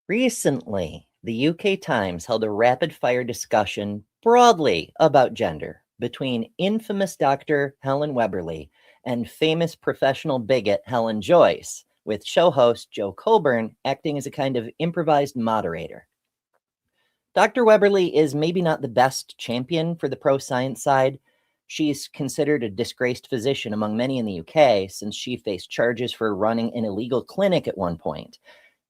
Recently, the UK Times held a rapid-fire discussion broadly about gender between infamous Dr. Helen Webberley and famous professional bigot Helen Joyce, with show host Joe Colburn acting as a kind of improvised moderator. Dr. Webberley is maybe not the best champion for the pro-science side. She's considered a disgraced physician among many in the UK since she faced charges for running an illegal clinic at one point.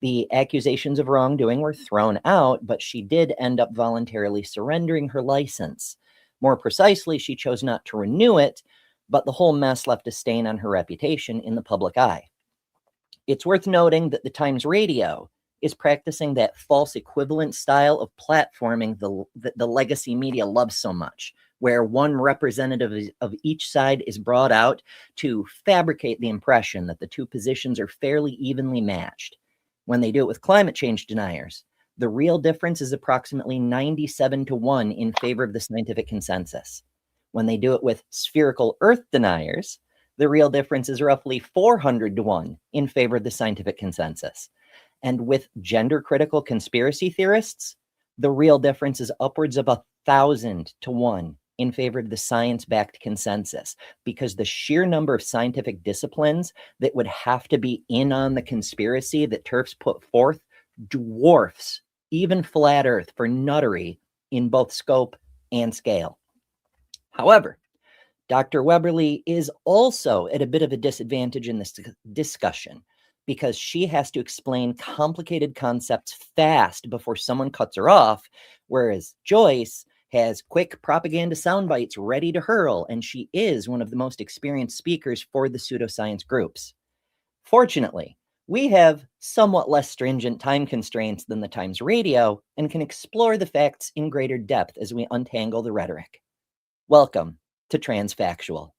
The accusations of wrongdoing were thrown out, but she did end up voluntarily surrendering her license. More precisely, she chose not to renew it, but the whole mess left a stain on her reputation in the public eye. It's worth noting that the Times Radio is practicing that false equivalent style of platforming the legacy media loves so much, where one representative of each side is brought out to fabricate the impression that the two positions are fairly evenly matched. When they do it with climate change deniers, the real difference is approximately 97-1 in favor of the scientific consensus. When they do it with spherical Earth deniers, the real difference is roughly 400-1 in favor of the scientific consensus. And with gender-critical conspiracy theorists, the real difference is upwards of 1,000-1 in favor of the science-backed consensus, because the sheer number of scientific disciplines that would have to be in on the conspiracy that TERFs put forth dwarfs even flat Earth for nuttery in both scope and scale. However, Dr. Webberley is also at a bit of a disadvantage in this discussion because she has to explain complicated concepts fast before someone cuts her off, whereas Joyce has quick propaganda sound bites ready to hurl, and she is one of the most experienced speakers for the pseudoscience groups. Fortunately, we have somewhat less stringent time constraints than the Times Radio and can explore the facts in greater depth as we untangle the rhetoric. Welcome to Factual.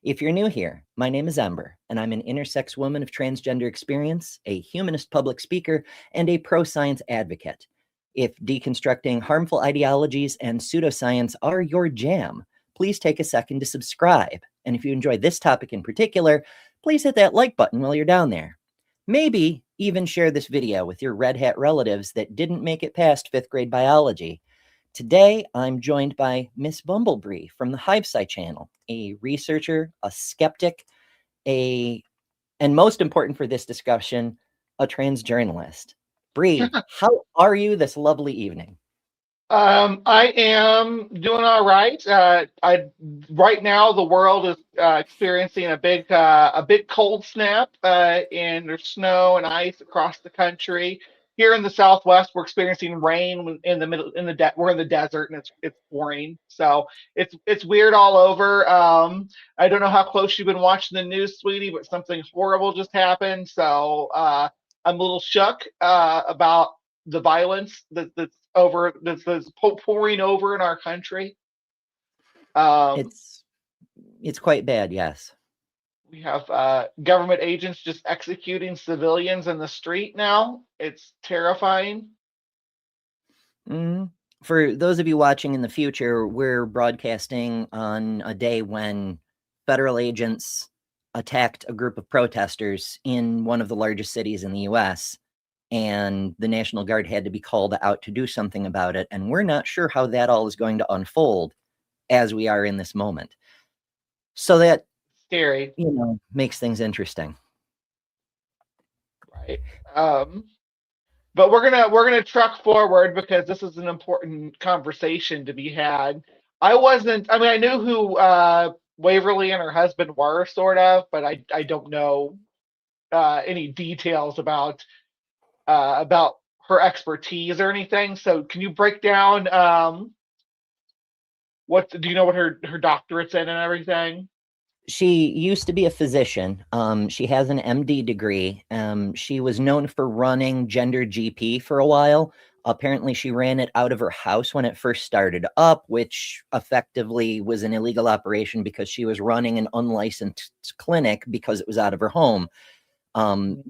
If you're new here, my name is Ember, and I'm an intersex woman of transgender experience, a humanist public speaker, and a pro-science advocate. If deconstructing harmful ideologies and pseudoscience are your jam, please take a second to subscribe. And if you enjoy this topic in particular, please hit that like button while you're down there. Maybe even share this video with your red hat relatives that didn't make it past 5th grade biology. Today, I'm joined by Miss BumbleBre from the HiveSci channel, a researcher, a skeptic, and most important for this discussion, a trans journalist. Bree, how are you this lovely evening? I am doing all right. Right now the world is experiencing a big cold snap, and there's snow and ice across the country. Here in the Southwest, we're experiencing rain in the middle. We're in the desert, and it's pouring. So it's weird all over. I don't know how close you've been watching the news, sweetie, but something horrible just happened. So I'm a little shook about the violence that's pouring over in our country. It's quite bad, yes. We have government agents just executing civilians in the street now. It's terrifying. For those of you watching in the future, we're broadcasting on a day when federal agents attacked a group of protesters in one of the largest cities in the US, and the National Guard had to be called out to do something about it. And we're not sure how that all is going to unfold as we are in this moment. So that, scary, makes things interesting. Right. But we're gonna truck forward because this is an important conversation to be had. I knew who Waverly and her husband were, sort of, but I don't know any details about her expertise or anything. So can you break down do you know what her doctorate's in and everything? She used to be a physician. She has an MD degree. She was known for running Gender GP for a while. Apparently, she ran it out of her house when it first started up, which effectively was an illegal operation because she was running an unlicensed clinic because it was out of her home.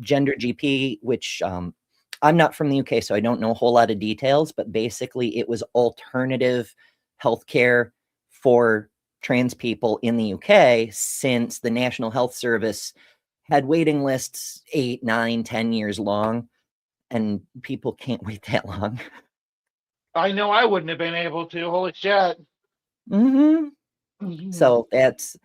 Gender GP, which I'm not from the UK, so I don't know a whole lot of details, but basically it was alternative healthcare for trans people in the UK, since the National Health Service had waiting lists 8, 9, 10 years long. and people can't wait that long. I know I wouldn't have been able to. Holy shit. So that's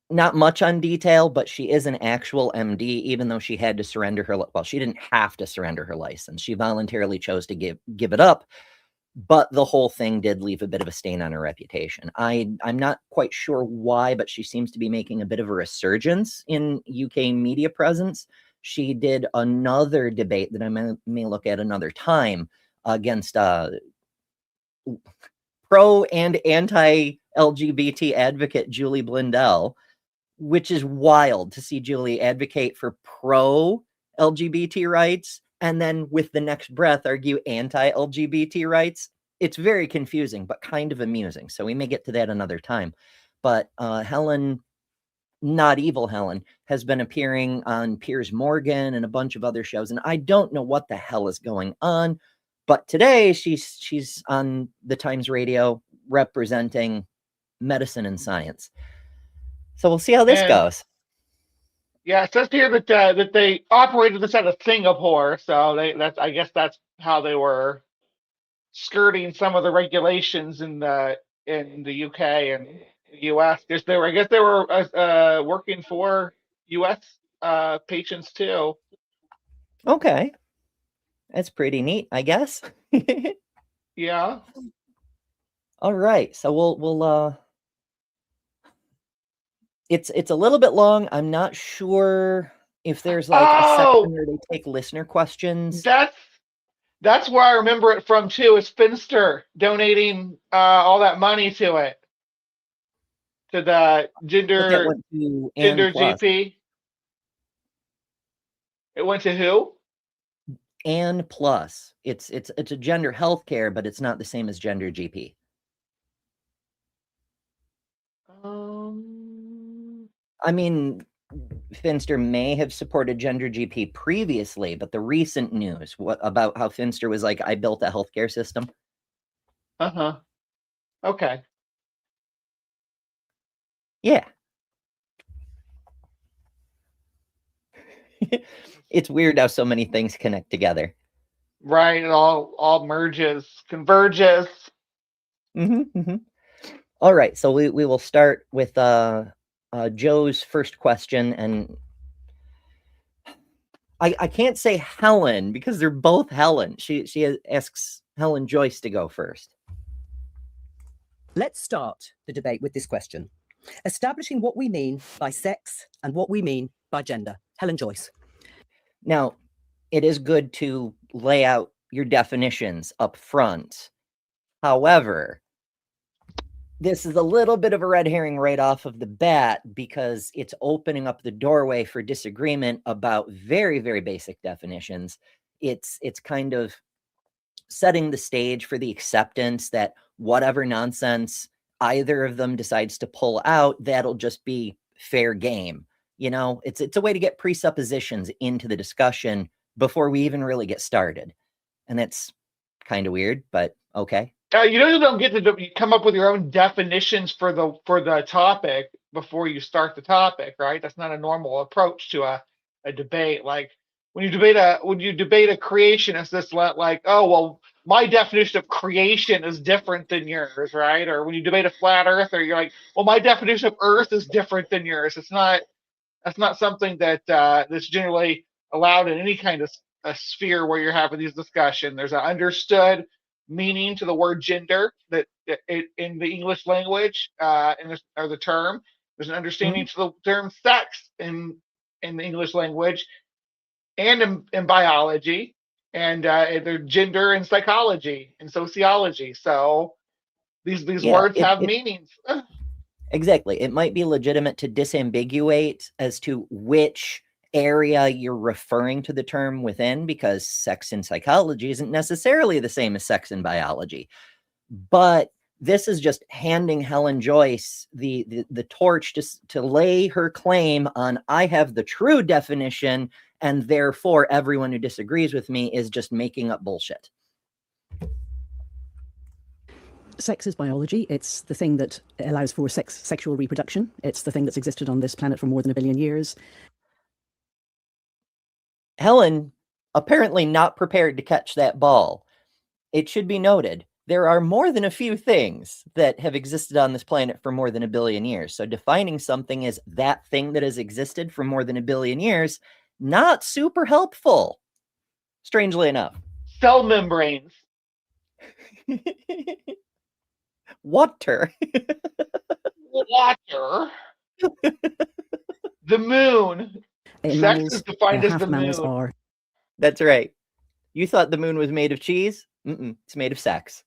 not much on detail, but she is an actual MD, even though she had to surrender her, well, she didn't have to surrender her license. She voluntarily chose to give it up, but the whole thing did leave a bit of a stain on her reputation. I'm not quite sure why, but she seems to be making a bit of a resurgence in UK media presence. She did another debate that I may look at another time against pro and anti-LGBT advocate Julie Blundell, which is wild to see Julie advocate for pro-LGBT rights and then with the next breath argue anti-LGBT rights. It's very confusing, but kind of amusing. So we may get to that another time. But Helen, not evil Helen, has been appearing on Piers Morgan and a bunch of other shows, and I don't know what the hell is going on. But today she's on the Times Radio representing medicine and science. So we'll see how this goes. Yeah, it says here that that they operated this out of Singapore, so I guess that's how they were skirting some of the regulations in the UK and the US. I guess they were working for US patients too. Okay, that's pretty neat, I guess. Yeah. All right, so we'll it's a little bit long. I'm not sure if there's like a section where they take listener questions. That's where I remember it from too, is Finster donating all that money to it. To the gender GP. It went to who? And plus. It's a gender healthcare, but it's not the same as gender GP. I mean, Finster may have supported gender GP previously, but the recent news about how Finster was like, I built a healthcare system. Okay. Yeah. It's weird how so many things connect together. Right, it all merges, converges. All right, so we will start with Joe's first question, and I can't say Helen because they're both Helen. She asks Helen Joyce to go first. Let's start the debate with this question. Establishing what we mean by sex and what we mean by gender. Helen Joyce. Now, it is good to lay out your definitions up front. However, this is a little bit of a red herring right off of the bat because it's opening up the doorway for disagreement about very, very basic definitions. It's kind of setting the stage for the acceptance that whatever nonsense either of them decides to pull out, that'll just be fair game. You know, it's a way to get presuppositions into the discussion before we even really get started. And it's kind of weird, but okay. You don't get to come up with your own definitions for the topic before you start the topic, right? That's not a normal approach to a debate. Like when you debate a creationist, that's like, oh well, my definition of creation is different than yours, right? Or when you debate a flat earther, you're like, well, my definition of Earth is different than yours. That's not something that's generally allowed in any kind of a sphere where you're having these discussions. There's an understood meaning to the word gender that in the English language, or the term. There's an understanding to the term sex in the English language and in biology, and there's gender in psychology and sociology. So these words have meanings. Exactly. It might be legitimate to disambiguate as to which area you're referring to the term within, because sex in psychology isn't necessarily the same as sex in biology. But this is just handing Helen Joyce the torch to lay her claim on, I have the true definition, and therefore everyone who disagrees with me is just making up bullshit. Sex is biology. It's the thing that allows for sexual reproduction. It's the thing that's existed on this planet for more than 1 billion years. Helen apparently not prepared to catch that ball. It should be noted, there are more than a few things that have existed on this planet for more than 1 billion years. So defining something as that thing that has existed for more than 1 billion years, not super helpful, strangely enough. Cell membranes. Water. Water. The moon. In Sex mammals, is defined as half the mammals moon. are. That's right. You thought the moon was made of cheese? It's made of sex.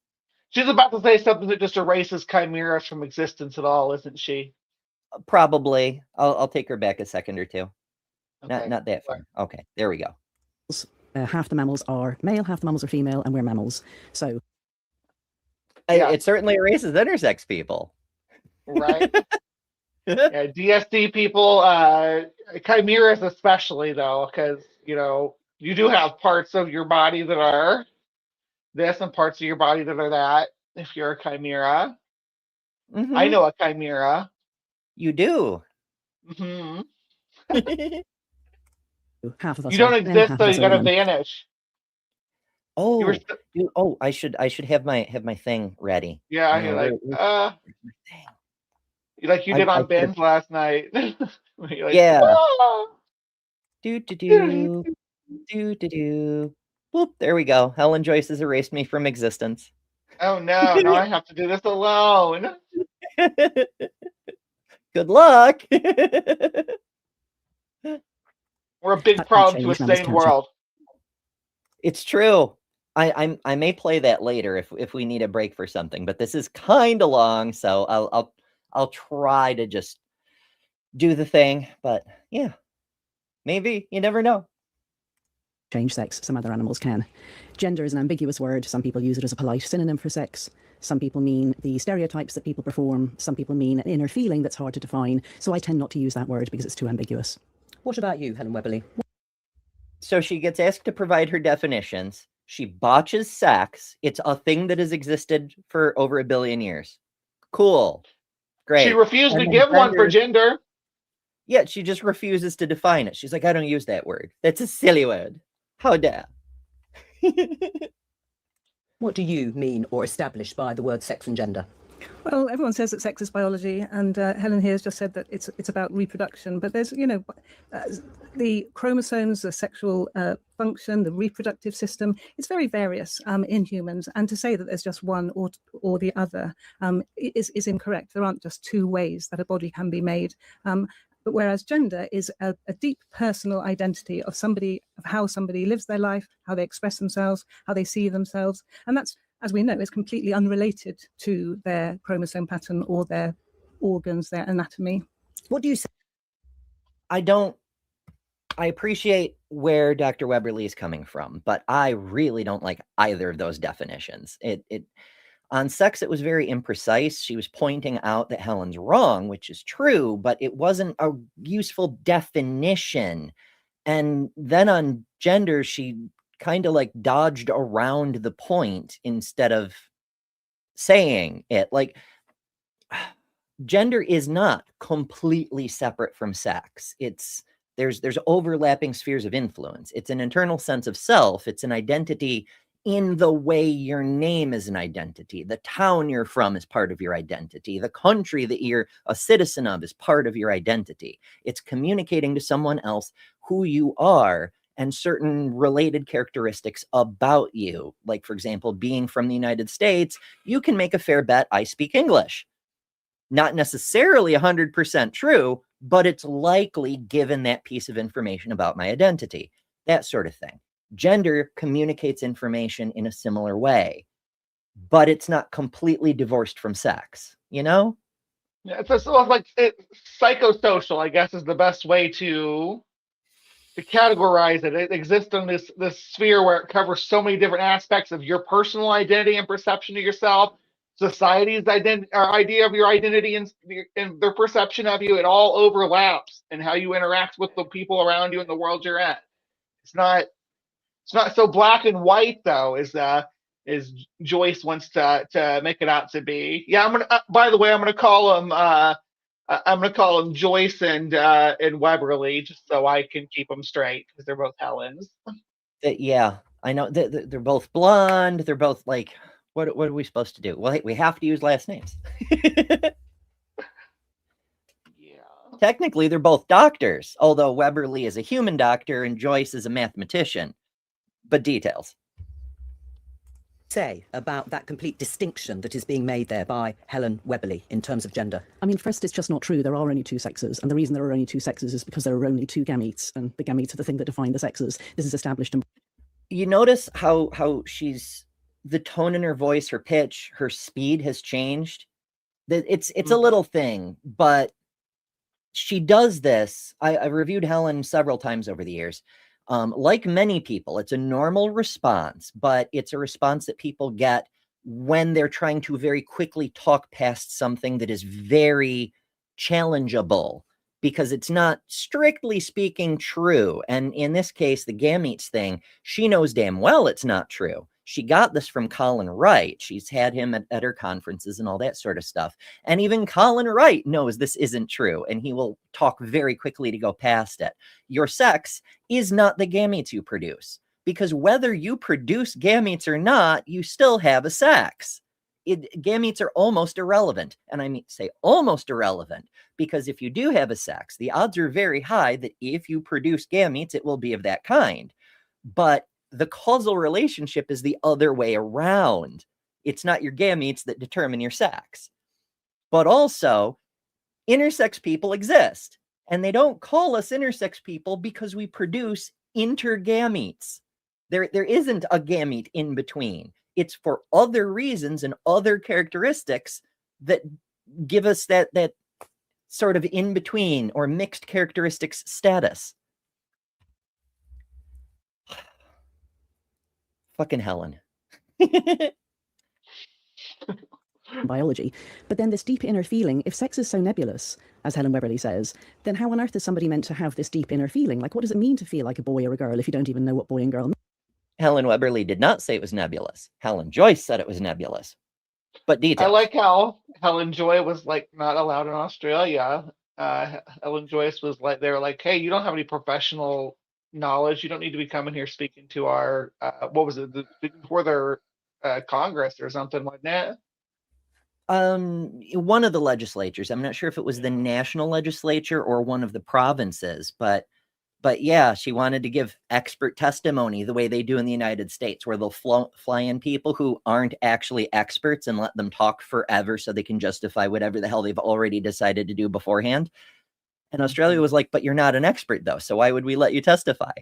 She's about to say something that just erases chimeras from existence at all, isn't she? Probably. I'll take her back a second or two. Okay. Not that far. Okay, there we go. Half the mammals are male, half the mammals are female, and we're mammals. So Yeah. It certainly erases intersex people. Right. Yeah, DSD people, chimeras especially though, because you do have parts of your body that are this and parts of your body that are that. If you're a chimera, I know a chimera. You do. Hmm. half of us. You don't are men, exist, half so of you us are gotta women. vanish. Oh, I should have my thing ready. Yeah, You you're know, like, like you did I on Ben's last night. You're like, Yeah. "Ah." Do. Boop, there we go. Helen Joyce has erased me from existence. Oh no, now I have to do this alone. Good luck. We're a big That problem to a change, mammals sane can't change. world. It's true. I may play that later if we need a break for something, but this is kind of long, so I'll try to just do the thing. But yeah, maybe you never know. Change sex. Some other animals can. Gender is an ambiguous word. Some people use it as a polite synonym for sex. Some people mean the stereotypes that people perform. Some people mean an inner feeling that's hard to define. So I tend not to use that word because it's too ambiguous. What about you, Helen Webberley? So she gets asked to provide her definitions. She botches sex. It's a thing that has existed for over 1 billion years. Cool. Great. She refused And to then give one for gender. Yeah, she just refuses to define it. She's like, I don't use that word. That's a silly word. How dare. What do you mean or establish by the word sex and gender? Well, everyone says that sex is biology, and Helen here has just said that it's about reproduction. But there's, the chromosomes, the sexual function, the reproductive system. It's very various in humans, and to say that there's just one or the other is incorrect. There aren't just two ways that a body can be made. But whereas gender is a deep personal identity of somebody, of how somebody lives their life, how they express themselves, how they see themselves, and that's, as we know, is completely unrelated to their chromosome pattern or their organs, their anatomy. What do you say? I appreciate where Dr. Webberley is coming from, but I really don't like either of those definitions. On sex, it was very imprecise. She was pointing out that Helen's wrong, which is true, but it wasn't a useful definition. And then on gender, she kind of like dodged around the point instead of saying it. Like, gender is not completely separate from sex. There's overlapping spheres of influence. It's an internal sense of self. It's an identity in the way your name is an identity. The town you're from is part of your identity. The country that you're a citizen of is part of your identity. It's communicating to someone else who you are and certain related characteristics about you. Like, for example, being from the United States, you can make a fair bet I speak English. Not necessarily 100% true, but it's likely given that piece of information about my identity. That sort of thing. Gender communicates information in a similar way, but it's not completely divorced from sex, you know? Yeah, it's like psychosocial, I guess, is the best way to categorize it. It exists in this sphere where it covers so many different aspects of your personal identity and perception of yourself, society's idea of your identity and their perception of you. It all overlaps in how you interact with the people around you and the world you're in. It's not so black and white though, as Joyce wants to make it out to be. Yeah, I'm gonna. By the way, I'm gonna call him Joyce and Webberley just so I can keep them straight because they're both Helens. Yeah, I know they're both blonde. They're both like, what are we supposed to do? Well, we have to use last names. Yeah. Technically, they're both doctors, although Webberley is a human doctor and Joyce is a mathematician. But details. Say about that complete distinction that is being made there by Helen Webberley in terms of gender? I mean, first, it's just not true. There are only two sexes. And the reason there are only two sexes is because there are only two gametes. And the gametes are the thing that define the sexes. This is established in... You notice how she's... the tone in her voice, her pitch, her speed has changed. It's a little thing, but she does this. I reviewed Helen several times over the years. Like many people, it's a normal response, but it's a response that people get when they're trying to very quickly talk past something that is very challengeable, because it's not strictly speaking true. And in this case, the gametes thing, she knows damn well it's not true. She got this from Colin Wright. She's had him at her conferences and all that sort of stuff. And even Colin Wright knows this isn't true, and he will talk very quickly to go past it. Your sex is not the gametes you produce, because whether you produce gametes or not, you still have a sex. Gametes are almost irrelevant. And I mean, say almost irrelevant, because if you do have a sex, the odds are very high that if you produce gametes, it will be of that kind. But the causal relationship is the other way around. It's not your gametes that determine your sex. But also, intersex people exist. And they don't call us intersex people because we produce intergametes. There isn't a gamete in between. It's for other reasons and other characteristics that give us that sort of in-between or mixed characteristics status. Fucking Helen. biology. But then this deep inner feeling, if sex is so nebulous, as Helen Webberley says, then how on earth is somebody meant to have this deep inner feeling? Like, what does it mean to feel like a boy or a girl if you don't even know what boy and girl mean? Helen Webberley did not say it was nebulous. Helen Joyce said it was nebulous. But details. I like how Helen Joy was like not allowed in Australia. Helen Joyce was like, they were like, hey, you don't have any professional knowledge. You don't need to be coming here speaking to our, what was it, before their Congress or something like that. One of the legislatures. I'm not sure if it was the national legislature or one of the provinces, but yeah, she wanted to give expert testimony the way they do in the United States, where they'll fly in people who aren't actually experts and let them talk forever so they can justify whatever the hell they've already decided to do beforehand. And Australia was like, but you're not an expert though, so why would we let you testify?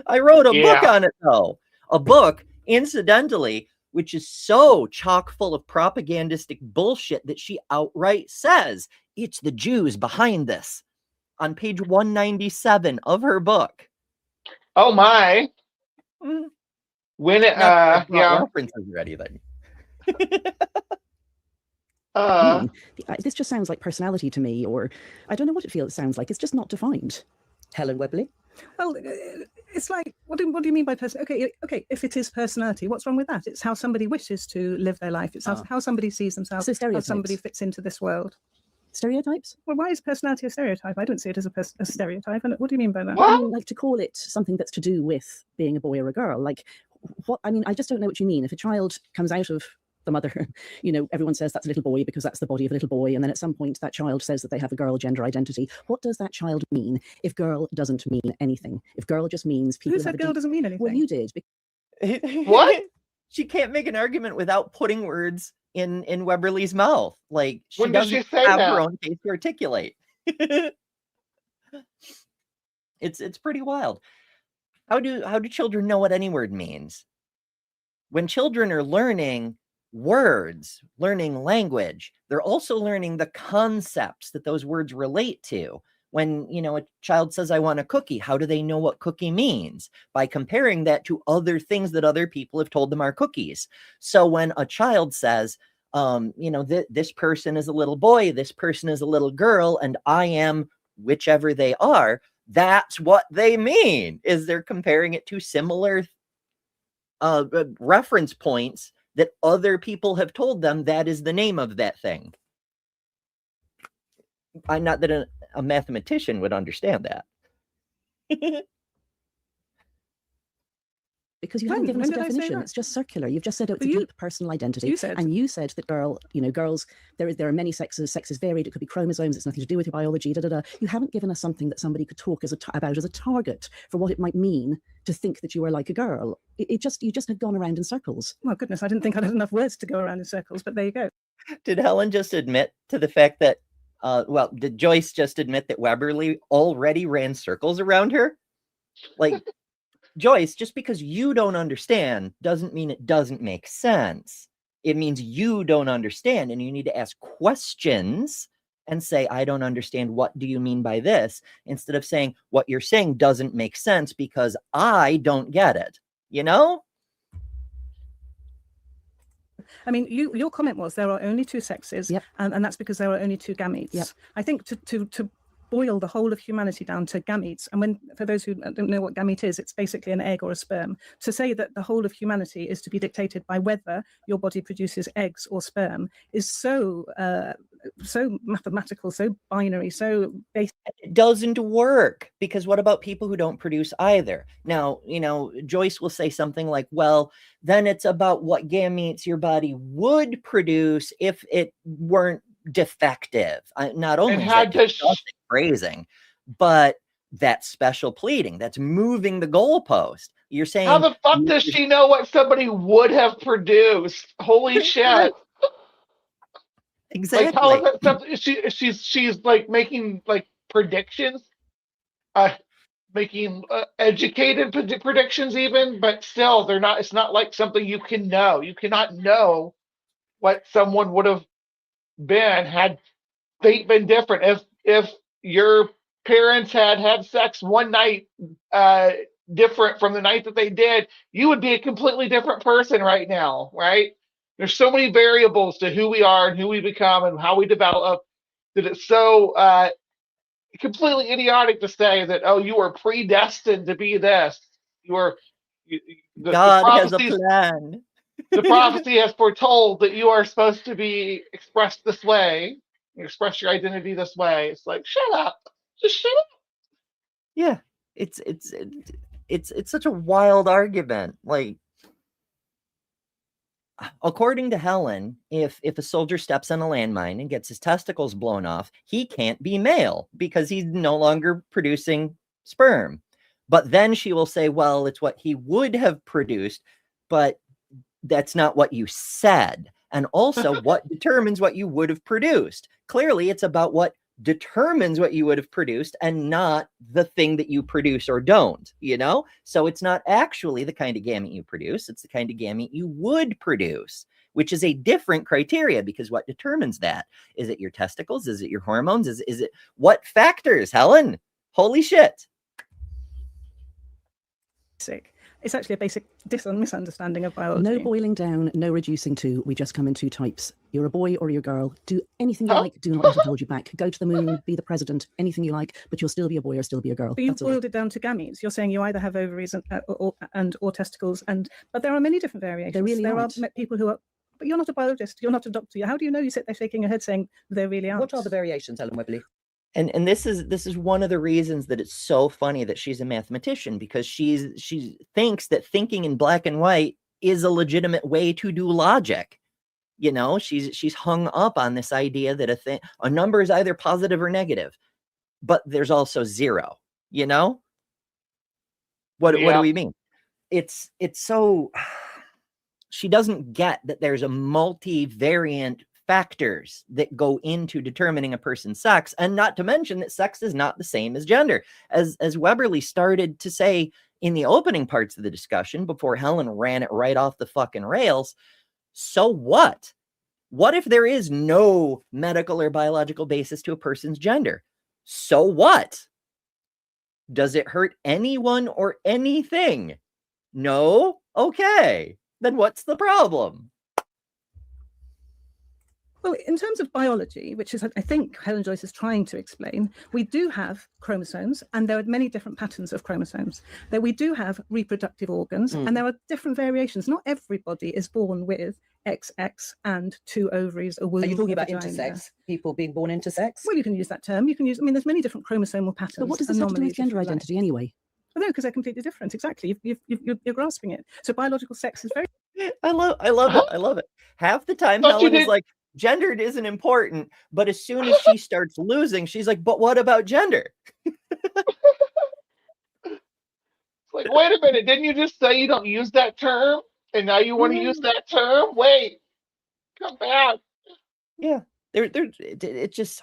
I wrote a book on it though. A book, incidentally, which is so chock full of propagandistic bullshit that she outright says it's the Jews behind this. On page 197 of her book. Oh my! When it references or anything. This just sounds like personality to me, or I don't know what it sounds like. It's just not defined. Helen Webberley? Well, it's like, what do you mean by personality? Okay, if it is personality, what's wrong with that? It's how somebody wishes to live their life. It's how somebody sees themselves, so how somebody fits into this world. Stereotypes? Well, why is personality a stereotype? I don't see it as a stereotype. And what do you mean by that? I mean, like, to call it something that's to do with being a boy or a girl. Like, what? I mean, I just don't know what you mean. If a child comes out of the mother, you know, everyone says that's a little boy because that's the body of a little boy. And then at some point that child says that they have a girl gender identity. What does that child mean if girl doesn't mean anything? If girl just means people... Who said girl doesn't mean anything? Well, you did. What? She can't make an argument without putting words in Webberley's mouth. Like, she when did doesn't she say have that? her own case to articulate. It's pretty wild. How do children know what any word means? When children are learning words, learning language, they're also learning the concepts that those words relate to. When, you know, a child says, I want a cookie, how do they know what cookie means? By comparing that to other things that other people have told them are cookies. So when a child says, you know, this person is a little boy, this person is a little girl, and I am whichever they are, that's what they mean, is they're comparing it to similar reference points that other people have told them that is the name of that thing. I'm not that a mathematician would understand that. Because you haven't given us a When did I say definition. that? It's just circular. You've just said it's But a you- deep personal identity. you said- And you said that girls, there are many sexes, sex is varied, it could be chromosomes, it's nothing to do with your biology, You haven't given us something that somebody could talk about as a target for what it might mean to think that you are like a girl. You just have gone around in circles. Well, goodness, I didn't think I had enough words to go around in circles, but there you go. Did Helen just admit to the fact that, did Joyce just admit that Webberley already ran circles around her? Like, Joyce, just because you don't understand doesn't mean it doesn't make sense. It means you don't understand, and you need to ask questions and say, I don't understand. What do you mean by this? Instead of saying, what you're saying doesn't make sense because I don't get it. You know? I mean, your comment was there are only two sexes, Yep. and that's because there are only two gametes. Yep. I think to boil the whole of humanity down to gametes, and for those who don't know what gamete is, it's basically an egg or a sperm. To say that the whole of humanity is to be dictated by whether your body produces eggs or sperm is so mathematical, so binary, so basic. It doesn't work, because what about people who don't produce either? Now, Joyce will say something like, well, then it's about what gametes your body would produce if it weren't defective. Not only And is had that to phrasing, but that's special pleading. That's moving the goalpost. You're saying, how the fuck does she know what somebody would have produced? Holy shit. Exactly. Like, how is that something? She's like making like predictions, making educated predictions even, but still they're not. It's not like something you can know. You cannot know what someone would have been had fate been different. If your parents had sex one night, different from the night that they did, you would be a completely different person right now, right? There's so many variables to who we are and who we become and how we develop that it's so completely idiotic to say that, oh, you are predestined to be this. God has a plan. The prophecy has foretold that you are supposed to be expressed this way. You express your identity this way. It's like, shut up. Just shut up. Yeah. It's such a wild argument. Like, according to Helen, if a soldier steps on a landmine and gets his testicles blown off, he can't be male because he's no longer producing sperm. But then she will say, well, it's what he would have produced, but that's not what you said. And also, what determines what you would have produced? Clearly, it's about what determines what you would have produced and not the thing that you produce or don't, So it's not actually the kind of gamete you produce. It's the kind of gamete you would produce, which is a different criteria, because what determines that? Is it your testicles? Is it your hormones? Is it what factors, Helen? Holy shit. It's actually a basic misunderstanding of biology. No boiling down, no reducing to. We just come in two types. You're a boy or you're a girl. Do anything you like. Do not let it hold you back. Go to the moon, be the president, anything you like, but you'll still be a boy or still be a girl. But you've boiled it down to gametes. You're saying you either have ovaries or testicles, but there are many different variations. There are people who are. But you're not a biologist. You're not a doctor. How do you know? You sit there shaking your head saying there really aren't. What are the variations, Helen Webberley? And this is one of the reasons that it's so funny that she's a mathematician, because she thinks that thinking in black and white is a legitimate way to do logic. She's hung up on this idea that a number is either positive or negative, but there's also zero. What do we mean? It's so she doesn't get that there's a multivariant factors that go into determining a person's sex, and not to mention that sex is not the same as gender. As Webberley started to say in the opening parts of the discussion before Helen ran it right off the fucking rails, so what? What if there is no medical or biological basis to a person's gender? So what? Does it hurt anyone or anything? No? Okay. Then what's the problem? Well, in terms of biology, which is, I think, Helen Joyce is trying to explain, we do have chromosomes, and there are many different patterns of chromosomes. That we do have reproductive organs, and there are different variations. Not everybody is born with XX and two ovaries, a womb. Are you talking about vagina. intersex? People being born intersex? Well, you can use that term. You can use. I mean, there's many different chromosomal patterns. But what does this have to do with gender identity anyway? No, because they're completely different. Exactly. You're grasping it. So biological sex is very. I love it. I love it. Half the time, Thought you Helen is did- like, gender isn't important. But as soon as she starts losing, she's like, but what about gender? Like, wait a minute, didn't you just say you don't use that term? And now you want to use that term? Wait, come back. Yeah. It just,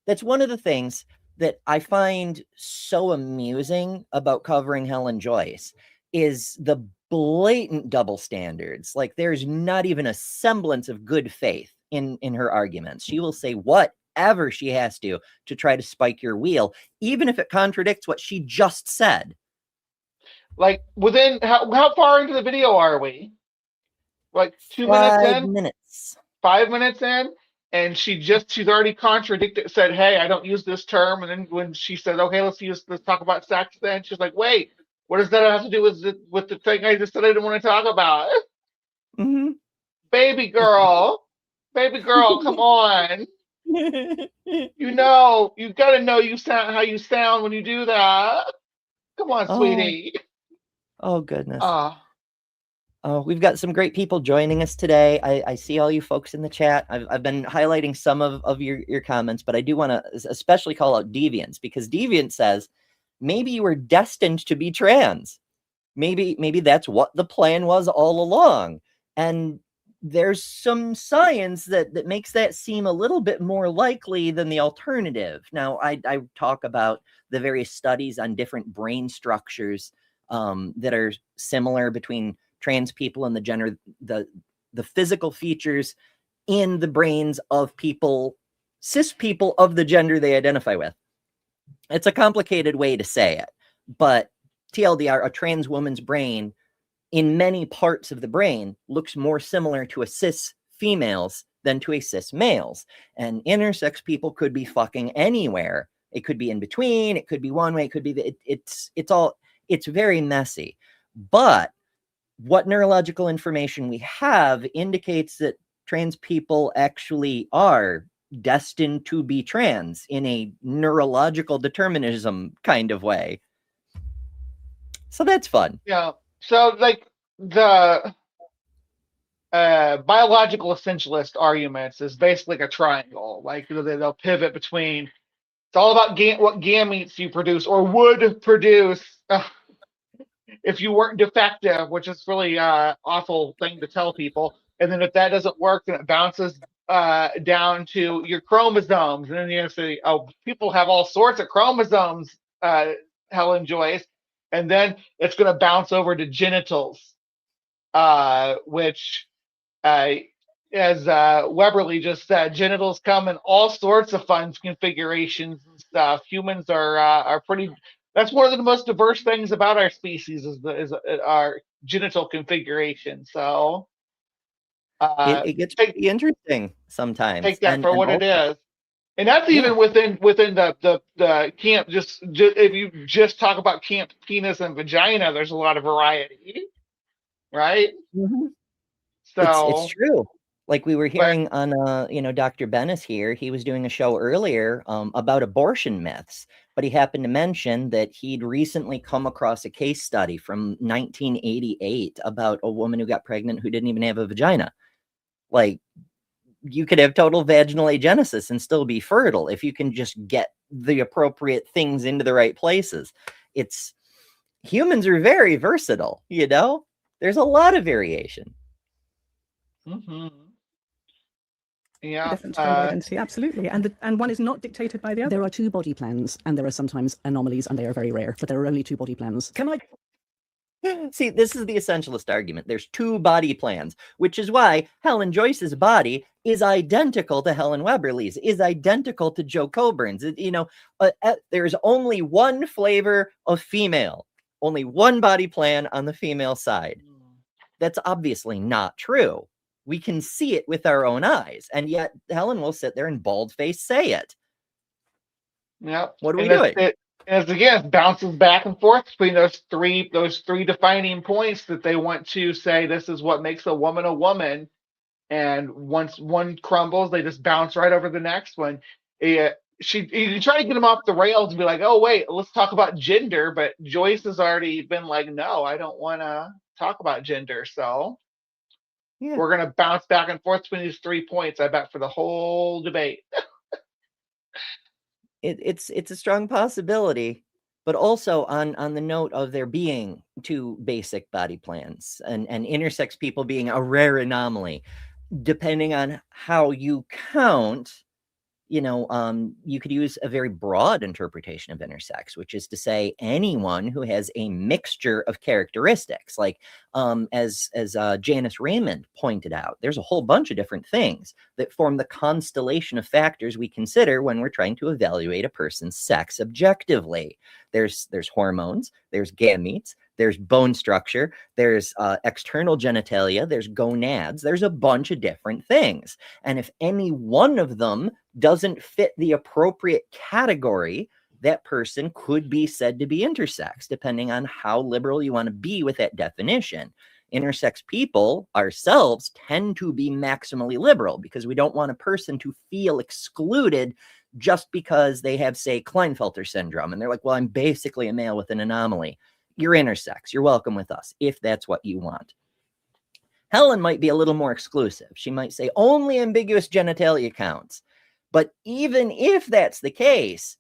that's one of the things that I find so amusing about covering Helen Joyce is the blatant double standards. Like, there's not even a semblance of good faith in her arguments. She will say whatever she has to try to spike your wheel, even if it contradicts what she just said. Like, within how far into the video are we? Like 2 minutes in? 5 minutes. 5 minutes in? And she's already contradicted, said, hey, I don't use this term. And then when she said, okay, let's talk about sex, then she's like, wait, what does that have to do with the thing I just said I didn't want to talk about? Mm-hmm. Baby girl, come on. You got to know how you sound when you do that. Come on, sweetie. Oh, goodness. Oh, We've got some great people joining us today. I see all you folks in the chat. I've been highlighting some of your comments, but I do want to especially call out Deviants, because Deviant says, maybe you were destined to be trans. Maybe that's what the plan was all along. And there's some science that makes that seem a little bit more likely than the alternative. Now, I talk about the various studies on different brain structures that are similar between trans people and the gender, the physical features in the brains of cis people of the gender they identify with. It's a complicated way to say it, but TLDR, a trans woman's brain in many parts of the brain looks more similar to a cis female's than to a cis male's. And intersex people could be fucking anywhere. It could be in between. It could be one way. It could be, it's very messy. But what neurological information we have indicates that trans people actually are destined to be trans in a neurological determinism kind of way. So that's fun. yeah. So, like, the biological essentialist arguments is basically like a triangle. Like, they'll pivot between, it's all about what gametes you produce or would produce if you weren't defective, which is really awful thing to tell people. And then if that doesn't work, then it bounces down to your chromosomes. And then you're going to say, oh, people have all sorts of chromosomes, Helen Joyce. And then it's going to bounce over to genitals, which, as Webberley just said, genitals come in all sorts of fun configurations and stuff. Humans are pretty. That's one of the most diverse things about our species is our genital configuration. So it gets pretty interesting sometimes. Take that for what it is. And that's even within the camp. Just if you just talk about camp penis and vagina, there's a lot of variety, right? Mm-hmm. So it's true. Like we were hearing on, Dr. Bennis here, he was doing a show earlier about abortion myths, but he happened to mention that he'd recently come across a case study from 1988 about a woman who got pregnant who didn't even have a vagina. Like, you could have total vaginal agenesis and still be fertile if you can just get the appropriate things into the right places. Humans are very versatile, There's a lot of variation. Mm-hmm. Yeah, different gender identity, absolutely, and one is not dictated by the other. There are two body plans, and there are sometimes anomalies, and they are very rare. But there are only two body plans. Can I see? This is the essentialist argument. There's two body plans, which is why Helen Joyce's body is identical to Helen Webberley's, is identical to Joe Coburn's. There's only one flavor of female, only one body plan on the female side. That's obviously not true. We can see it with our own eyes, and yet Helen will sit there and bald-faced say it. Yeah. What are we doing? It bounces back and forth between those three defining points that they want to say this is what makes a woman a woman. And once one crumbles, they just bounce right over the next one. you try to get him off the rails and be like, oh wait, let's talk about gender, but Joyce has already been like, no, I don't want to talk about gender, so Yeah. we're gonna bounce back and forth between these 3 points, I bet, for the whole debate. It's a strong possibility, but also on the note of there being two basic body plans and intersex people being a rare anomaly, depending on how you count, you could use a very broad interpretation of intersex, which is to say anyone who has a mixture of characteristics, like as Janice Raymond pointed out, there's a whole bunch of different things that form the constellation of factors we consider when we're trying to evaluate a person's sex objectively. There's hormones, there's gametes, there's bone structure, there's external genitalia, there's gonads, there's a bunch of different things. And if any one of them doesn't fit the appropriate category, that person could be said to be intersex, depending on how liberal you want to be with that definition. Intersex people ourselves tend to be maximally liberal because we don't want a person to feel excluded just because they have, say, Klinefelter syndrome. And they're like, well, I'm basically a male with an anomaly. You're intersex. You're welcome with us if that's what you want. Helen might be a little more exclusive. She might say only ambiguous genitalia counts. But even if that's the case,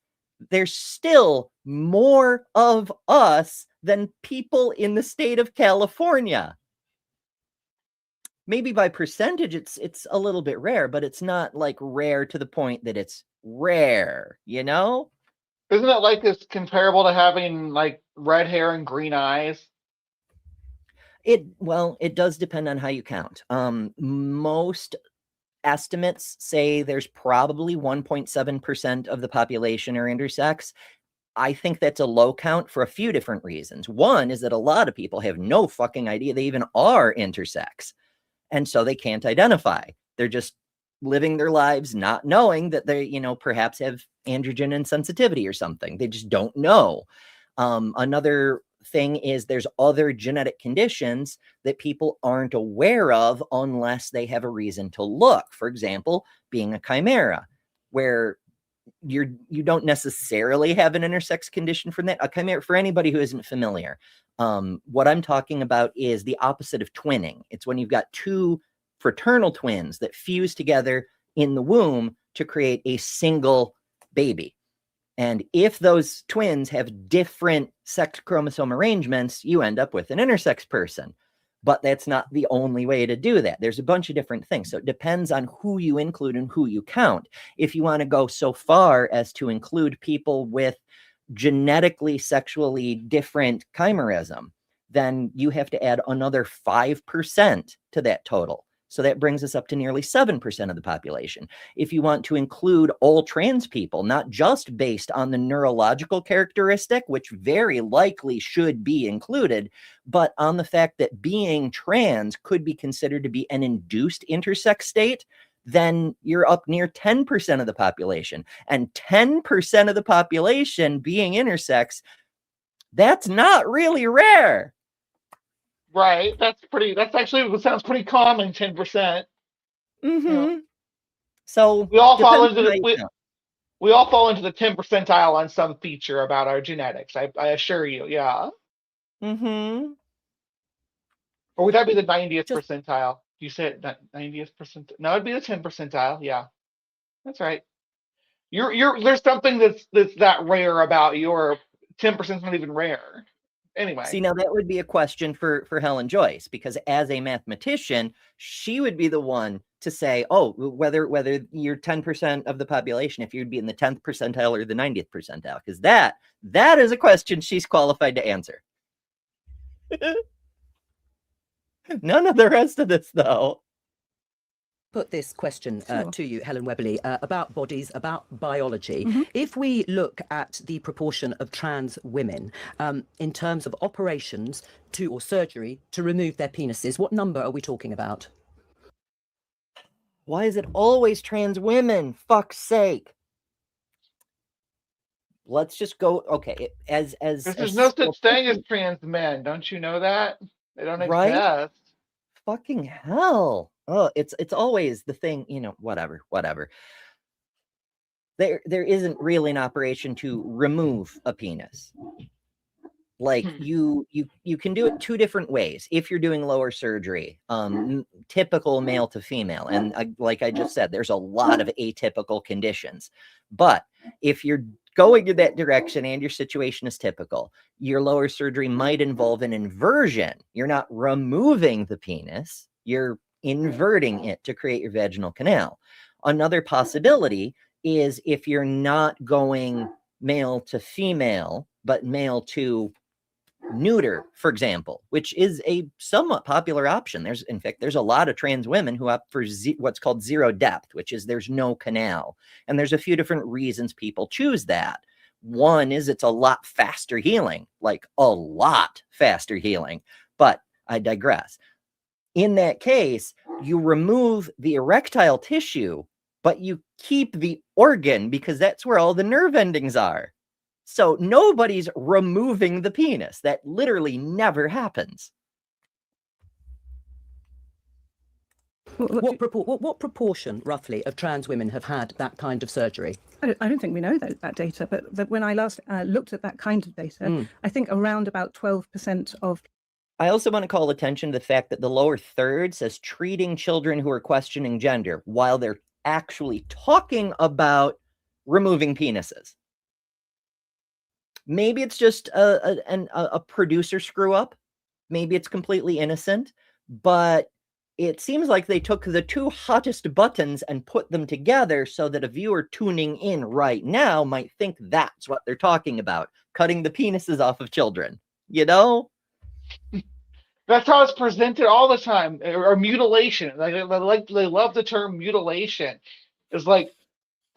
there's still more of us than people in the state of California. Maybe by percentage, it's a little bit rare, but it's not like rare to the point that it's rare, Isn't it like it's comparable to having like red hair and green eyes? It does depend on how you count. Most estimates say there's probably 1.7% of the population are intersex. I think that's a low count for a few different reasons. One is that a lot of people have no fucking idea they even are intersex. And so they can't identify. They're just living their lives not knowing that they, perhaps have androgen insensitivity or something. They just don't know. Another thing is there's other genetic conditions that people aren't aware of unless they have a reason to look. For example, being a chimera, where you don't necessarily have an intersex condition from that. A chimera, for anybody who isn't familiar, what I'm talking about is the opposite of twinning. It's when you've got two fraternal twins that fuse together in the womb to create a single baby. And if those twins have different sex chromosome arrangements, you end up with an intersex person. But that's not the only way to do that. There's a bunch of different things. So it depends on who you include and who you count. If you want to go so far as to include people with genetically sexually different chimerism, then you have to add another 5% to that total. So that brings us up to nearly 7% of the population. If you want to include all trans people, not just based on the neurological characteristic, which very likely should be included, but on the fact that being trans could be considered to be an induced intersex state, then you're up near 10% of the population. And 10% of the population being intersex, that's not really rare. Right. That's actually what sounds pretty common, 10%. Mm-hmm. So we all fall into the 10 percentile on some feature about our genetics. I assure you. Yeah. Mm-hmm. Or would that be the 90th percentile? You said 90th percentile. No, it'd be the 10 percentile. Yeah. That's right. There's something that's that rare about your 10% is not even rare. Anyway. See, now that would be a question for Helen Joyce, because as a mathematician, she would be the one to say, oh, whether you're 10% of the population, if you'd be in the 10th percentile or the 90th percentile, because that is a question she's qualified to answer. None of the rest of this, though. Put this question to you, Helen Webberley, about bodies, about biology. Mm-hmm. If we look at the proportion of trans women in terms of operations or surgery to remove their penises, what number are we talking about? Why is it always trans women? Fuck's sake. Let's just go. Okay, there's no such thing as trans men. Don't you know that? They don't exist. Right? Fucking hell. Oh, it's always the thing, whatever. there isn't really an operation to remove a penis. Like you can do it two different ways if you're doing lower surgery, typical male to female. And like I just said, there's a lot of atypical conditions. But if you're going in that direction and your situation is typical, your lower surgery might involve an inversion. You're not removing the penis, you're inverting it to create your vaginal canal. Another possibility is if you're not going male to female, but male to neuter, for example, which is a somewhat popular option. In fact, there's a lot of trans women who opt for what's called zero depth, which is there's no canal. And there's a few different reasons people choose that. One is it's a lot faster healing, like a lot faster healing. But I digress. In that case, you remove the erectile tissue, but you keep the organ because that's where all the nerve endings are. So nobody's removing the penis. That literally never happens. What proportion, roughly, of trans women have had that kind of surgery? I don't think we know that data, but when I last looked at that kind of data, I think around about 12% of. I also want to call attention to the fact that the lower third says treating children who are questioning gender while they're actually talking about removing penises. Maybe it's just a producer screw up. Maybe it's completely innocent, but it seems like they took the two hottest buttons and put them together so that a viewer tuning in right now might think that's what they're talking about, cutting the penises off of children, you know? That's how it's presented all the time, or mutilation. They love the term mutilation. It's like,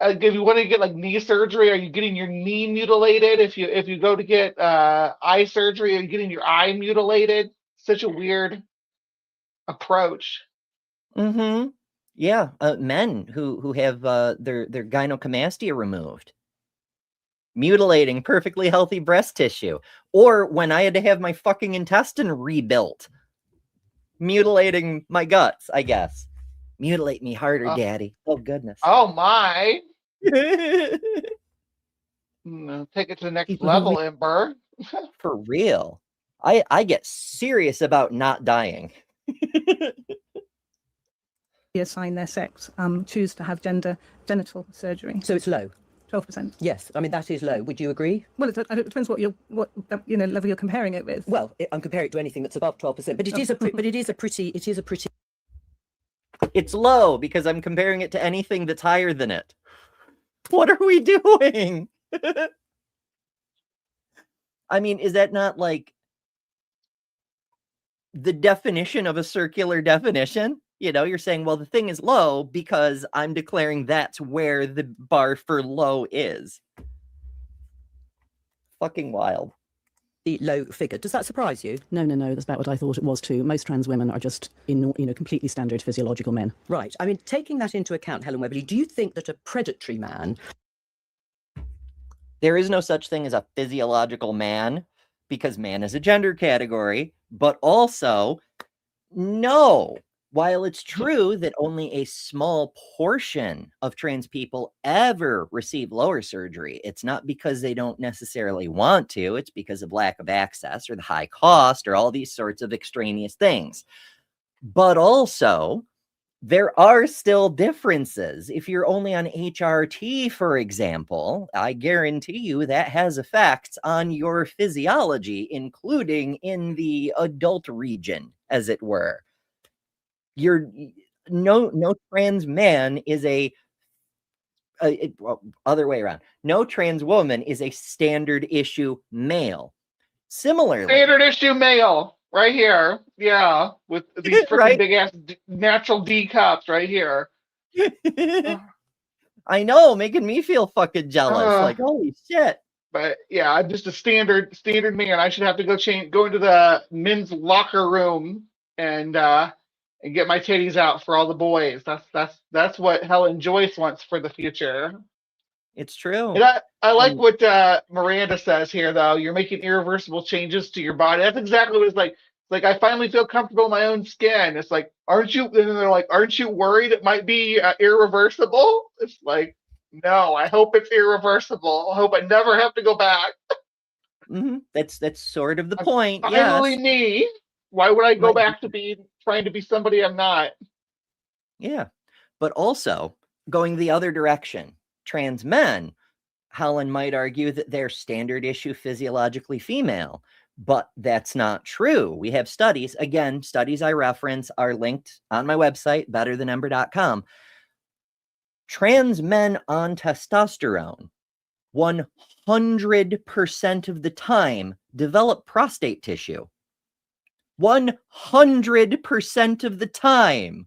if you want to get like knee surgery, are you getting your knee mutilated? If you go to get eye surgery, are you getting your eye mutilated? Such a weird approach. Yeah, men who have their gynecomastia removed, mutilating perfectly healthy breast tissue, or when I had to have my fucking intestine rebuilt, mutilating my guts. I guess mutilate me harder, Daddy. Oh goodness. Oh my. Take it to the next level, Ember. For real. I get serious about not dying. Assign their sex, choose to have genital surgery. So it's low. 12%. Yes, I mean that is low. Would you agree? Well, it depends what level you're comparing it with. Well, I'm comparing it to anything that's above 12%, but it is a pretty. It's low because I'm comparing it to anything that's higher than it. What are we doing? I mean, is that not like the definition of a circular definition? You know, you're saying, well, the thing is low because I'm declaring that's where the bar for low is. Fucking wild. The low figure. Does that surprise you? No. That's about what I thought it was too. Most trans women are just, completely standard physiological men. Right. I mean, taking that into account, Helen Webberley, do you think that a predatory man... There is no such thing as a physiological man because man is a gender category, but also, no. While it's true that only a small portion of trans people ever receive lower surgery, it's not because they don't necessarily want to. It's because of lack of access or the high cost or all these sorts of extraneous things. But also, there are still differences. If you're only on HRT, for example, I guarantee you that has effects on your physiology, including in the adult region, as it were. No trans man is other way around. No trans woman is a standard issue male. Similarly, standard issue male right here. Yeah, with these freaking right? Big ass natural D cups right here. I know, making me feel fucking jealous. Like, holy shit. But yeah, I'm just a standard man. I should have to go into the men's locker room and get my titties out for all the boys. That's what Helen Joyce wants for the future. It's true. And I like what Miranda says here, though. You're making irreversible changes to your body. That's exactly what it's like. It's like, I finally feel comfortable in my own skin. It's like, aren't you? And they're like, aren't you worried it might be irreversible? It's like, No, I hope it's irreversible. I hope I never have to go back. That's sort of the I'm point. finally Yes. me. Why would I go Right. back to trying to be somebody I'm not? Yeah. But also going the other direction, trans men, Helen might argue that they're standard issue physiologically female, but that's not true. We have studies, again, studies I reference are linked on my website, betterthanember.com. Trans men on testosterone 100% of the time develop prostate tissue. 100% of the time.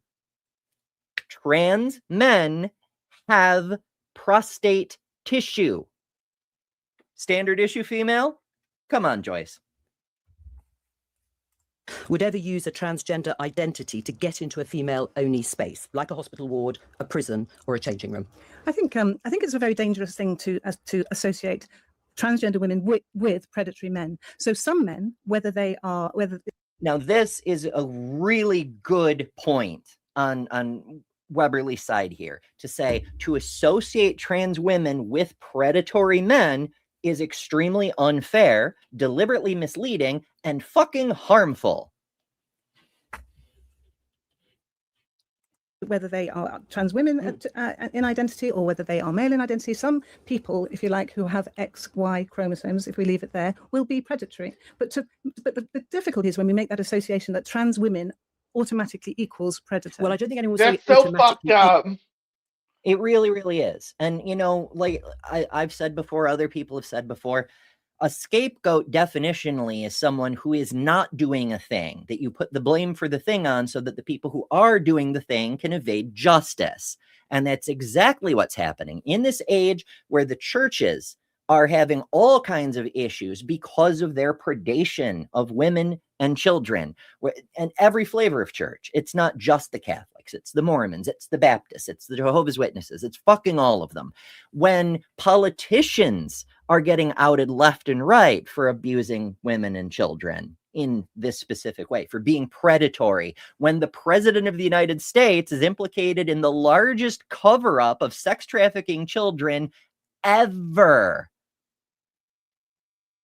Trans men have prostate tissue. Standard issue female? Come on, Joyce. Would ever use a transgender identity to get into a female-only space, like a hospital ward, a prison, or a changing room? I think it's a very dangerous thing to associate transgender women with predatory men. So some men, Now this is a really good point on Webberley's side here, to say to associate trans women with predatory men is extremely unfair, deliberately misleading, and fucking harmful. whether they are trans women in identity or whether they are male in identity, some people, if you like, who have XY chromosomes, if we leave it there, will be predatory. But the difficulty is when we make that association that trans women automatically equals predator. Well, I don't think anyone will That's say so fucked up. It really, really is. And, you know, like I've said before, other people have said before, a scapegoat definitionally is someone who is not doing a thing, that you put the blame for the thing on so that the people who are doing the thing can evade justice. And that's exactly what's happening in this age where the churches are having all kinds of issues because of their predation of women and children, and every flavor of church. It's not just the Catholics, it's the Mormons, it's the Baptists, it's the Jehovah's Witnesses, it's fucking all of them. When politicians are getting outed left and right for abusing women and children in this specific way, for being predatory, when the president of the United States is implicated in the largest cover-up of sex trafficking children ever.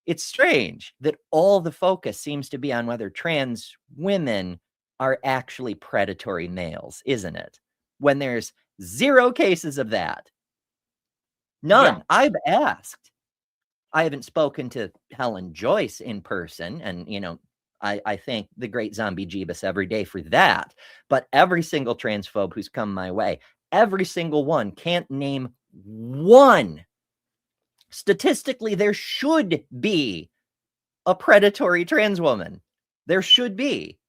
It's strange that all the focus seems to be on whether trans women are actually predatory males, isn't it? When there's 0 cases of that. None. Yeah. I've asked. I haven't spoken to Helen Joyce in person, and, you know, I thank the great zombie Jeebus every day for that. But every single transphobe who's come my way, every single one can't name one. Statistically, there should be a predatory trans woman. There should be,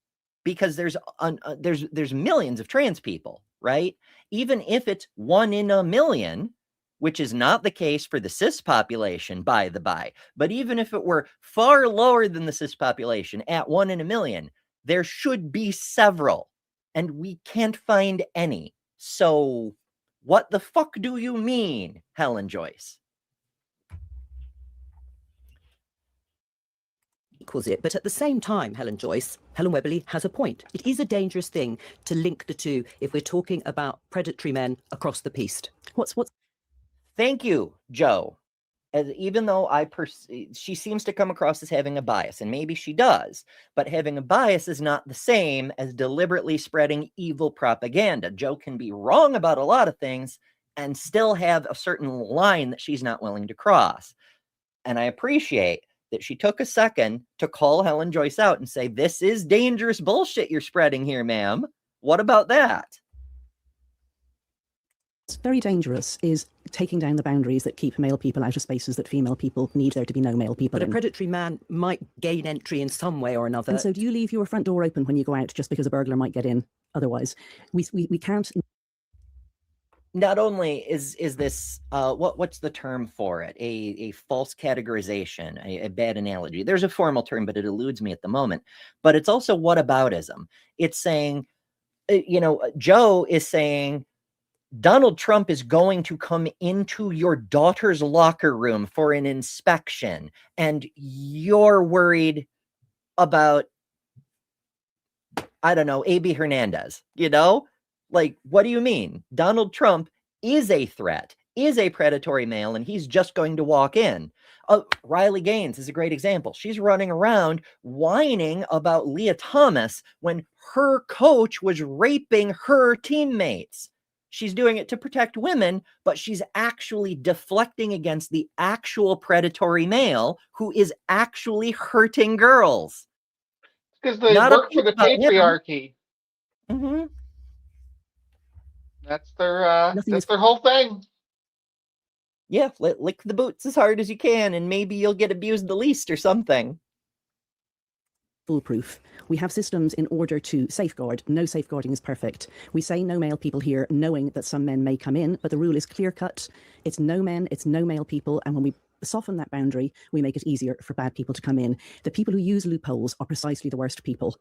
because there's millions of trans people, right? Even if it's 1 in a million, which is not the case for the cis population, by the by, but even if it were far lower than the cis population at 1 in a million, there should be several, and we can't find any. So what the fuck do you mean, Helen Joyce? Equals it, but at the same time, Helen Joyce, Helen Webberley has a point. It is a dangerous thing to link the two if we're talking about predatory men across the piece. What's Thank you, Joe. Even though she seems to come across as having a bias, and maybe she does, but having a bias is not the same as deliberately spreading evil propaganda. Joe can be wrong about a lot of things and still have a certain line that she's not willing to cross. And I appreciate that she took a second to call Helen Joyce out and say, this is dangerous bullshit you're spreading here, ma'am. What about that? What's very dangerous is taking down the boundaries that keep male people out of spaces that female people need there to be no male people. But a predatory man might gain entry in some way or another. And so do you leave your front door open when you go out just because a burglar might get in otherwise? We can't. Not only is this what's the term for it? A false categorization, a bad analogy. There's a formal term, but it eludes me at the moment. But it's also whataboutism. It's saying, you know, Joe is saying Donald Trump is going to come into your daughter's locker room for an inspection, and you're worried about, I don't know, A.B. Hernandez, you know? Like, what do you mean? Donald Trump is a threat, is a predatory male and he's just going to walk in. Riley Gaines is a great example. She's running around whining about Leah Thomas when her coach was raping her teammates. She's doing it to protect women, but she's actually deflecting against the actual predatory male who is actually hurting girls. Because they work for the patriarchy. Mm-hmm. That's their whole thing. Yeah, lick the boots as hard as you can, and maybe you'll get abused the least or something. Foolproof. We have systems in order to safeguard. No safeguarding is perfect. We say no male people here, knowing that some men may come in, but the rule is clear cut. It's no men, it's no male people. And when we soften that boundary, we make it easier for bad people to come in. The people who use loopholes are precisely the worst people.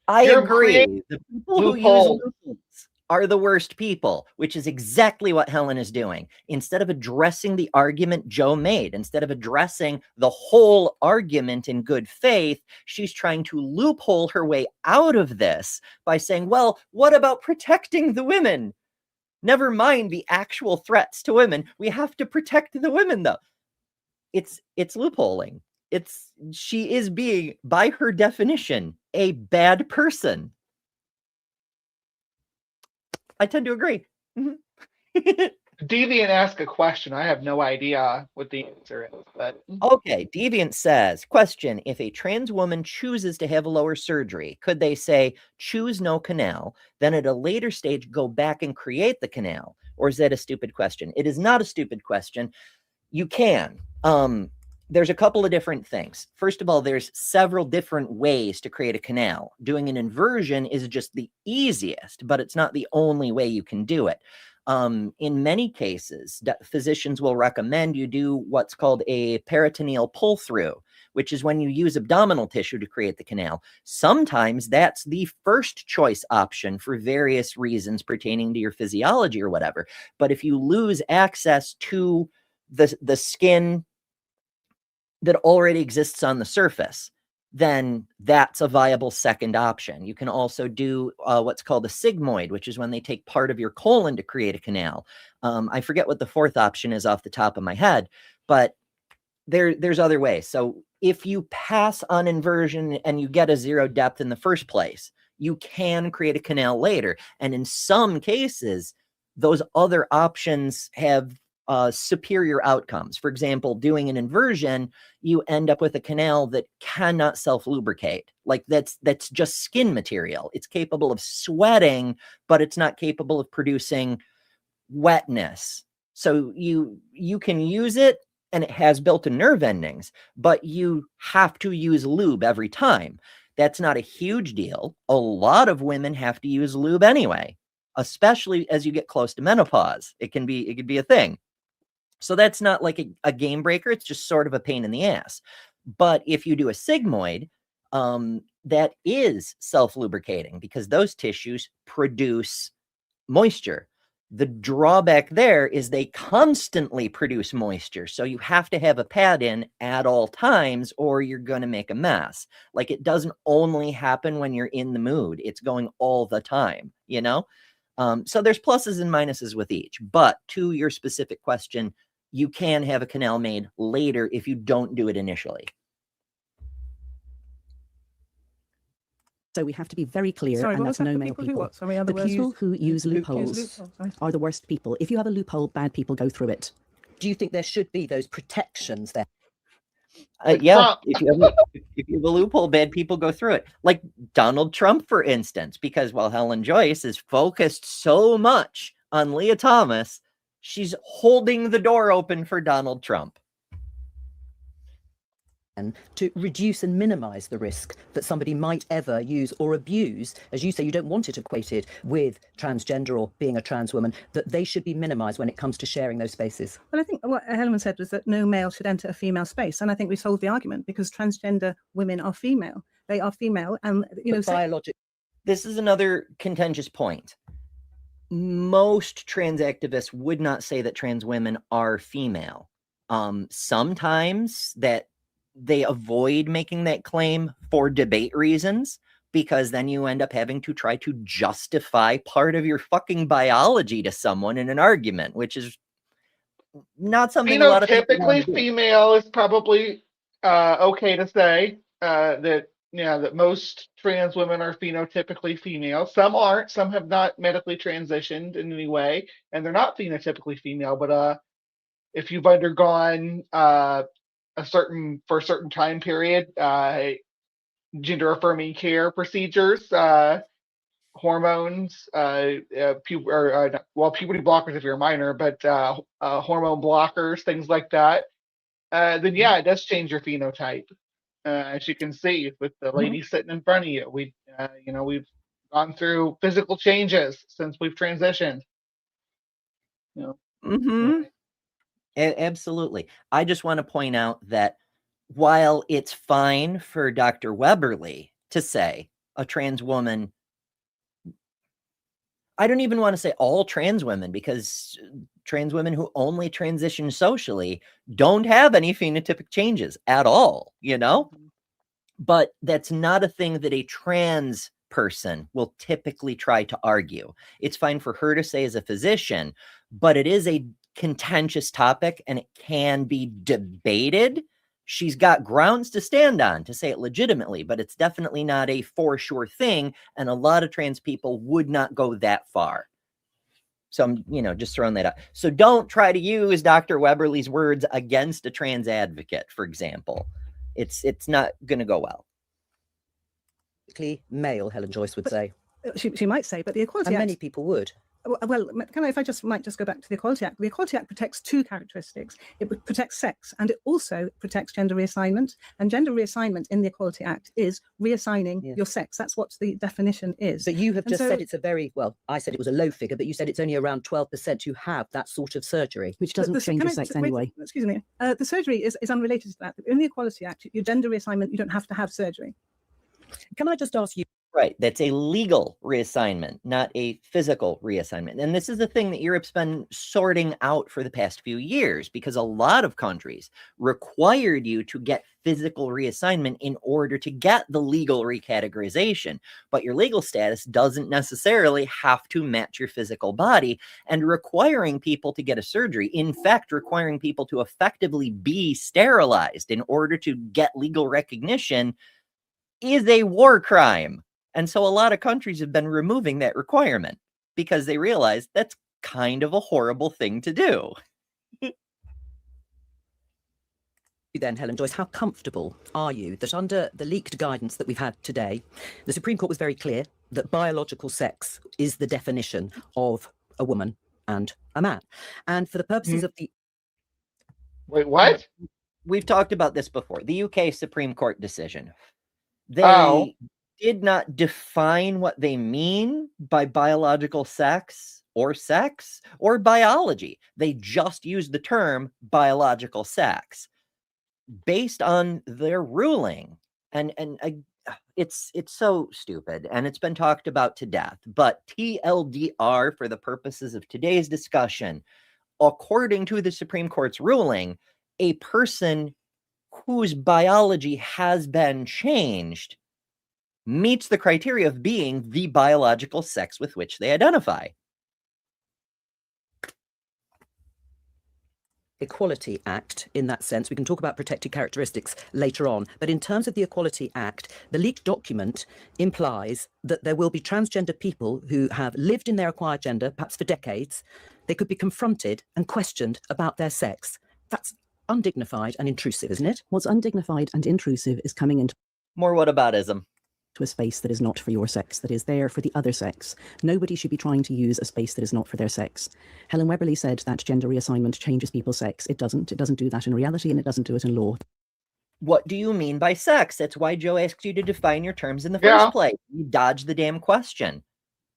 I agree. The people who use loopholes are the worst people, which is exactly what Helen is doing. Instead of addressing the argument Joe made, instead of addressing the whole argument in good faith, she's trying to loophole her way out of this by saying, well, what about protecting the women? Never mind the actual threats to women. We have to protect the women, though. It's loopholing. She is being, by her definition, a bad person. I tend to agree. Mm-hmm. Deviant asked a question. I have no idea what the answer is. But okay, Deviant says, question, if a trans woman chooses to have a lower surgery, could they say, choose no canal, then at a later stage go back and create the canal? Or is that a stupid question? It is not a stupid question. You can. There's a couple of different things. First of all, there's several different ways to create a canal. Doing an inversion is just the easiest, but it's not the only way you can do it. In many cases, physicians will recommend you do what's called a peritoneal pull-through, which is when you use abdominal tissue to create the canal. Sometimes that's the first choice option for various reasons pertaining to your physiology or whatever. But if you lose access to the skin that already exists on the surface, then that's a viable second option. You can also do what's called a sigmoid, which is when they take part of your colon to create a canal. I forget what the fourth option is off the top of my head, but there's other ways. So if you pass on inversion and you get a zero depth in the first place, you can create a canal later. And in some cases, those other options have superior outcomes. For example, doing an inversion, you end up with a canal that cannot self-lubricate. Like that's just skin material. It's capable of sweating, but it's not capable of producing wetness. So you can use it and it has built-in nerve endings, but you have to use lube every time. That's not a huge deal. A lot of women have to use lube anyway, especially as you get close to menopause. It can be a thing. So that's not like a game breaker. It's just sort of a pain in the ass. But if you do a sigmoid, that is self-lubricating because those tissues produce moisture. The drawback there is they constantly produce moisture. So you have to have a pad in at all times or you're going to make a mess. Like it doesn't only happen when you're in the mood. It's going all the time, you know? So there's pluses and minuses with each. But to your specific question, you can have a canal made later if you don't do it initially. So we have to be very clear, and that's no male people. The people who use loopholes are the worst people. If you have a loophole, bad people go through it. Do you think there should be those protections there? Yeah, if you have a loophole, bad people go through it. Like Donald Trump, for instance, because while Helen Joyce is focused so much on Leah Thomas, she's holding the door open for Donald Trump. And to reduce and minimize the risk that somebody might ever use or abuse, as you say, you don't want it equated with transgender or being a trans woman, that they should be minimized when it comes to sharing those spaces. Well, I think what Helen said was that no male should enter a female space. And I think we solved the argument because transgender women are female. They are female. And, you know, biologic. This is another contentious point. Most trans activists would not say that trans women are female. Sometimes that they avoid making that claim for debate reasons, because then you end up having to try to justify part of your fucking biology to someone in an argument, which is not something a lot of people want Phenotypically to do. female is probably okay to say that most trans women are phenotypically female. Some aren't. Some have not medically transitioned in any way, and they're not phenotypically female. But if you've undergone for a certain time period, gender affirming care procedures, hormones, puberty blockers if you're a minor, but hormone blockers, things like that, then yeah, it does change your phenotype. As you can see with the lady sitting in front of you, we've gone through physical changes since we've transitioned. Anyway. Absolutely. I just want to point out that while it's fine for Dr. Webberley to say a trans woman, I don't even want to say all trans women, because trans women who only transition socially don't have any phenotypic changes at all, But that's not a thing that a trans person will typically try to argue. It's fine for her to say as a physician, but it is a contentious topic and it can be debated. She's got grounds to stand on to say it legitimately, but it's definitely not a for sure thing. And a lot of trans people would not go that far. So I'm, just throwing that out. So don't try to use Dr. Webberley's words against a trans advocate, for example. It's not going to go well. Male, Helen Joyce would say. She might say, but the Equality And Act... many people would. Well, if I might just go back to the Equality Act. The Equality Act protects two characteristics. It protects sex, and it also protects gender reassignment. And gender reassignment in the Equality Act is reassigning your sex. That's what the definition is. But you have just said it's a very, well, I said it was a low figure, but you said it's only around 12% who have that sort of surgery. Which doesn't change your sex anyway. Excuse me. The surgery is unrelated to that. In the Equality Act, your gender reassignment, you don't have to have surgery. Can I just ask you? Right. That's a legal reassignment, not a physical reassignment. And this is the thing that Europe's been sorting out for the past few years, because a lot of countries required you to get physical reassignment in order to get the legal recategorization. But your legal status doesn't necessarily have to match your physical body, and requiring people to get a surgery, in fact, requiring people to effectively be sterilized in order to get legal recognition, is a war crime. And so a lot of countries have been removing that requirement because they realize that's kind of a horrible thing to do. Then, Helen Joyce, how comfortable are you that under the leaked guidance that we've had today, the Supreme Court was very clear that biological sex is the definition of a woman and a man. And for the purposes of the... Wait, what? We've talked about this before. The UK Supreme Court decision. They did not define what they mean by biological sex or biology. They just used the term biological sex based on their ruling. And it's so stupid, and it's been talked about to death. But TLDR, for the purposes of today's discussion, according to the Supreme Court's ruling, a person whose biology has been changed meets the criteria of being the biological sex with which they identify. Equality Act, in that sense, we can talk about protected characteristics later on, but in terms of the Equality Act, the leaked document implies that there will be transgender people who have lived in their acquired gender, perhaps for decades. They could be confronted and questioned about their sex. That's undignified and intrusive, isn't it? What's undignified and intrusive is coming into More whataboutism. a space that is not for your sex, that is there for the other sex. Nobody should be trying to use a space that is not for their sex. Helen Webberley said that gender reassignment changes people's sex. It doesn't. It doesn't do that in reality, and it doesn't do it in law. What do you mean by sex? That's why Joe asked you to define your terms in the first place. You dodged the damn question.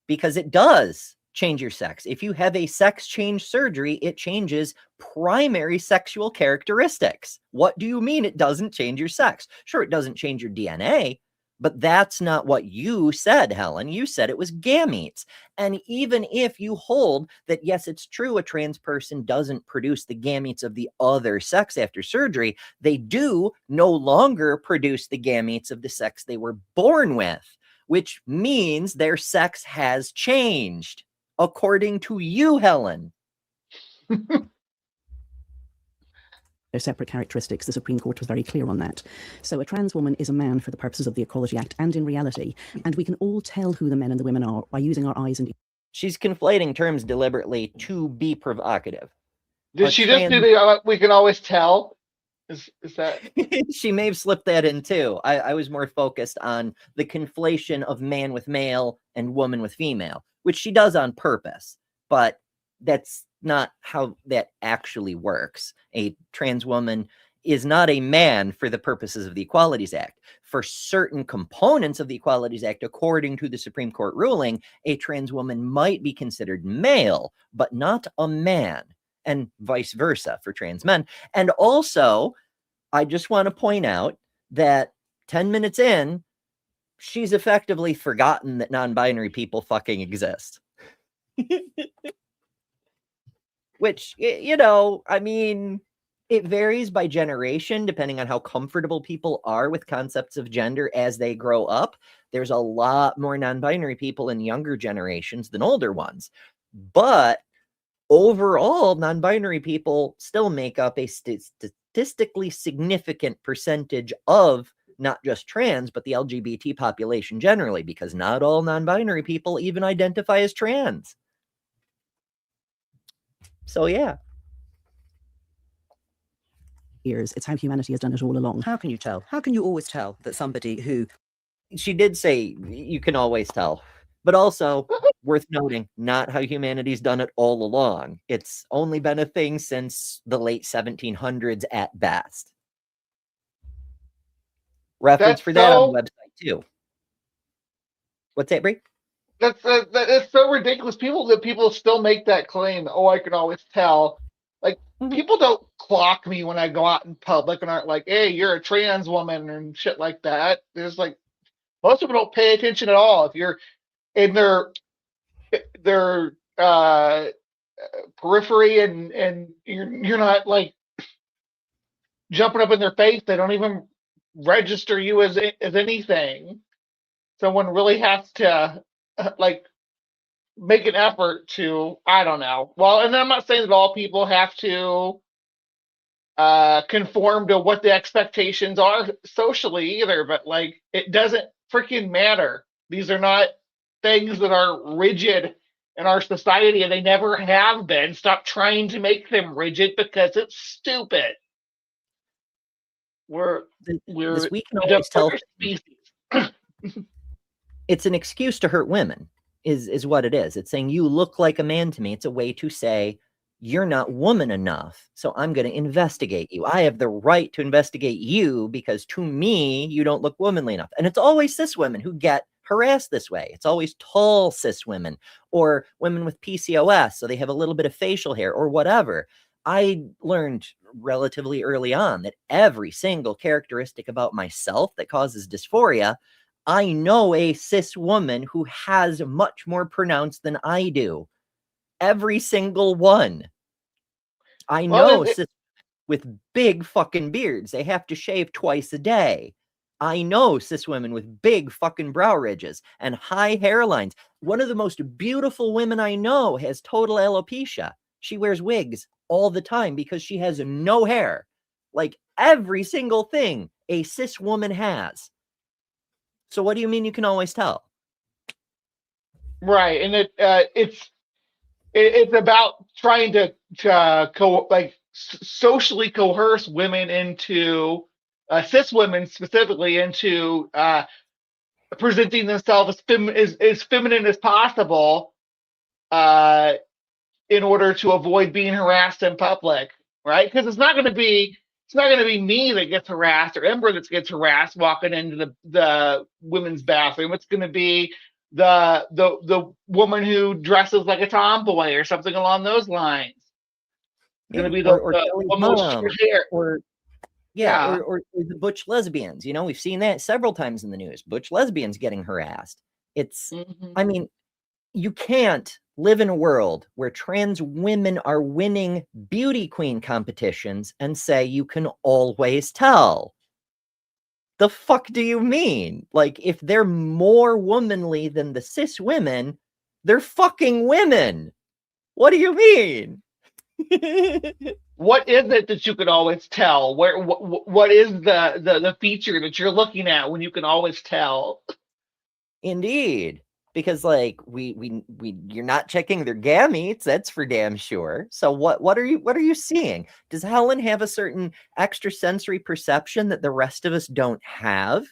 Because it does change your sex. If you have a sex change surgery, it changes primary sexual characteristics. What do you mean it doesn't change your sex? Sure, it doesn't change your DNA, but that's not what you said, Helen. You said it was gametes. And even if you hold that, yes, it's true, a trans person doesn't produce the gametes of the other sex after surgery, they do no longer produce the gametes of the sex they were born with, which means their sex has changed, according to you, Helen. They're separate characteristics. The Supreme Court was very clear on that. So a trans woman is a man for the purposes of the Equality Act and in reality. And we can all tell who the men and the women are by using our eyes and... She's conflating terms deliberately to be provocative. Did she just do the we can always tell? Is that... She may have slipped that in too. I was more focused on the conflation of man with male and woman with female, which she does on purpose, but that's not how that actually works. A trans woman is not a man for the purposes of the Equalities Act. For certain components of the Equalities Act, according to the Supreme Court ruling, a trans woman might be considered male, but not a man, and vice versa for trans men. And also, I just want to point out that 10 minutes in, she's effectively forgotten that non-binary people fucking exist. Which, you know, I mean, it varies by generation, depending on how comfortable people are with concepts of gender as they grow up. There's a lot more non-binary people in younger generations than older ones. But overall, non-binary people still make up a statistically significant percentage of not just trans, but the LGBT population generally, because not all non-binary people even identify as trans. So, yeah. Years. It's how humanity has done it all along. How can you tell? How can you always tell that somebody who... She did say you can always tell, but also worth noting, not how humanity's done it all along. It's only been a thing since the late 1700s at best. Reference for that on the website too. What's that, Brie? That's so ridiculous. People still make that claim. Oh, I can always tell. Like, people don't clock me when I go out in public and aren't like, hey, you're a trans woman and shit like that. There's like, most people don't pay attention at all. If you're in their periphery and you're not like jumping up in their face, they don't even register you as anything. Someone really has to like make an effort to, I don't know. Well, and I'm not saying that all people have to conform to what the expectations are socially either, but like, it doesn't freaking matter. These are not things that are rigid in our society, and they never have been. Stop trying to make them rigid because it's stupid. We're we can always tell species. It's an excuse to hurt women, is what it is. It's saying you look like a man to me. It's a way to say you're not woman enough, so I'm going to investigate you. I have the right to investigate you because to me, you don't look womanly enough. And it's always cis women who get harassed this way. It's always tall cis women or women with PCOS, so they have a little bit of facial hair or whatever. I learned relatively early on that every single characteristic about myself that causes dysphoria, I know a cis woman who has much more pronounced than I do. Every single one. I know cis with big fucking beards. They have to shave twice a day. I know cis women with big fucking brow ridges and high hairlines. One of the most beautiful women I know has total alopecia. She wears wigs all the time because she has no hair. Like every single thing a cis woman has. So what do you mean you can always tell? Right, and it's about trying to socially coerce women into cis women specifically into presenting themselves as feminine as possible in order to avoid being harassed in public, right? Because it's not going to be me that gets harassed or Ember that gets harassed walking into the women's bathroom. It's going to be the woman who dresses like a tomboy or something along those lines. It's going to be the woman with short hair. Or the butch lesbians. You know, we've seen that several times in the news. Butch lesbians getting harassed. It's, I mean, you can't live in a world where trans women are winning beauty queen competitions and say you can always tell. The fuck do you mean? Like, if they're more womanly than the cis women, they're fucking women. What do you mean? what is it that you can always tell? What is the feature that you're looking at when you can always tell? Indeed. Because like you're not checking their gametes, that's for damn sure. So what are you seeing? Does Helen have a certain extrasensory perception that the rest of us don't have?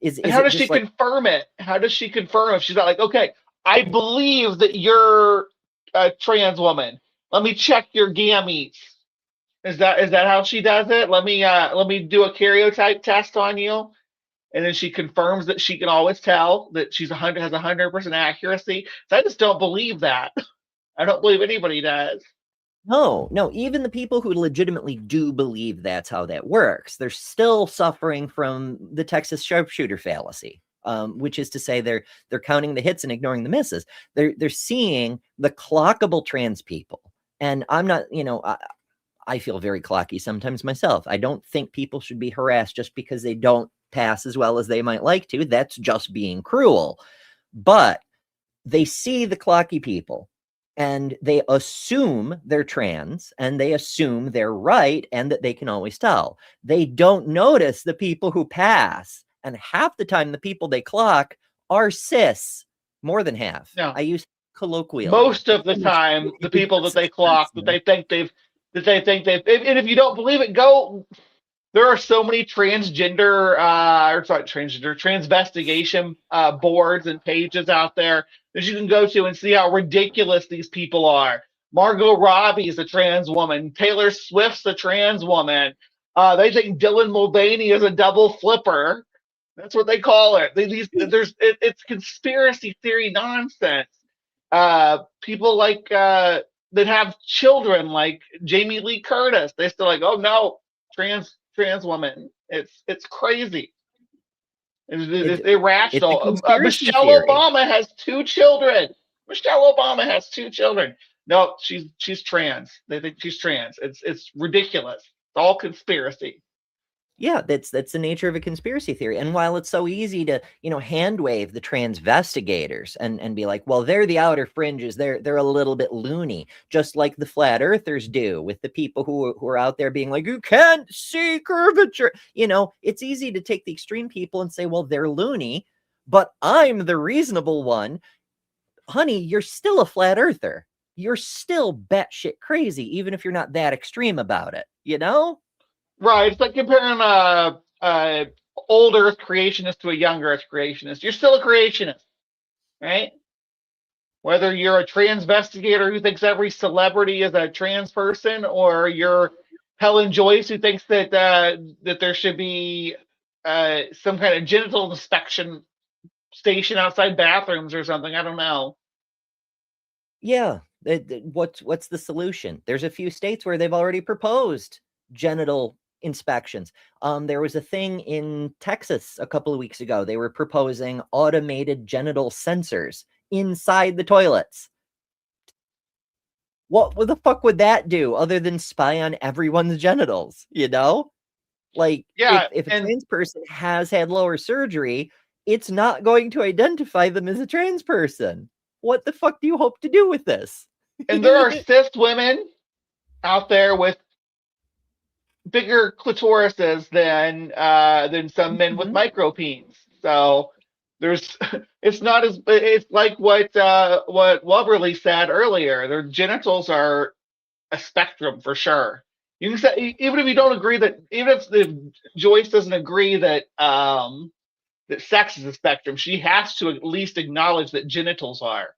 And how does she confirm it? How does she confirm if she's not like, okay, I believe that you're a trans woman. Let me check your gametes. Is that how she does it? Let me do a karyotype test on you, and then she confirms that she can always tell that has 100% accuracy. So I just don't believe that. I don't believe anybody does. No, even the people who legitimately do believe that's how that works, they're still suffering from the Texas sharpshooter fallacy, which is to say they're counting the hits and ignoring the misses. They're seeing the clockable trans people, and I'm not, I feel very clocky sometimes myself. I don't think people should be harassed just because they don't pass as well as they might like to. That's just being cruel. But they see the clocky people and they assume they're trans and they assume they're right and that they can always tell. They don't notice the people who pass. And half the time, the people they clock are cis. More than half. No. I use colloquially. Most of the time, the people that they clock, that they think they've, and if you don't believe it, there are so many transvestigation boards and pages out there that you can go to and see how ridiculous these people are. Margot Robbie is a trans woman. Taylor Swift's a trans woman. They think Dylan Mulvaney is a double flipper. That's what they call it. It's conspiracy theory nonsense. People like that have children, like Jamie Lee Curtis. They're still like, oh no, trans woman. It's crazy. It's irrational. Michelle Obama has 2 children. No, she's trans. They think she's trans. It's ridiculous. It's all conspiracy. Yeah, that's the nature of a conspiracy theory. And while it's so easy to, hand wave the transvestigators and be like, well, they're the outer fringes, they're a little bit loony, just like the flat earthers do with the people who are out there being like, you can't see curvature. It's easy to take the extreme people and say, well, they're loony, but I'm the reasonable one. Honey, you're still a flat earther. You're still batshit crazy, even if you're not that extreme about it, Right. It's like comparing a old Earth creationist to a young Earth creationist. You're still a creationist, right? Whether you're a transvestigator who thinks every celebrity is a trans person, or you're Helen Joyce who thinks that that there should be some kind of genital inspection station outside bathrooms or something. I don't know. Yeah. What's the solution? There's a few states where they've already proposed genital inspections. There was a thing in Texas a couple of weeks ago. They were proposing automated genital sensors inside the toilets. What the fuck would that do other than spy on everyone's genitals? Like, yeah, if a trans person has had lower surgery, it's not going to identify them as a trans person. What the fuck do you hope to do with this? And there are cis women out there with bigger clitorises than some men with micropeens. So it's like what Webberley said earlier. Their genitals are a spectrum for sure. You can say, even if you don't agree even if Joyce doesn't agree that that sex is a spectrum, she has to at least acknowledge that genitals are.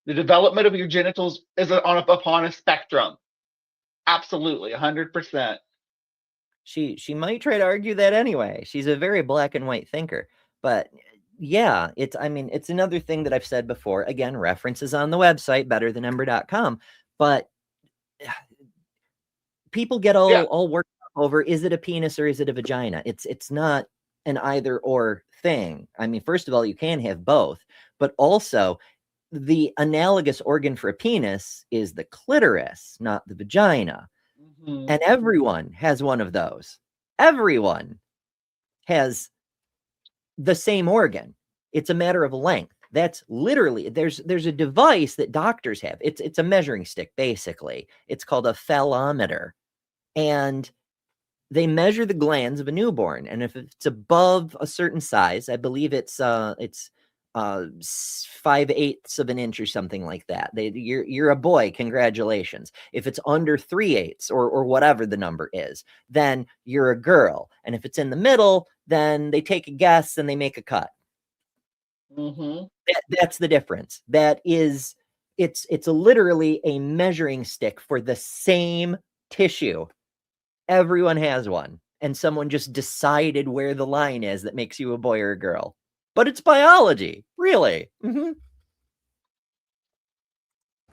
The development of your genitals is upon a spectrum. Absolutely, 100%. She might try to argue that anyway. She's a very black and white thinker. But yeah, it's another thing that I've said before. Again, references on the website, betterthanember.com. But people get all worked up over, is it a penis or is it a vagina? It's not an either or thing. First of all, you can have both, but also the analogous organ for a penis is the clitoris, not the vagina. And everyone has one of those. Everyone has the same organ. It's a matter of length. That's literally, there's a device that doctors have. It's a measuring stick, basically. It's called a phallometer. and they measure the glands of a newborn, and if it's above a certain size, I believe it's 5/8 of an inch or something like that, you're a boy, congratulations. If it's under 3/8 or whatever the number is, then you're a girl. And if it's in the middle, then they take a guess and they make a cut. That's the difference. It's literally a measuring stick for the same tissue. Everyone has one, and someone just decided where the line is that makes you a boy or a girl. But it's biology, really.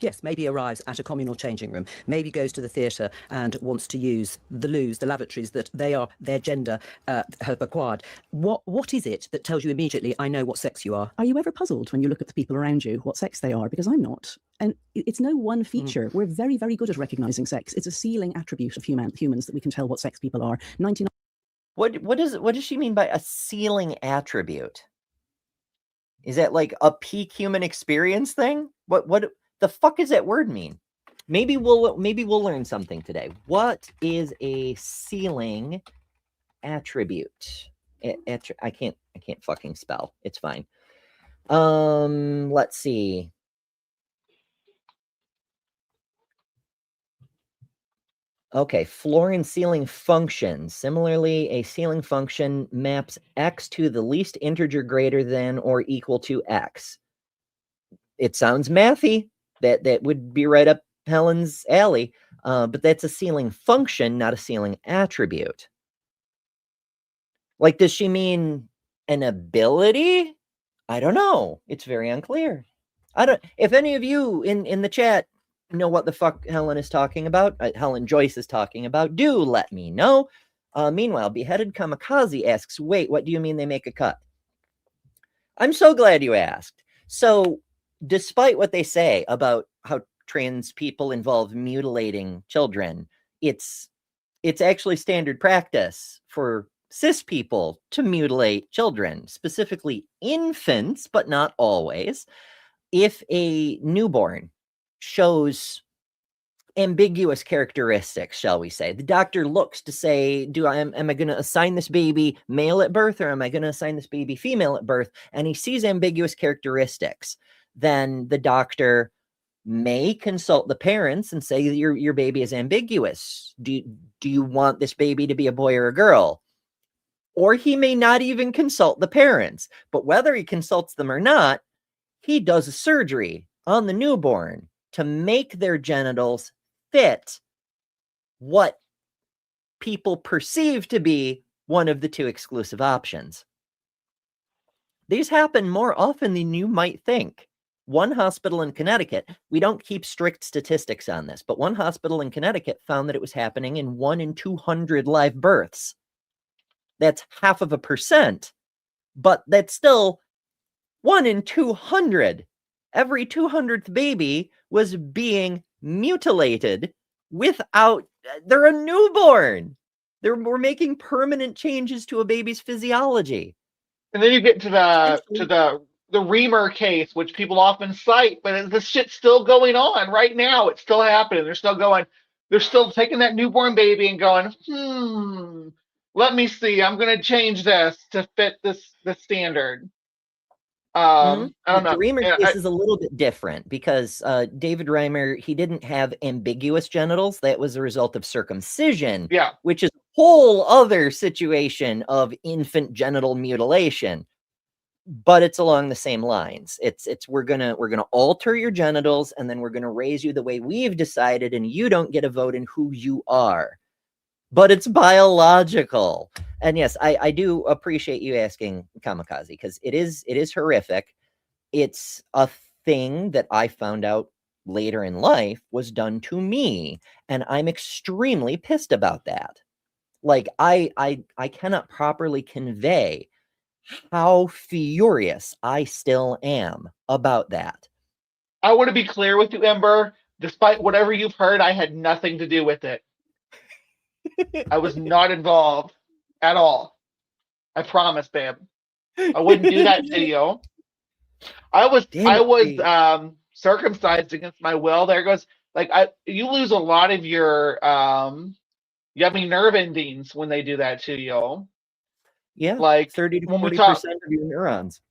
Yes, maybe arrives at a communal changing room, maybe goes to the theatre and wants to use the loos, the lavatories that their gender have acquired. What is it that tells you immediately, I know what sex you are? Are you ever puzzled when you look at the people around you, what sex they are? Because I'm not. And it's no one feature. We're very, very good at recognizing sex. It's a ceiling attribute of humans that we can tell what sex people are. 99. What does she mean by a ceiling attribute? Is that like a peak human experience thing? What the fuck does that word mean? Maybe we'll learn something today. What is a ceiling attribute? I can't fucking spell. It's fine. Let's see. Okay, floor and ceiling functions. Similarly, a ceiling function maps x to the least integer greater than or equal to x. It sounds mathy. That would be right up Helen's alley, but that's a ceiling function, not a ceiling attribute. Like, does she mean an ability? I don't know. It's very unclear. If any of you in the chat know what the fuck Helen is talking about, Helen Joyce is talking about, do let me know. Meanwhile, Beheaded Kamikaze asks, wait, what do you mean they make a cut? I'm so glad you asked. So, despite what they say about how trans people involve mutilating children, it's actually standard practice for cis people to mutilate children, specifically infants, but not always. If a newborn shows ambiguous characteristics, shall we say, the doctor looks to say, am I going to assign this baby male at birth, or am I going to assign this baby female at birth? And he sees ambiguous characteristics, then the doctor may consult the parents and say, your baby is ambiguous. Do you want this baby to be a boy or a girl? Or he may not even consult the parents, but whether he consults them or not, he does a surgery on the newborn to make their genitals fit what people perceive to be one of the two exclusive options. These happen more often than you might think. One hospital in Connecticut, we don't keep strict statistics on this, but one hospital in Connecticut found that it was happening in 1 in 200 live births. That's 0.5%, but that's still 1 in 200. Every 200th baby was being mutilated without, they're a newborn. We're making permanent changes to a baby's physiology. And then you get to the Reamer case, which people often cite, but this shit's still going on right now. It's still happening. They're still taking that newborn baby and going, let me see. I'm going to change this to fit the standard. I don't know. The Reimer case is a little bit different because David Reimer, he didn't have ambiguous genitals. That was a result of circumcision, which is a whole other situation of infant genital mutilation. But it's along the same lines. It's we're gonna alter your genitals, and then we're gonna raise you the way we've decided, and you don't get a vote in who you are. But it's biological. And yes, I do appreciate you asking, Kamikaze, because it is horrific. It's a thing that I found out later in life was done to me, and I'm extremely pissed about that. Like, I cannot properly convey how furious I still am about that. I want to be clear with you, Ember. Despite whatever you've heard, I had nothing to do with it. I was not involved at all. I promise, babe. I wouldn't do that to you. I was circumcised against my will. There goes, like, you lose a lot of your You have any nerve endings when they do that to you? Yeah, Like 30 to when we 40% talk of your neurons.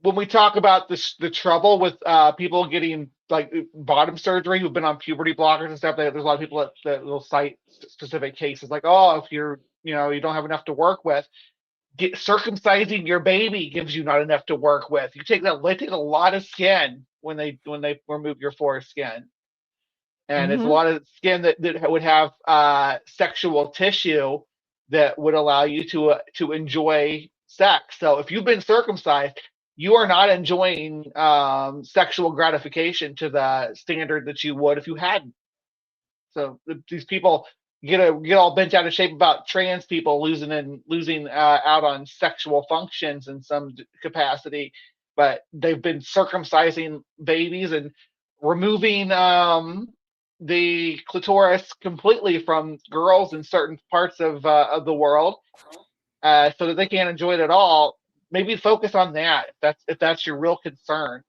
when we talk about this, the trouble with people getting like bottom surgery who've been on puberty blockers and stuff. There's a lot of people that will cite specific cases like, oh, if you're, you know, you don't have enough to work with, circumcising your baby gives you not enough to work with. You take that, they take a lot of skin when they remove your foreskin, and it's a lot of skin that would have sexual tissue that would allow you to enjoy sex. So if you've been circumcised, you are not enjoying sexual gratification to the standard that you would if you hadn't. So these people get all bent out of shape about trans people losing out on sexual functions in some capacity, but they've been circumcising babies and removing the clitoris completely from girls in certain parts of the world, so that they can't enjoy it at all. Maybe focus on that if that's your real concern.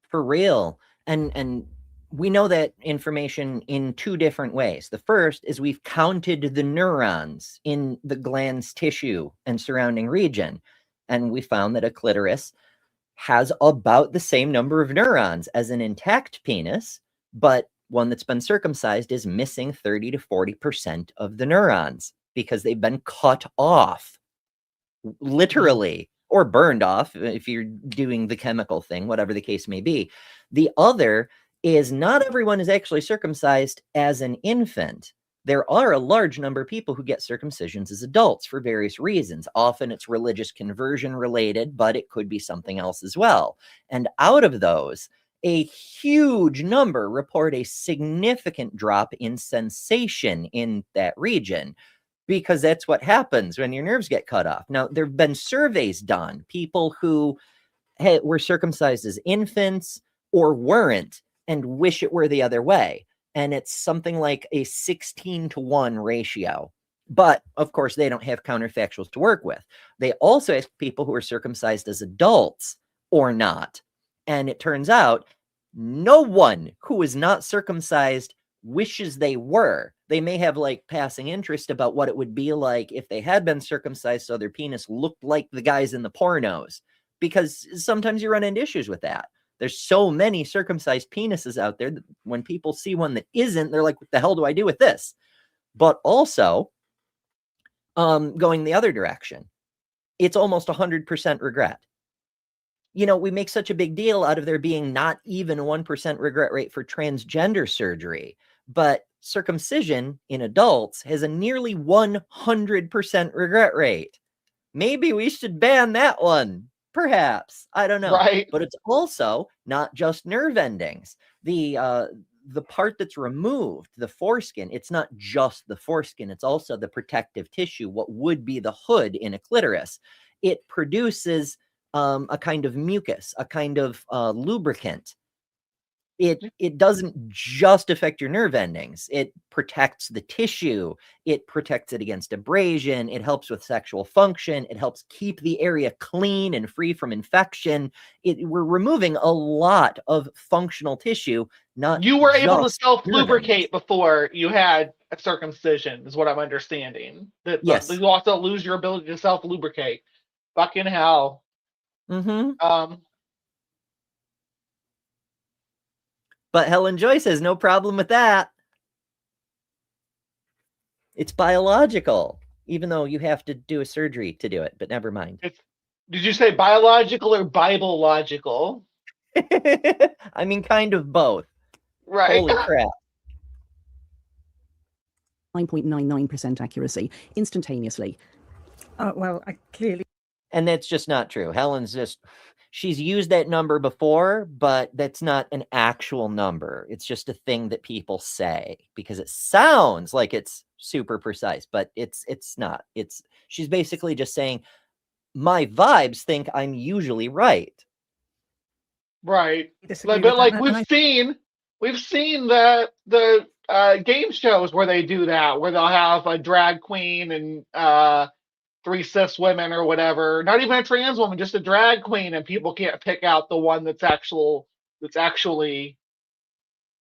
For real. And we know that information in two different ways. The first is we've counted the neurons in the gland's tissue and surrounding region, and we found that a clitoris has about the same number of neurons as an intact penis, but one that's been circumcised is missing 30 to 40% of the neurons because they've been cut off, literally, or burned off if you're doing the chemical thing, whatever the case may be. The other is not everyone is actually circumcised as an infant. There are a large number of people who get circumcisions as adults for various reasons. Often it's religious conversion related, but it could be something else as well. And out of those, a huge number report a significant drop in sensation in that region, because that's what happens when your nerves get cut off. Now, there have been surveys done, people who were circumcised as infants or weren't and wish it were the other way. And it's something like a 16-to-1 ratio. But of course, they don't have counterfactuals to work with. They also ask people who are circumcised as adults or not. And it turns out no one who is not circumcised wishes they were. They may have like passing interest about what it would be like if they had been circumcised so their penis looked like the guys in the pornos, because sometimes you run into issues with that. There's so many circumcised penises out there that when people see one that isn't, they're like, what the hell do I do with this? But also, going the other direction, it's almost 100% regret. You know, we make such a big deal out of there being not even a 1% regret rate for transgender surgery, but circumcision in adults has a nearly 100% regret rate. Maybe we should ban that one. Perhaps. I don't know. Right. But it's also not just nerve endings. The part that's removed, the foreskin, it's not just the foreskin. It's also the protective tissue, what would be the hood in a clitoris. It produces a kind of mucus, a kind of lubricant. It doesn't just affect your nerve endings. It protects the tissue. It protects it against abrasion. It helps with sexual function. It helps keep the area clean and free from infection. We're removing a lot of functional tissue. Not you were able to just self-lubricate before you had a circumcision, is what I'm understanding. That yes. You also lose your ability to self-lubricate. Fucking hell. But Helen Joyce has no problem with that. It's biological, even though you have to do a surgery to do it, but never mind. Did you say biological or Bible-logical? I mean, kind of both. Right. Holy crap. 9.99% accuracy instantaneously. Well, I clearly. And that's just not true. Helen's she's used that number before, but that's not an actual number. It's just a thing that people say because it sounds like it's super precise, but it's not. She's basically just saying, my vibes think I'm usually right. Right. But like we've seen the game shows where they do that, where they'll have a drag queen and 3 cis women or whatever, not even a trans woman, just a drag queen, and people can't pick out the one that's actually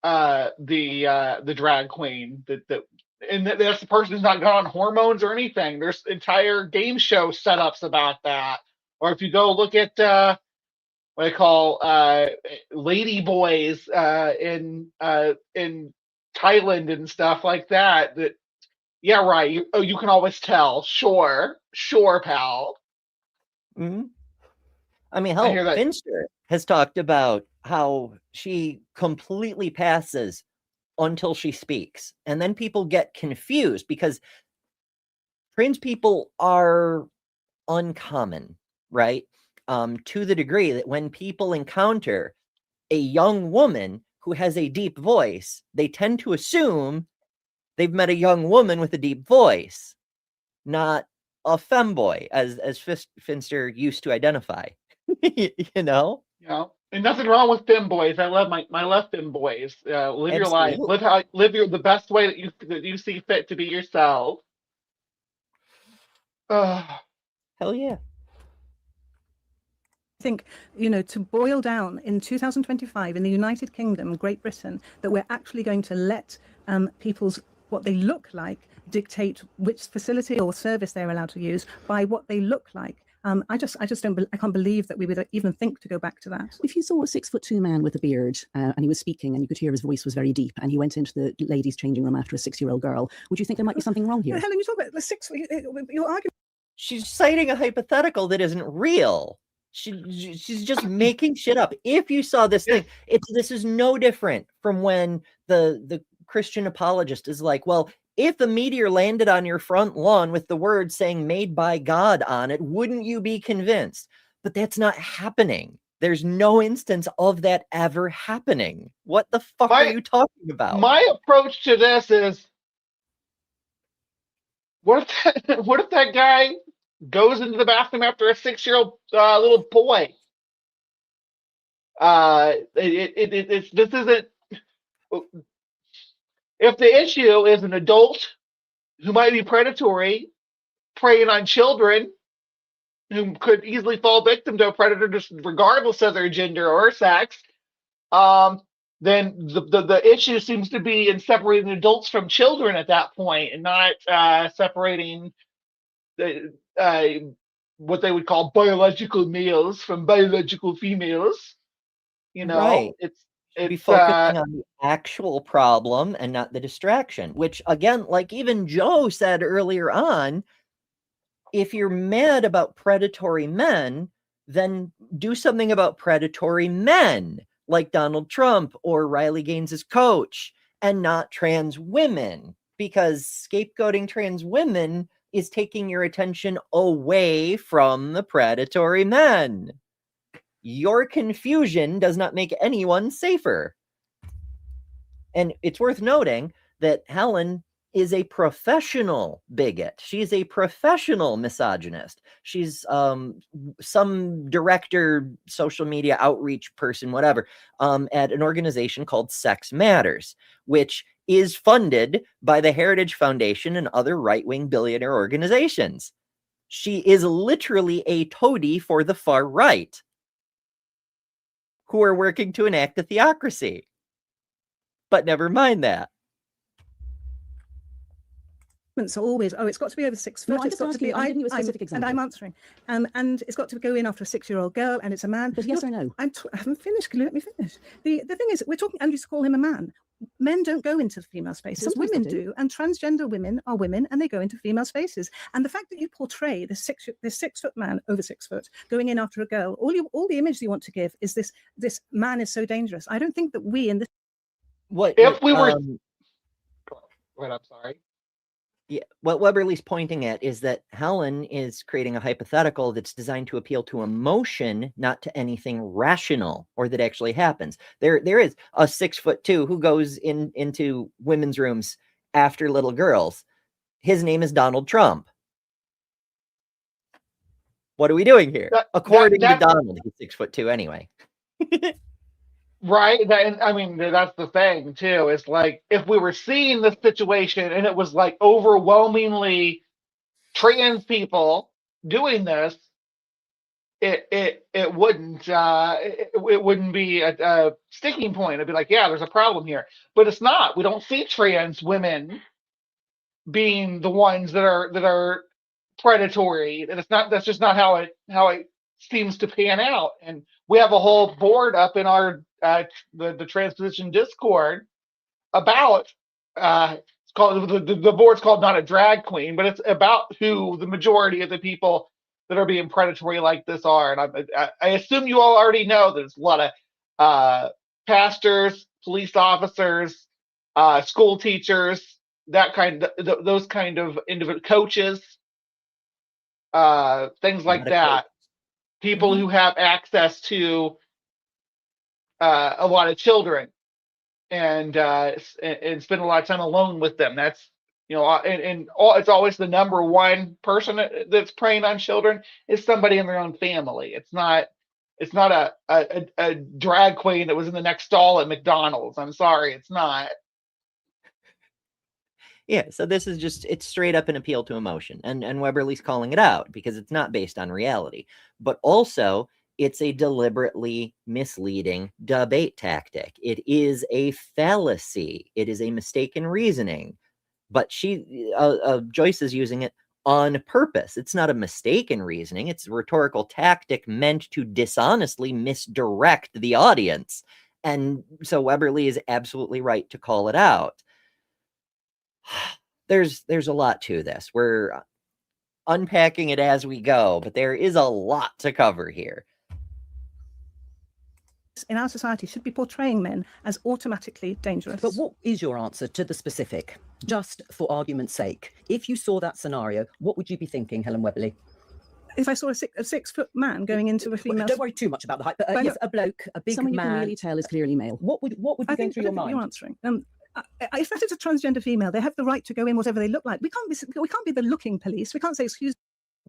the drag queen that and that's the person who's not gone on hormones or anything. There's entire game show setups about that. Or if you go look at what I call lady boys in Thailand and stuff like that. That yeah, right. You can always tell. Sure, pal. Mm-hmm. I mean, I hell, hear that. Finster has talked about how she completely passes until she speaks. And then people get confused because trans people are uncommon, right? To the degree that when people encounter a young woman who has a deep voice, they tend to assume they've met a young woman with a deep voice, not a femboy, as Finster used to identify. You know? And nothing wrong with femboys. I love my love femboys. Live your life. Live the best way that you see fit to be yourself. Hell yeah. I think, to boil down in 2025 in the United Kingdom, Great Britain, that we're actually going to let people's what they look like dictate which facility or service they're allowed to use by what they look like. I can't believe that we would even think to go back to that. If you saw a 6'2" man with a beard and he was speaking and you could hear his voice was very deep and he went into the ladies' changing room after a 6-year-old girl, would you think there might be something wrong here? Helen, you talk about the 6. You're arguing. She's citing a hypothetical that isn't real. She's just making shit up. If you saw this thing, this is no different from when the Christian apologist is like, well, if a meteor landed on your front lawn with the word saying made by God on it, wouldn't you be convinced? But that's not happening. There's no instance of that ever happening. What the fuck are you talking about? My approach to this is, what if that guy goes into the bathroom after a 6-year-old little boy? This isn't. If the issue is an adult who might be predatory, preying on children who could easily fall victim to a predator just regardless of their gender or sex, then the issue seems to be in separating adults from children at that point, and not separating what they would call biological males from biological females. Right. It's be focusing on the actual problem and not the distraction, which again, like even Joe said earlier on, if you're mad about predatory men, then do something about predatory men like Donald Trump or Riley Gaines's coach, and not trans women, because scapegoating trans women is taking your attention away from the predatory men. Your confusion does not make anyone safer. And it's worth noting that Helen is a professional bigot. She's a professional misogynist. She's some director, social media outreach person, whatever, at an organization called Sex Matters, which is funded by the Heritage Foundation and other right-wing billionaire organizations. She is literally a toady for the far right, who are working to enact a theocracy. But never mind that. So always, it's got to be over 6 foot. No, it's got to be. I'm giving you a specific example. And I'm answering. And it's got to go in after a 6-year-old girl, and it's a man. But yes or no? I haven't finished. Let me finish. The thing is, we're talking. And you call him a man. Men don't go into female spaces. Sometimes women do, and transgender women are women, and they go into female spaces. And the fact that you portray this 6-foot man, over 6 foot, going in after a girl, all the image you want to give is this man is so dangerous. I don't think that we in this. Wait, I'm sorry. Yeah, what Webberley's pointing at is that Helen is creating a hypothetical that's designed to appeal to emotion, not to anything rational or that actually happens. There is a 6'2" who goes into women's rooms after little girls. His name is Donald Trump. What are we doing here? According to Donald, he's 6'2" anyway. Right. That's the thing too. It's like, if we were seeing this situation and it was like overwhelmingly trans people doing this, it wouldn't be a sticking point. It'd be like, yeah, there's a problem here. But it's not. We don't see trans women being the ones that are predatory, and that's just not how it seems to pan out. And we have a whole board up in our the transposition Discord about it's called the board's called Not a Drag Queen, but it's about who the majority of the people that are being predatory like this are. And I assume you all already know that it's a lot of pastors, police officers, school teachers, those kind of individual coaches, things like that. People who have access to a lot of children and spend a lot of time alone with them. That's it's always the number one person that's preying on children is somebody in their own family. It's not a drag queen that was in the next stall at McDonald's. I'm sorry, it's not. Yeah, so this is it's straight up an appeal to emotion, and Webberley's calling it out because it's not based on reality, but also it's a deliberately misleading debate tactic. It is a fallacy. It is a mistaken reasoning, but Joyce is using it on purpose. It's not a mistaken reasoning. It's a rhetorical tactic meant to dishonestly misdirect the audience. And so Webberley is absolutely right to call it out. There's a lot to this. We're unpacking it as we go, but there is a lot to cover here. In our society should be portraying men as automatically dangerous. But what is your answer to the specific? Just for argument's sake, if you saw that scenario, what would you be thinking, Helen Webberley? If I saw a 6-foot man going into a female, don't worry too much about the height, but yes, a bloke, a big someone man, you can really tell is clearly male. What would be going through your mind? You're answering. If that is a transgender female, they have the right to go in whatever they look like. We can't be the looking police. We can't say excuse.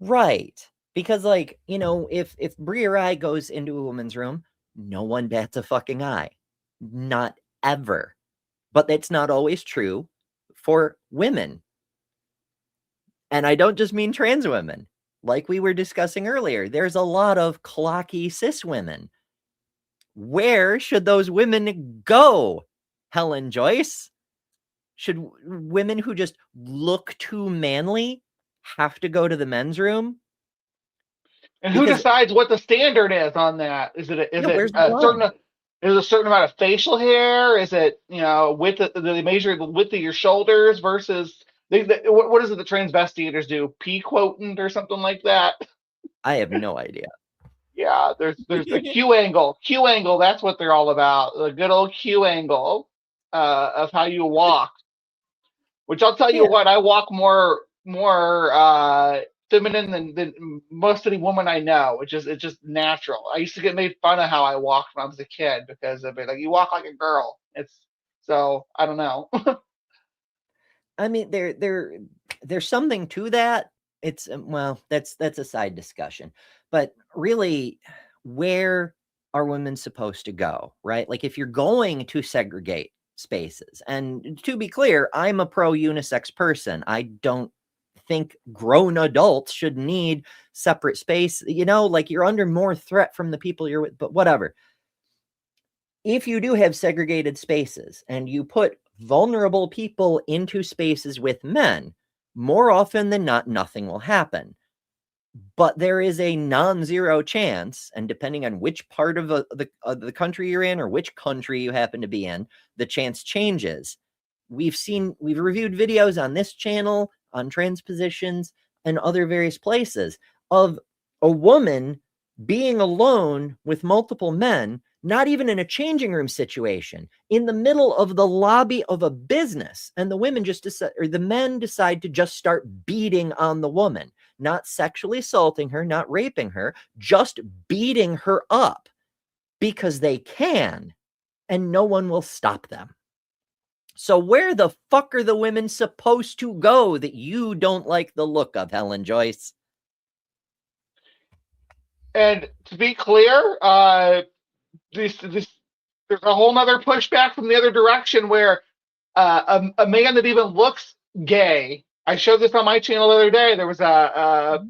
Right, because if Brie or I goes into a woman's room, no one bats a fucking eye. Not ever. But that's not always true for women. And I don't just mean trans women. Like we were discussing earlier, there's a lot of clocky cis women. Where should those women go, Helen Joyce? Should women who just look too manly have to go to the men's room? And who decides what the standard is on that? Is it a certain amount of facial hair? Is it they measure the width of your shoulders versus what is it the transvestigators do? P-quotient or something like that? I have no idea. Yeah, there's the Q angle. Q angle, that's what they're all about. The good old Q angle of how you walk. Which I'll tell you what, I walk more feminine than most of the women I know, which is it's just natural. I used to get made fun of how I walked when I was a kid because of it. Like, you walk like a girl. So I don't know. I mean, there's something to that. It's that's a side discussion. But really, where are women supposed to go, right? Like, if you're going to segregate spaces, and to be clear, I'm a pro unisex person. I don't think grown adults should need separate space. Like, you're under more threat from the people you're with, but whatever. If you do have segregated spaces and you put vulnerable people into spaces with men, more often than not, nothing will happen. But there is a non-zero chance, and depending on which part of the country you're in or which country you happen to be in, the chance changes. We've reviewed videos on this channel, on transpositions, and other various places of a woman being alone with multiple men, not even in a changing room situation, in the middle of the lobby of a business, and the men decide to just start beating on the woman, not sexually assaulting her, not raping her, just beating her up because they can, and no one will stop them. So where the fuck are the women supposed to go that you don't like the look of, Helen Joyce? And to be clear, there's a whole nother pushback from the other direction where a man that even looks gay. I showed this on my channel the other day. There was a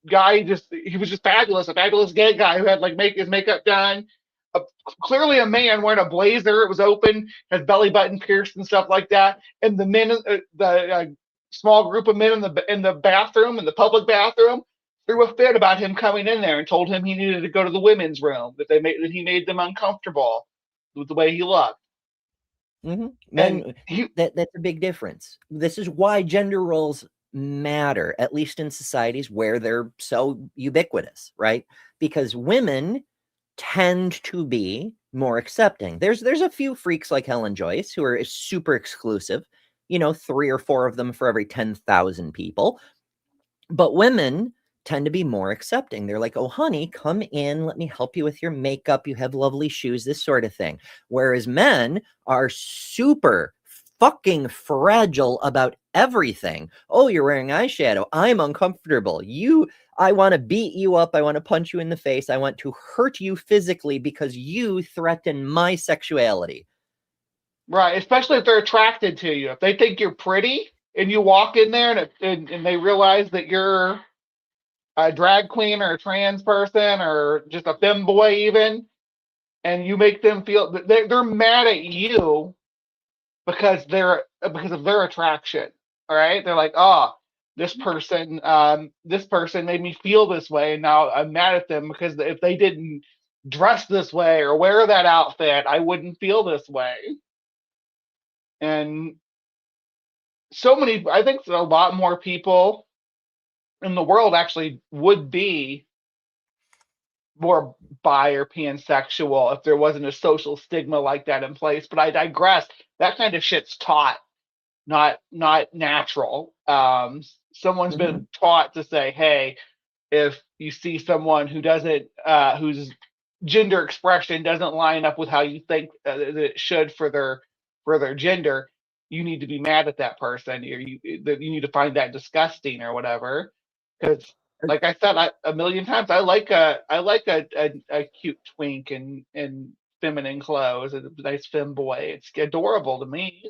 guy, he was just fabulous, a fabulous gay guy who had his makeup done. Clearly a man wearing a blazer. It was open, has belly button pierced and stuff like that. And the men, the small group of men in the bathroom, in the public bathroom, threw a fit about him coming in there and told him he needed to go to the women's room, that he made them uncomfortable with the way he looked. Mm-hmm. And That's a big difference. This is why gender roles matter, at least in societies where they're so ubiquitous, right? Because women tend to be more accepting. There's a few freaks like Helen Joyce who are super exclusive, 3 or 4 of them for every 10,000 people. But women tend to be more accepting. They're like, oh, honey, come in. Let me help you with your makeup. You have lovely shoes, this sort of thing. Whereas men are super fucking fragile about everything. Oh, you're wearing eyeshadow. I'm uncomfortable. I want to beat you up. I want to punch you in the face. I want to hurt you physically because you threaten my sexuality. Right, especially if they're attracted to you. If they think you're pretty and you walk in there and they realize that you're a drag queen or a trans person or just a femboy even, and you make them feel that they're mad at you because of their attraction. All right, they're like, oh, this person made me feel this way, and now I'm mad at them because if they didn't dress this way or wear that outfit, I wouldn't feel this way. And I think a lot more people in the world actually would be more bi or pansexual if there wasn't a social stigma like that in place. But I digress. That kind of shit's taught, not natural. Someone's been taught to say, hey, if you see someone who doesn't, whose gender expression doesn't line up with how you think that it should for their gender, you need to be mad at that person. You need to find that disgusting or whatever. Because, like I said a million times, I like a cute twink in feminine clothes, a nice femboy. It's adorable to me.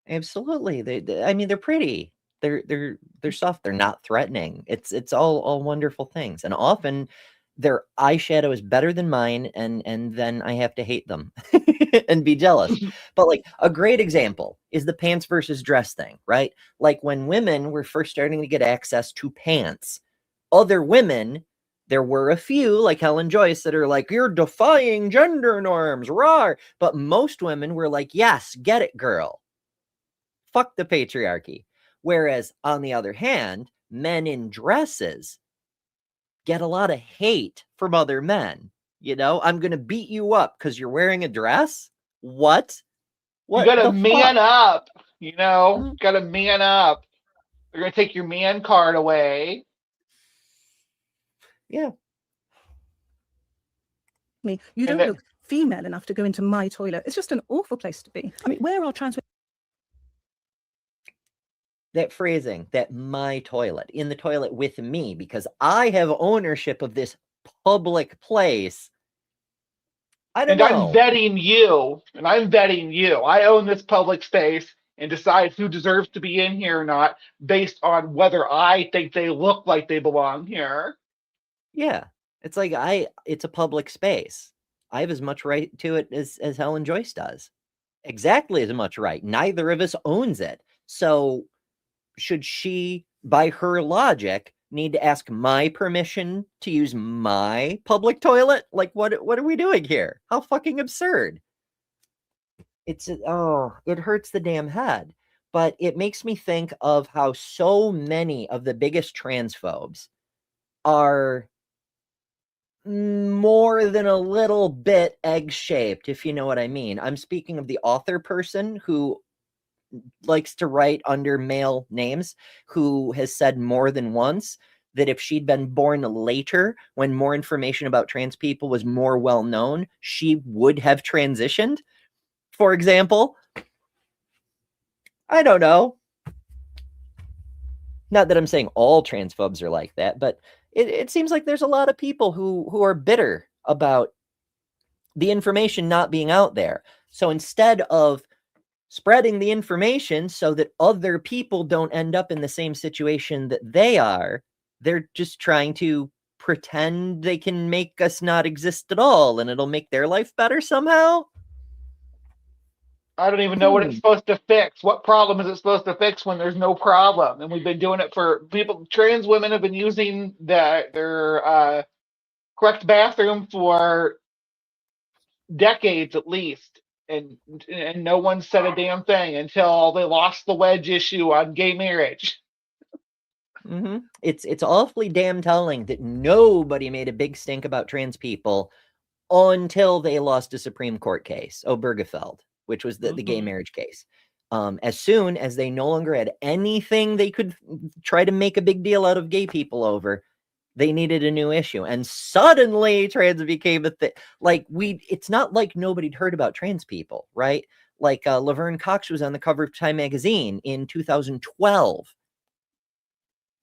Absolutely. I mean, they're pretty. They're soft. They're not threatening. It's all wonderful things. And often their eyeshadow is better than mine, and then I have to hate them and be jealous. But like a great example is the pants versus dress thing, right? Like when women were first starting to get access to pants, other women, there were a few like Helen Joyce that are like, you're defying gender norms, rawr. But most women were like, yes, get it, girl. Fuck the patriarchy. Whereas on the other hand, men in dresses get a lot of hate from other men. I'm going to beat you up because you're wearing a dress? What? You gotta man up, gotta man up. They're gonna take your man card away. Yeah. You don't look female enough to go into my toilet. It's just an awful place to be. I mean, where are trans women? That phrasing, that my toilet, in the toilet with me, because I have ownership of this public place. I don't know. I'm vetting you. I own this public space and decide who deserves to be in here or not based on whether I think they look like they belong here. Yeah. It's like it's a public space. I have as much right to it as Helen Joyce does. Exactly as much right. Neither of us owns it. So should she, by her logic, need to ask my permission to use my public toilet? Like, what are we doing here? How fucking absurd. It hurts the damn head. But it makes me think of how so many of the biggest transphobes are more than a little bit egg-shaped, if you know what I mean. I'm speaking of the author person who likes to write under male names, who has said more than once that if she'd been born later, when more information about trans people was more well known, she would have transitioned. For example, I don't know. Not that I'm saying all transphobes are like that, but it seems like there's a lot of people who are bitter about the information not being out there. So instead of spreading the information so that other people don't end up in the same situation that they are, they're just trying to pretend they can make us not exist at all, and it'll make their life better somehow. I don't even know what it's supposed to fix. What problem is it supposed to fix when there's no problem? And we've been doing it for people. Trans women have been using their correct bathroom for decades at least, and no one said a damn thing until they lost the wedge issue on gay marriage. Mm-hmm. It's awfully damn telling that nobody made a big stink about trans people until they lost a Supreme Court case, Obergefell, which was the gay marriage case. As soon as they no longer had anything they could try to make a big deal out of gay people over, they needed a new issue. And suddenly trans became a thing. Like it's not like nobody'd heard about trans people, right? Like Laverne Cox was on the cover of Time magazine in 2012.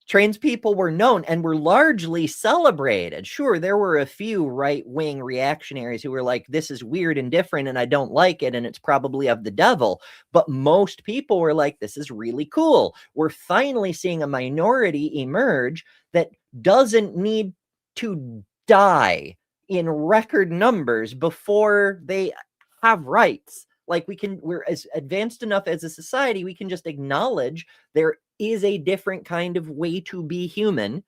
Trans people were known and were largely celebrated. Sure, there were a few right-wing reactionaries who were like, this is weird and different and I don't like it and it's probably of the devil. But most people were like, this is really cool. We're finally seeing a minority emerge that doesn't need to die in record numbers before they have rights. Like we're as advanced enough as a society, we can just acknowledge there is a different kind of way to be human,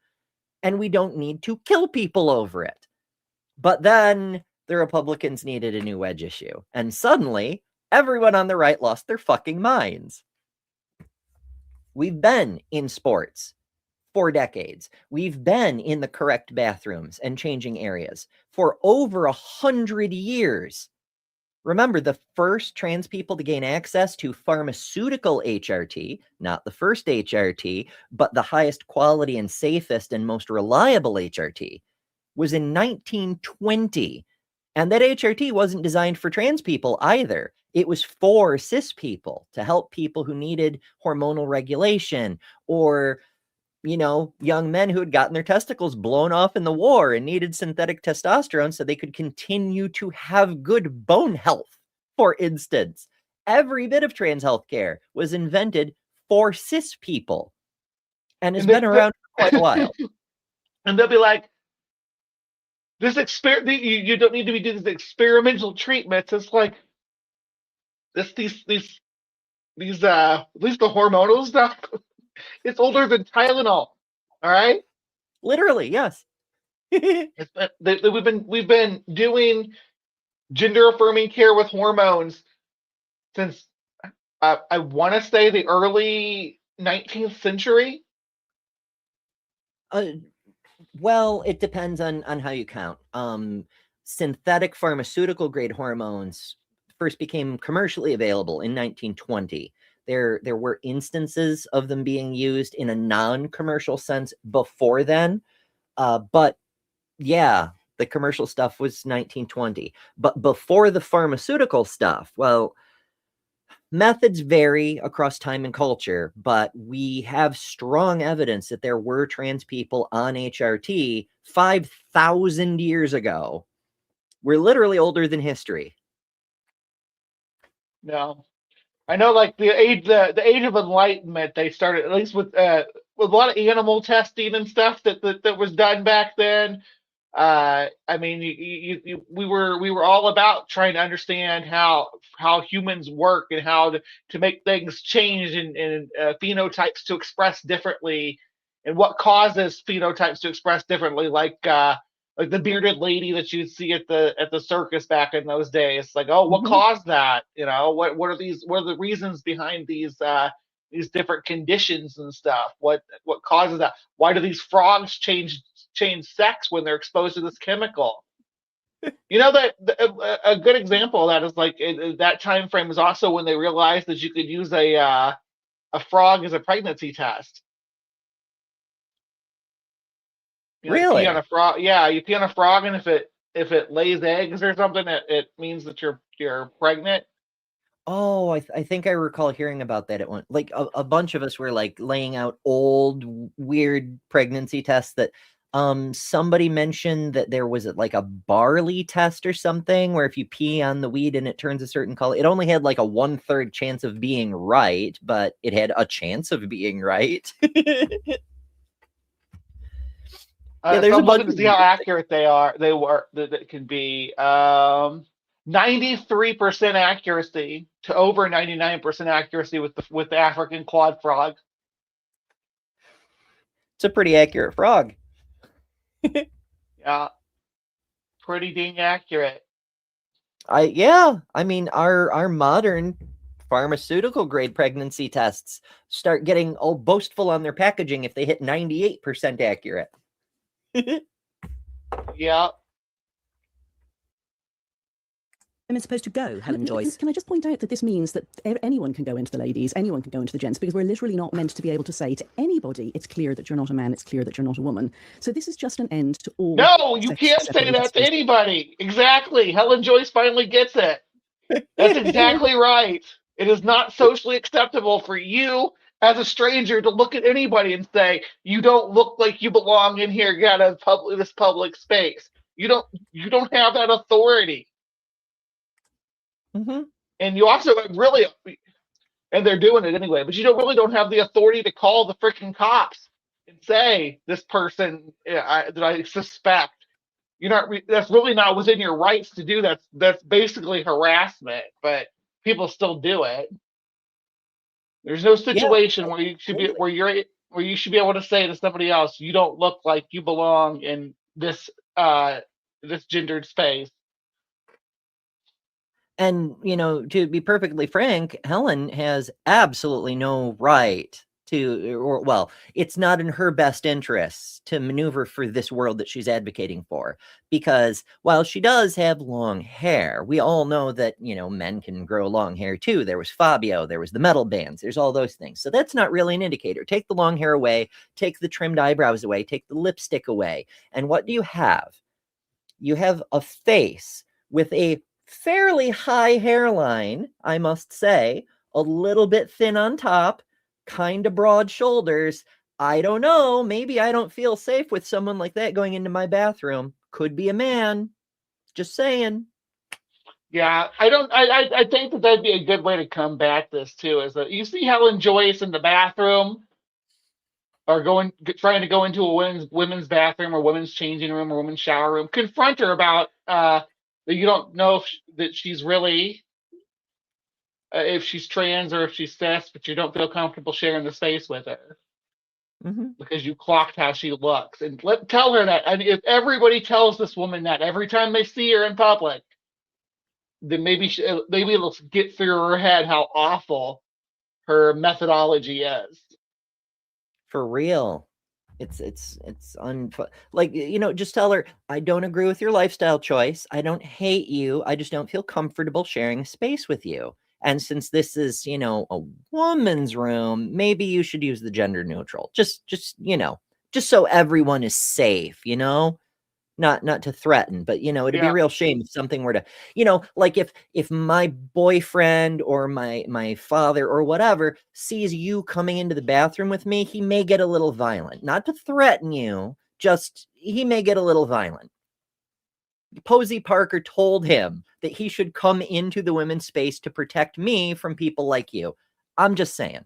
and we don't need to kill people over it. But then the Republicans needed a new wedge issue, and suddenly everyone on the right lost their fucking minds. We've been in sports for decades. We've been in the correct bathrooms and changing areas for over 100 years. Remember, the first trans people to gain access to pharmaceutical HRT, not the first HRT, but the highest quality and safest and most reliable HRT, was in 1920. And that HRT wasn't designed for trans people either. It was for cis people, to help people who needed hormonal regulation, or young men who had gotten their testicles blown off in the war and needed synthetic testosterone so they could continue to have good bone health, for instance. Every bit of trans healthcare was invented for cis people and has been around for quite a while. And they'll be like, you don't need to be doing these experimental treatments. It's like these at least the hormonal stuff. It's older than Tylenol. All right. Literally, yes. We've been doing gender affirming care with hormones since I want to say the early 19th century. Well, it depends on how you count. Synthetic pharmaceutical grade hormones first became commercially available in 1920. There were instances of them being used in a non-commercial sense before then. But yeah, the commercial stuff was 1920. But before the pharmaceutical stuff, well, methods vary across time and culture, but we have strong evidence that there were trans people on HRT 5,000 years ago. We're literally older than history. No. I know, like the age of enlightenment, they started at least with a lot of animal testing and stuff that was done back then. I mean, we were all about trying to understand how humans work and how to make things change in phenotypes to express differently, and what causes phenotypes to express differently, like the bearded lady that you'd see at the circus back in those days. Like, oh, what caused that? What are the reasons behind these different conditions and stuff? What causes that? Why do these frogs change sex when they're exposed to this chemical? That a good example of that is like that time frame is also when they realized that you could use a frog as a pregnancy test. Really? You pee on a frog. Yeah, you pee on a frog, and if it lays eggs or something, it means that you're pregnant. Oh, I think I recall hearing about that at one. Like a bunch of us were like laying out old weird pregnancy tests that somebody mentioned that there was like a barley test or something where if you pee on the weed and it turns a certain color, it only had like a 1/3 chance of being right, but it had a chance of being right. Yeah, there's I'm looking to see how accurate they were. That can be. 93% accuracy to over 99% accuracy with the African clawed frog. It's a pretty accurate frog. Yeah, pretty dang accurate. I mean, our modern pharmaceutical grade pregnancy tests start getting all boastful on their packaging if they hit 98% accurate. Yeah. Women supposed to go, Helen Joyce? Can I just point out that this means that anyone can go into the ladies, anyone can go into the gents, because we're literally not meant to be able to say to anybody, it's clear that you're not a man, it's clear that you're not a woman. So this is just an end to all. No, you can't say that to anybody. Exactly. Helen Joyce finally gets it. That's exactly right. It is not socially acceptable for you as a stranger to look at anybody and say, you don't look like you belong in here, get out of this public space. You don't have that authority. Mm-hmm. And you also really, and they're doing it anyway, but you don't have the authority to call the freaking cops and say, this person that I suspect, that's really not within your rights to do. That's basically harassment, but people still do it. There's no situation where you should be where you should be able to say to somebody else, you don't look like you belong in this gendered space. And, to be perfectly frank, Helen has absolutely no right it's not in her best interests to maneuver for this world that she's advocating for. Because while she does have long hair, we all know that, men can grow long hair too. There was Fabio, there was the metal bands, there's all those things. So that's not really an indicator. Take the long hair away, take the trimmed eyebrows away, take the lipstick away. And what do you have? You have a face with a fairly high hairline, I must say, a little bit thin on top, kind of broad shoulders. I don't know. Maybe I don't feel safe with someone like that going into my bathroom. Could be a man. Just saying. Yeah, I think that'd be a good way to combat this too, is that you see Helen Joyce in the bathroom or trying to go into a women's bathroom or women's changing room or women's shower room. Confront her about that you don't know that she's really if she's trans or if she's cis, but you don't feel comfortable sharing the space with her because you clocked how she looks. And tell her that. And if everybody tells this woman that every time they see her in public, then maybe it'll get through her head how awful her methodology is. For real. It's like, just tell her, I don't agree with your lifestyle choice. I don't hate you. I just don't feel comfortable sharing space with you. And since this is, a woman's room, maybe you should use the gender neutral. Just so everyone is safe, not to threaten, but it'd be a real shame if something were to, like if my boyfriend or my father or whatever sees you coming into the bathroom with me, he may get a little violent. Not to threaten you, just he may get a little violent. Posey Parker told him that he should come into the women's space to protect me from people like you. I'm just saying,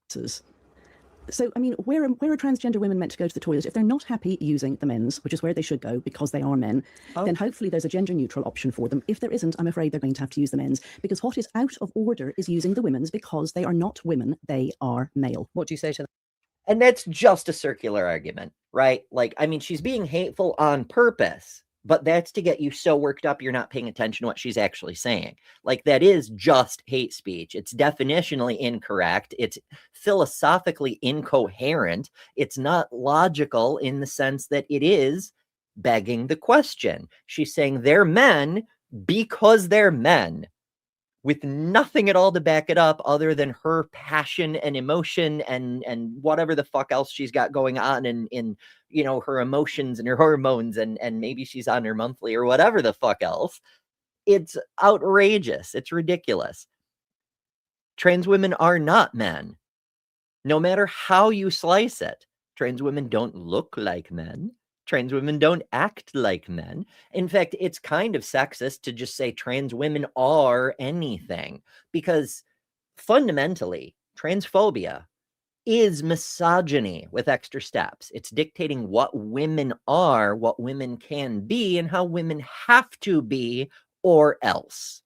So, I mean, where are transgender women meant to go to the toilet? If they're not happy using the men's, which is where they should go because they are men, then hopefully there's a gender neutral option for them. If there isn't, I'm afraid they're going to have to use the men's, because what is out of order is using the women's, because they are not women, they are male. What do you say to that? And that's just a circular argument, right? Like, I mean, she's being hateful on purpose, but that's to get you so worked up you're not paying attention to what she's actually saying. Like, that is just hate speech. It's definitionally incorrect. It's philosophically incoherent. It's not logical in the sense that it is begging the question. She's saying they're men because they're men, with nothing at all to back it up other than her passion and emotion and whatever the fuck else she's got going on in her emotions and her hormones, and maybe she's on her monthly or whatever the fuck else. It's outrageous. It's ridiculous. Trans women are not men. No matter how you slice it, trans women don't look like men. Trans women don't act like men. In fact, it's kind of sexist to just say trans women are anything, because fundamentally, transphobia is misogyny with extra steps. It's dictating what women are, what women can be, and how women have to be, or else.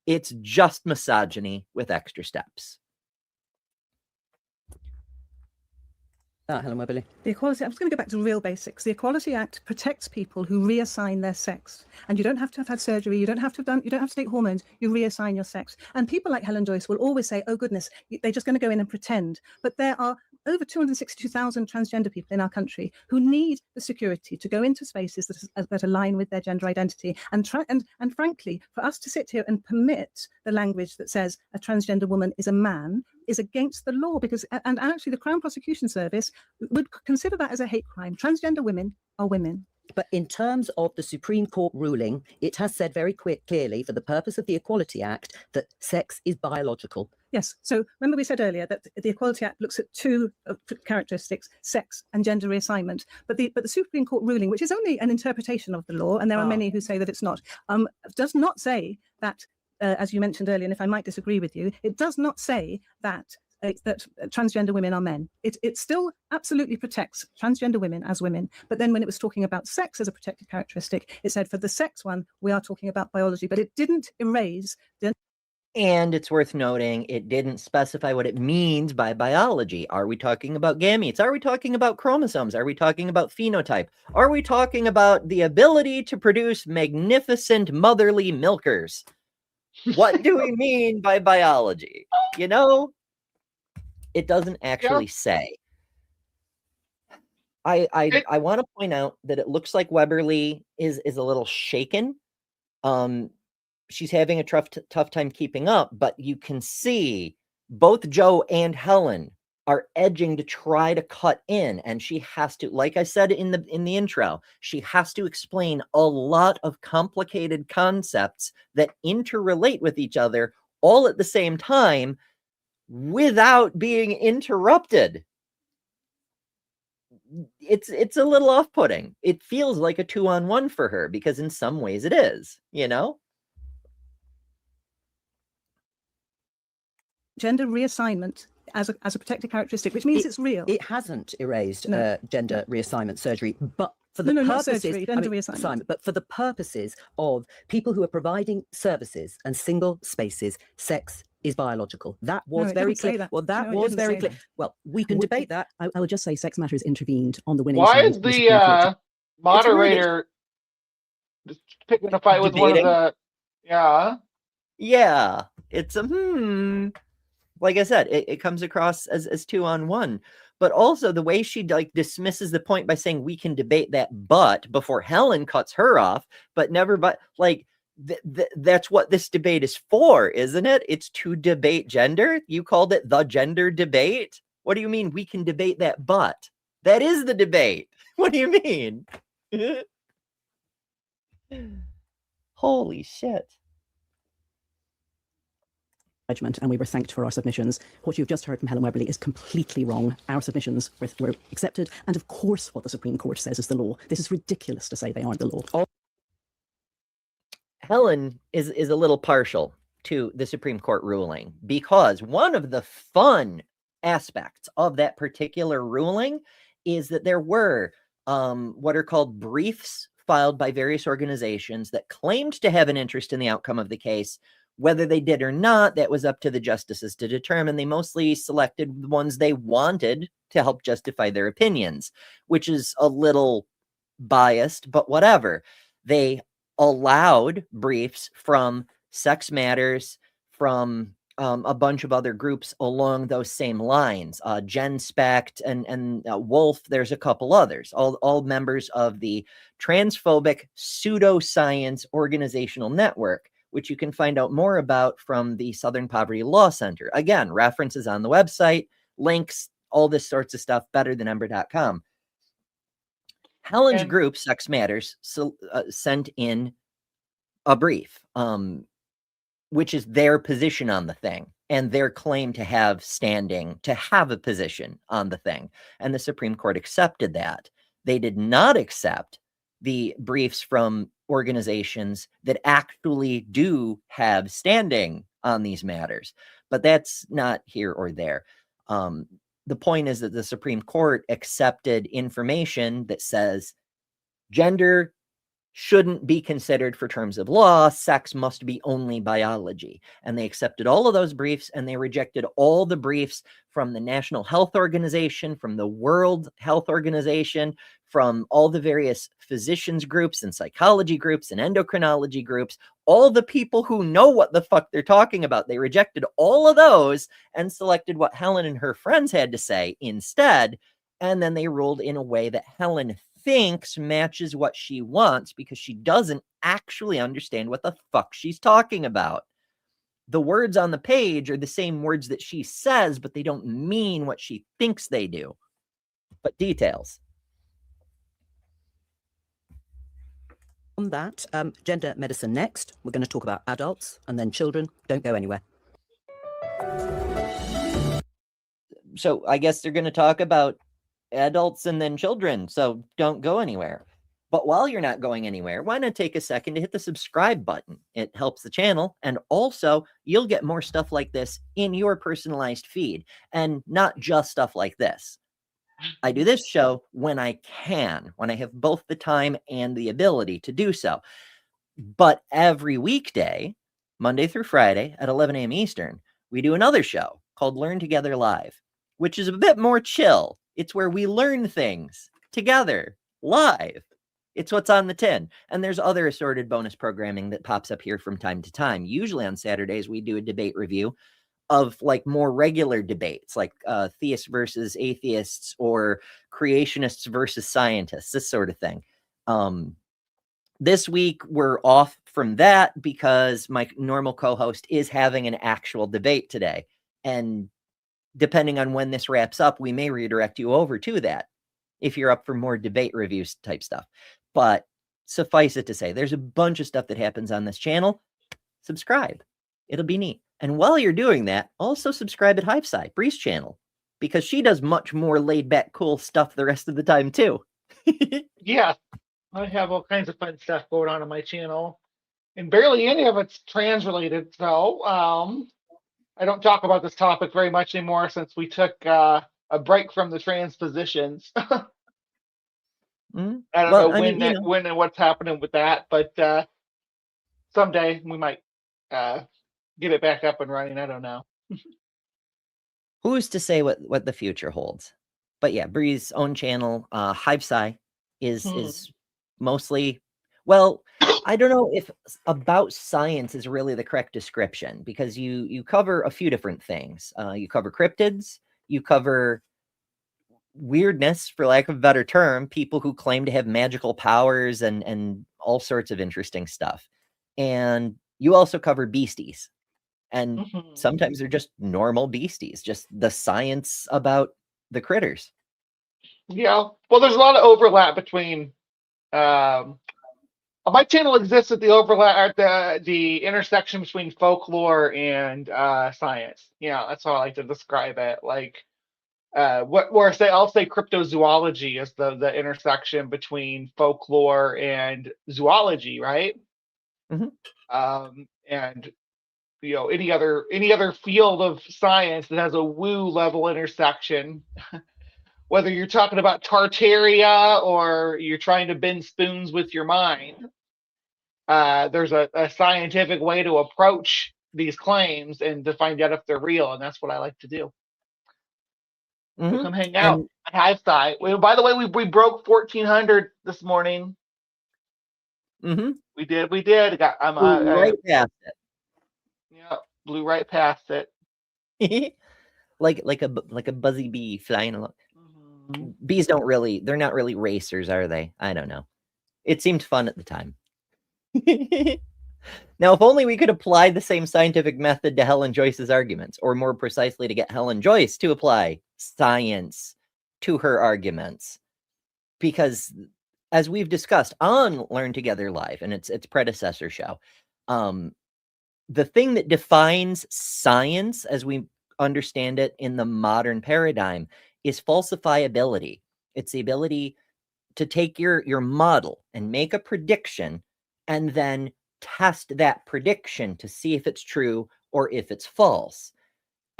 It's just misogyny with extra steps. Helen Webberley. The Equality, I was going to go back to real basics. The Equality Act protects people who reassign their sex, and you don't have to have had surgery. You don't have to take hormones. You reassign your sex. And people like Helen Joyce will always say, "Oh goodness, they're just going to go in and pretend." But there are over 262,000 transgender people in our country who need the security to go into spaces that align with their gender identity. And frankly, for us to sit here and permit the language that says a transgender woman is a man is against the law, because and actually the Crown Prosecution Service would consider that as a hate crime. Transgender women are women. But in terms of the Supreme Court ruling, it has said very clearly, for the purpose of the Equality Act, that sex is biological. Yes. So remember we said earlier that the Equality Act looks at two characteristics, sex and gender reassignment. But the Supreme Court ruling, which is only an interpretation of the law, and there are many who say that it's not, does not say that, as you mentioned earlier, and if I might disagree with you, it does not say that transgender women are men. It still absolutely protects transgender women as women. But then when it was talking about sex as a protected characteristic, it said for the sex one, we are talking about biology, but it didn't erase the... And it's worth noting, it didn't specify what it means by biology. Are we talking about gametes? Are we talking about chromosomes? Are we talking about phenotype? Are we talking about the ability to produce magnificent motherly milkers? What do we mean by biology? You know? It doesn't actually say. I want to point out that it looks like Webberley is a little shaken. She's having a tough time keeping up, but you can see both Joe and Helen are edging to try to cut in, and she has to, like I said in the intro, she has to explain a lot of complicated concepts that interrelate with each other all at the same time, without being interrupted. It's a little off-putting. It feels like a 2-on-1 for her, because in some ways it is, you know? Gender reassignment as a protected characteristic, which means it's real. It hasn't erased gender reassignment surgery, but for the purposes, surgery, gender reassignment. But for the purposes of people who are providing services and single spaces, sex is biological. That was very clear. Well, that was very clear. Well, we can debate that. I will just say Sex Matters intervened on the winning Why side. is the moderator picking a fight with one of the... Yeah, it's like I said, it comes across as 2-on-1, but also the way she dismisses the point by saying we can debate that, but before Helen cuts her off, but never, but like that's what this debate is for, isn't it? It's to debate gender. You called it the gender debate. What do you mean we can debate that, but that is the debate? What do you mean? Holy shit. And we were thanked for our submissions. What you've just heard from Helen Webberley is completely wrong. Our submissions were accepted, and of course what the Supreme Court says is the law. This is ridiculous to say they aren't the law. Helen is a little partial to the Supreme Court ruling, because one of the fun aspects of that particular ruling is that there were what are called briefs filed by various organizations that claimed to have an interest in the outcome of the case. Whether they did or not, that was up to the justices to determine. They mostly selected the ones they wanted to help justify their opinions, which is a little biased, but whatever. They allowed briefs from Sex Matters, from a bunch of other groups along those same lines. Jen Specht and Wolf, there's a couple others, all members of the Transphobic Pseudoscience Organizational Network, which you can find out more about from the Southern Poverty Law Center. Again, references on the website, links, all this sorts of stuff, betterthanember.com. Helen's group, Sex Matters, sent in a brief, which is their position on the thing and their claim to have standing, to have a position on the thing. And the Supreme Court accepted that. They did not accept the briefs from organizations that actually do have standing on these matters, but that's not here or there. the point is that the Supreme Court accepted information that says gender shouldn't be considered for terms of law. Sex must be only biology. And they accepted all of those briefs, and they rejected all the briefs from the National Health Organization, from the World Health Organization, from all the various physicians groups and psychology groups and endocrinology groups, all the people who know what the fuck they're talking about. They rejected all of those and selected what Helen and her friends had to say instead. And then they ruled in a way that Helen thinks matches what she wants, because she doesn't actually understand what the fuck she's talking about. The words on the page are the same words that she says, but they don't mean what she thinks they do. But details. On that, gender medicine next. We're going to talk about adults and then children. Don't go anywhere. So I guess they're going to talk about adults and then children, so don't go anywhere. But while you're not going anywhere, why not take a second to hit the subscribe button? It helps the channel, and also you'll get more stuff like this in your personalized feed, and not just stuff like this. I do this show when I can, when I have both the time and the ability to do so. But every weekday, Monday through Friday at 11 a.m. Eastern, we do another show called Learn Together Live, which is a bit more chill. It's where we learn things together, live. It's what's on the tin. And there's other assorted bonus programming that pops up here from time to time. Usually on Saturdays, we do a debate review of like more regular debates, like theists versus atheists or creationists versus scientists, this sort of thing. This week, we're off from that because my normal co-host is having an actual debate today. And depending on when this wraps up, we may redirect you over to that if you're up for more debate reviews type stuff. But suffice it to say, there's a bunch of stuff that happens on this channel. Subscribe. It'll be neat. And while you're doing that, also subscribe at Hiveside, Bree's channel, because she does much more laid back, cool stuff the rest of the time too. Yeah, I have all kinds of fun stuff going on my channel, and barely any of it's trans related. So I don't talk about this topic very much anymore since we took a break from the trans positions. I don't know when and what's happening with that, but someday we might get it back up and running. I don't know. Who's to say what the future holds? But yeah, Bree's own channel, Hiveside, is mostly, well, I don't know if about science is really the correct description, because you cover a few different things. You cover cryptids, you cover weirdness, for lack of a better term, people who claim to have magical powers and all sorts of interesting stuff. And you also cover beasties. And sometimes they're just normal beasties, just the science about the critters. Yeah, well, there's a lot of overlap between my channel exists at the overlap at the intersection between folklore and science. Yeah, that's how I like to describe it. Like I'll say cryptozoology is the intersection between folklore and zoology, right? And any other field of science that has a woo level intersection, whether you're talking about Tartaria or you're trying to bend spoons with your mind, there's a scientific way to approach these claims and to find out if they're real, and that's what I like to do. So come hang out at Hiveside. By the way, we broke 1,400 this morning. We did. Blew right past it. Yeah, blew right past it. like a buzzy bee flying along. Bees they're not really racers, are they? I don't know. It seemed fun at the time. Now, if only we could apply the same scientific method to Helen Joyce's arguments, or more precisely to get Helen Joyce to apply science to her arguments. Because as we've discussed on Learn Together Live and its predecessor show, the thing that defines science as we understand it in the modern paradigm is falsifiability. It's the ability to take your model and make a prediction and then test that prediction to see if it's true or if it's false.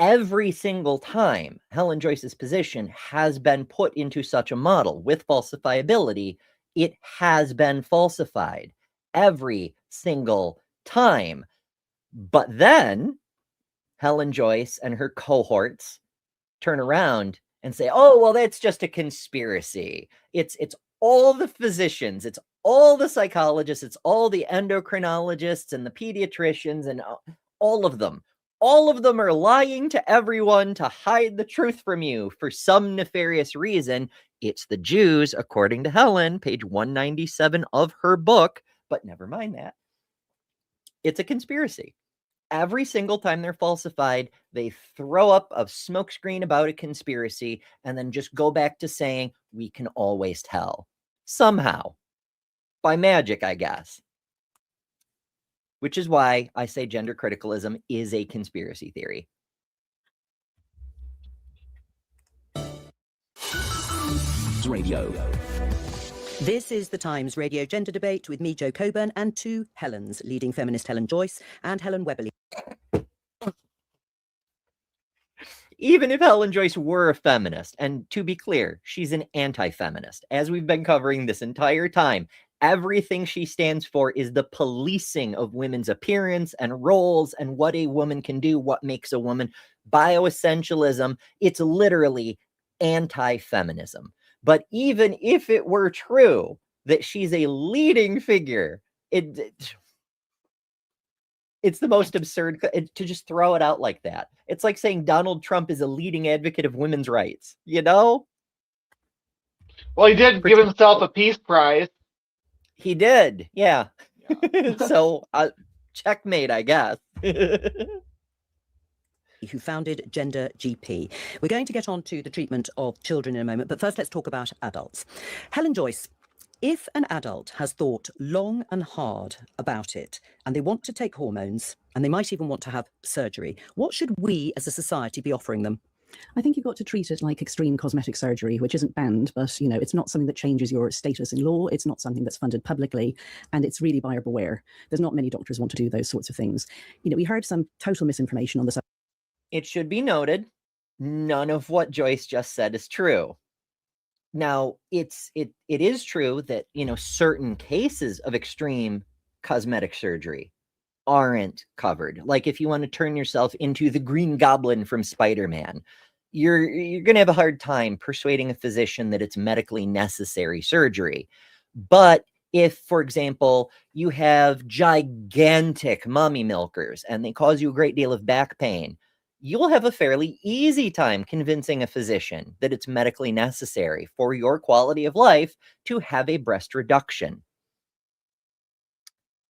every single time Helen Joyce's position has been put into such a model with falsifiability, it has been falsified every single time. But then Helen Joyce and her cohorts turn around and say, oh, well, that's just a conspiracy. It's all the physicians, it's all the psychologists, it's all the endocrinologists and the pediatricians and all of them. All of them are lying to everyone to hide the truth from you for some nefarious reason. It's the Jews, according to Helen, page 197 of her book, but never mind that. It's a conspiracy. Every single time they're falsified, they throw up a smokescreen about a conspiracy and then just go back to saying, we can always tell. Somehow. By magic, I guess. Which is why I say gender criticalism is a conspiracy theory. Radio. This is the Times Radio Gender Debate with me, Jo Coburn, and two Helens, leading feminist Helen Joyce and Helen Webberley. Even if Helen Joyce were a feminist, and to be clear, she's an anti-feminist, as we've been covering this entire time, everything she stands for is the policing of women's appearance and roles and what a woman can do, what makes a woman. Bioessentialism, it's literally anti-feminism. But even if it were true that she's a leading figure, it's the most absurd to just throw it out like that. It's like saying Donald Trump is a leading advocate of women's rights, you know? Well, he did give himself a Peace Prize. He did, yeah. So, checkmate, I guess. Who founded Gender GP. We're going to get on to the treatment of children in a moment, but first let's talk about adults. Helen Joyce, if an adult has thought long and hard about it, and they want to take hormones, and they might even want to have surgery, what should we as a society be offering them? I think you've got to treat it like extreme cosmetic surgery, which isn't banned, but it's not something that changes your status in law. It's not something that's funded publicly, and it's really buyer beware. There's not many doctors want to do those sorts of things. We heard some total misinformation on the subject. It should be noted, none of what Joyce just said is true. Now, it is true that, certain cases of extreme cosmetic surgery aren't covered. Like if you want to turn yourself into the Green Goblin from Spider-Man, you're going to have a hard time persuading a physician that it's medically necessary surgery. But if, for example, you have gigantic mummy milkers and they cause you a great deal of back pain, you'll have a fairly easy time convincing a physician that it's medically necessary for your quality of life to have a breast reduction.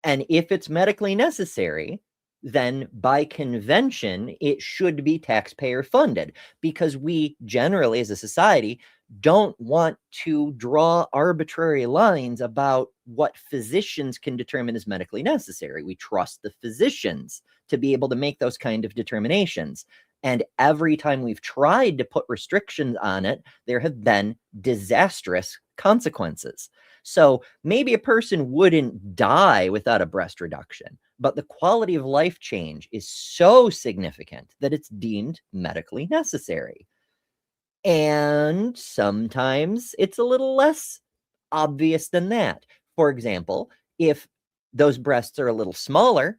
And if it's medically necessary, then by convention, it should be taxpayer funded, because we generally as a society don't want to draw arbitrary lines about what physicians can determine is medically necessary. We trust the physicians to be able to make those kind of determinations. And every time we've tried to put restrictions on it, there have been disastrous consequences. So maybe a person wouldn't die without a breast reduction, but the quality of life change is so significant that it's deemed medically necessary. And sometimes it's a little less obvious than that. For example, if those breasts are a little smaller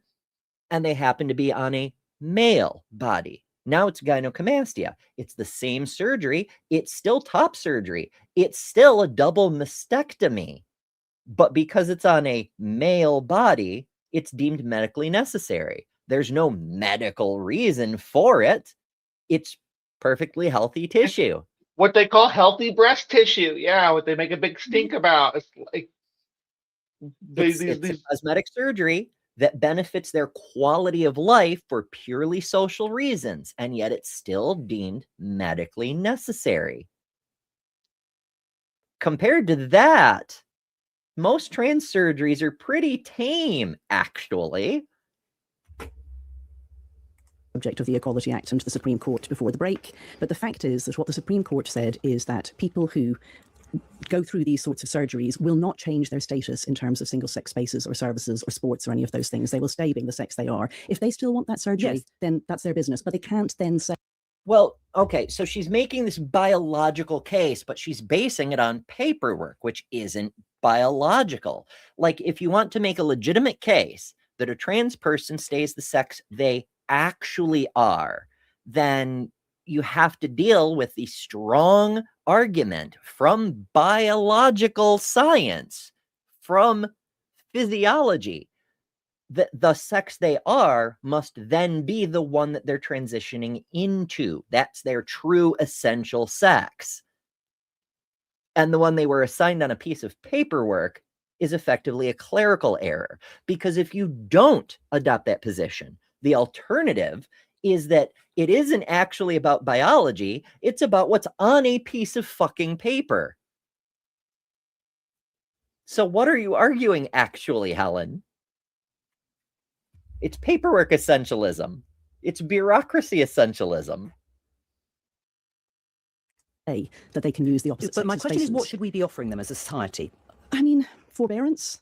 and they happen to be on a male body, now it's gynecomastia. It's the same surgery. It's still top surgery. It's still a double mastectomy. But because it's on a male body, it's deemed medically necessary. There's no medical reason for it. It's perfectly healthy tissue. What they call healthy breast tissue. Yeah, what they make a big stink about. It's like It's a cosmetic surgery that benefits their quality of life for purely social reasons, and yet it's still deemed medically necessary. Compared to that, most trans surgeries are pretty tame, actually. Subject of the Equality Act and the Supreme Court before the break. But the fact is that what the Supreme Court said is that people who go through these sorts of surgeries will not change their status in terms of single-sex spaces or services or sports or any of those things. They will stay being the sex they are. If they still want that surgery, Yes. then that's their business. But they can't then say, Well, okay, so she's making this biological case, but she's basing it on paperwork, which isn't biological. Like, if you want to make a legitimate case that a trans person stays the sex they actually are, then you have to deal with the strong argument from biological science, from physiology, that the sex they are must then be the one that they're transitioning into. That's their true essential sex. And the one they were assigned on a piece of paperwork is effectively a clerical error. Because if you don't adopt that position, the alternative is that it isn't actually about biology, it's about what's on a piece of fucking paper. So what are you arguing, actually, Helen? It's paperwork essentialism. It's bureaucracy essentialism. that they can use the opposite But my sex's question is, what patients. should we be offering them as a society? I mean, forbearance,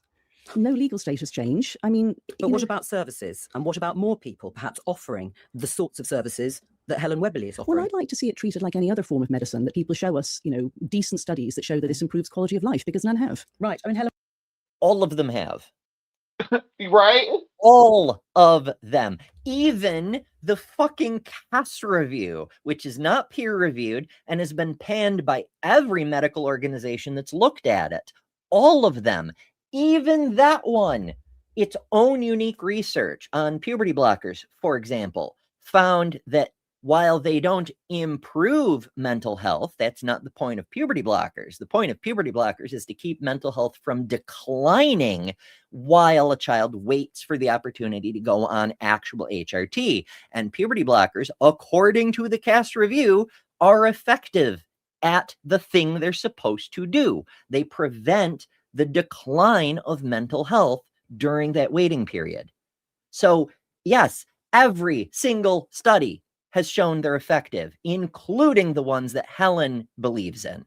no legal status change. I mean, But you what know, about services? And what about more people perhaps offering the sorts of services that Helen Webberley is offering? well, I'd like to see it treated like any other form of medicine, that people show us, decent studies that show that this improves quality of life, because none have. Right. I mean, Helen All of them have. Right? All of them. Even the fucking CAS review, which is not peer reviewed and has been panned by every medical organization that's looked at it. All of them. Even that one, its own unique research on puberty blockers, for example, found that while they don't improve mental health, that's not the point of puberty blockers. The point of puberty blockers is to keep mental health from declining while a child waits for the opportunity to go on actual HRT. And puberty blockers, according to the CAS review, are effective at the thing they're supposed to do. They prevent the decline of mental health during that waiting period. So, yes, every single study has shown they're effective, including the ones that Helen believes in.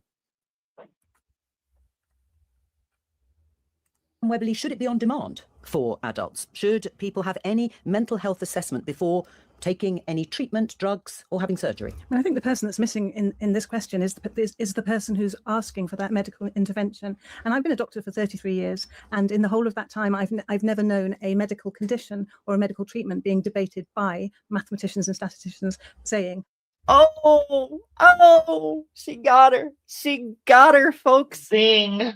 Webberley, should it be on demand for adults? Should people have any mental health assessment before taking any treatment, drugs, or having surgery? And I think the person that's missing in this question is the person who's asking for that medical intervention. And I've been a doctor for 33 years, and in the whole of that time, I've never known a medical condition or a medical treatment being debated by mathematicians and statisticians saying, Oh, she got her. She got her, folks. Zing.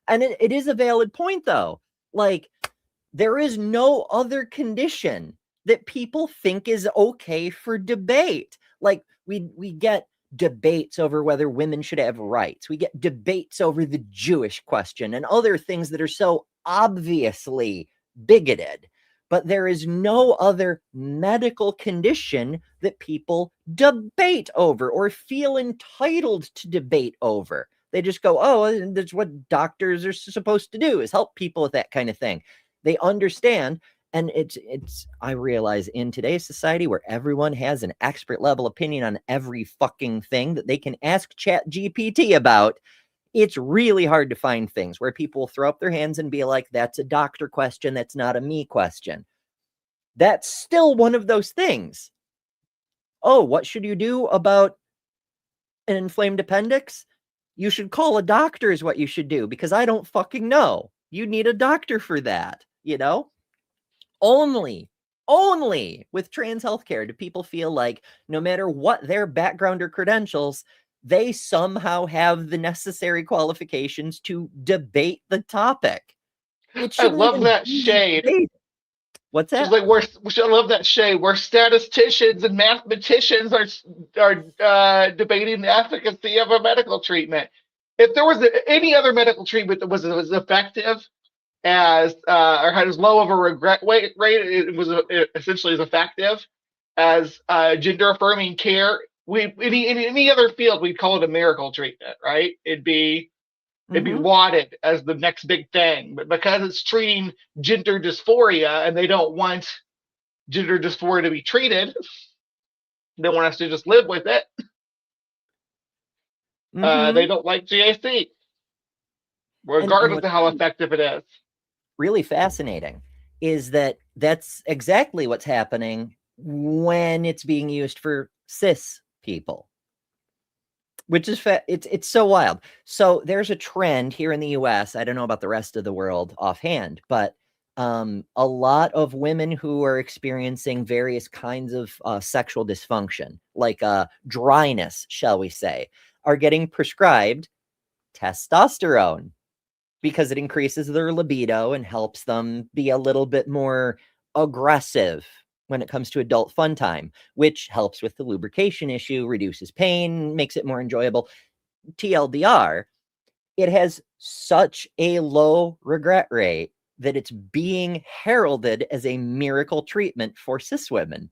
And it is a valid point, though. Like, there is no other condition that people think is okay for debate. Like, we get debates over whether women should have rights. We get debates over the Jewish question and other things that are so obviously bigoted. But there is no other medical condition that people debate over or feel entitled to debate over. They just go, oh, that's what doctors are supposed to do, is help people with that kind of thing. They understand. And it's I realize in today's society where everyone has an expert level opinion on every fucking thing that they can ask ChatGPT about, it's really hard to find things where people will throw up their hands and be like, that's a doctor question, that's not a me question. That's still one of those things. Oh, what should you do about an inflamed appendix? You should call a doctor is what you should do, because I don't fucking know. You need a doctor for that, you know? Only with trans healthcare do people feel like no matter what their background or credentials, they somehow have the necessary qualifications to debate the topic. I love that shade. What's that? She's like, I love that shade. Where statisticians and mathematicians are debating the efficacy of a medical treatment. If there was any other medical treatment that was effective as or had as low of a regret rate, it was essentially as effective as gender affirming care. In any other field, we'd call it a miracle treatment, right? It'd be lauded as the next big thing. But because it's treating gender dysphoria and they don't want gender dysphoria to be treated, they want us to just live with it. They don't like GAC, regardless of how effective it is. Really fascinating is that that's exactly what's happening when it's being used for cis people, which is it's so wild. So there's a trend here in the US. I don't know about the rest of the world offhand, but a lot of women who are experiencing various kinds of sexual dysfunction, like dryness, shall we say, are getting prescribed testosterone because it increases their libido and helps them be a little bit more aggressive when it comes to adult fun time, which helps with the lubrication issue, reduces pain, makes it more enjoyable. TLDR, it has such a low regret rate that it's being heralded as a miracle treatment for cis women.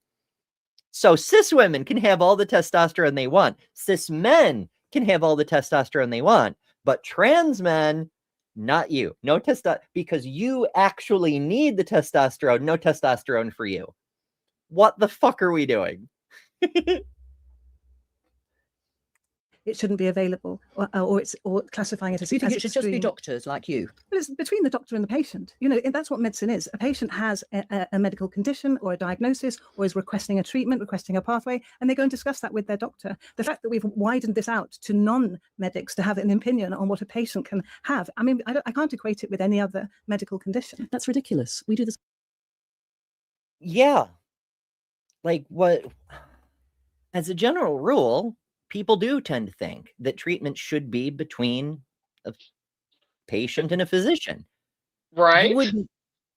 So cis women can have all the testosterone they want. Cis men can have all the testosterone they want, but trans men, not you. No testosterone, because you actually need the testosterone. No testosterone for you. What the fuck are we doing? It shouldn't be available, or classifying it as. Do you think as it should just be extreme. doctors like you? Well, it's between the doctor and the patient. You know, that's what medicine is. A patient has a medical condition or a diagnosis, or is requesting a treatment, requesting a pathway, and they go and discuss that with their doctor. The fact that we've widened this out to non-medics to have an opinion on what a patient can have, I mean, I can't equate it with any other medical condition. That's ridiculous. We do this. Yeah. Like what? As a general rule, people do tend to think that treatment should be between a patient and a physician. Right? You wouldn't,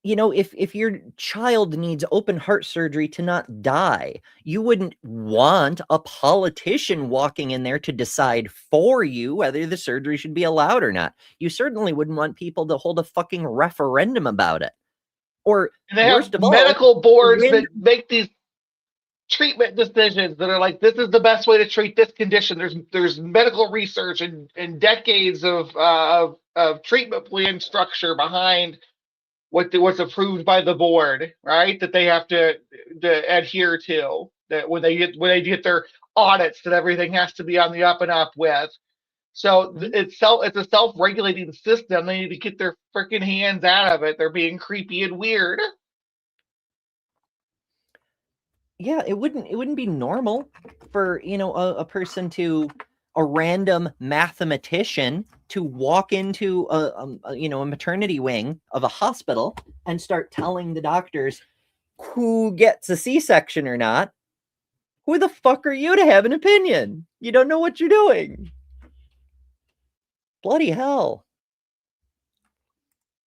if your child needs open heart surgery to not die, you wouldn't want a politician walking in there to decide for you whether the surgery should be allowed or not. You certainly wouldn't want people to hold a fucking referendum about it. Or and they have medical boards that make these treatment decisions that are like, this is the best way to treat this condition. There's medical research and decades of treatment plan structure behind what's approved by the board, right? That they have to adhere to. That when they get their audits, that everything has to be on the up and up with. So it's a self-regulating system. They need to get their freaking hands out of it. They're being creepy and weird. Yeah, it wouldn't be normal for, a random mathematician to walk into a maternity wing of a hospital and start telling the doctors who gets a C-section or not. Who the fuck are you to have an opinion? You don't know what you're doing. Bloody hell.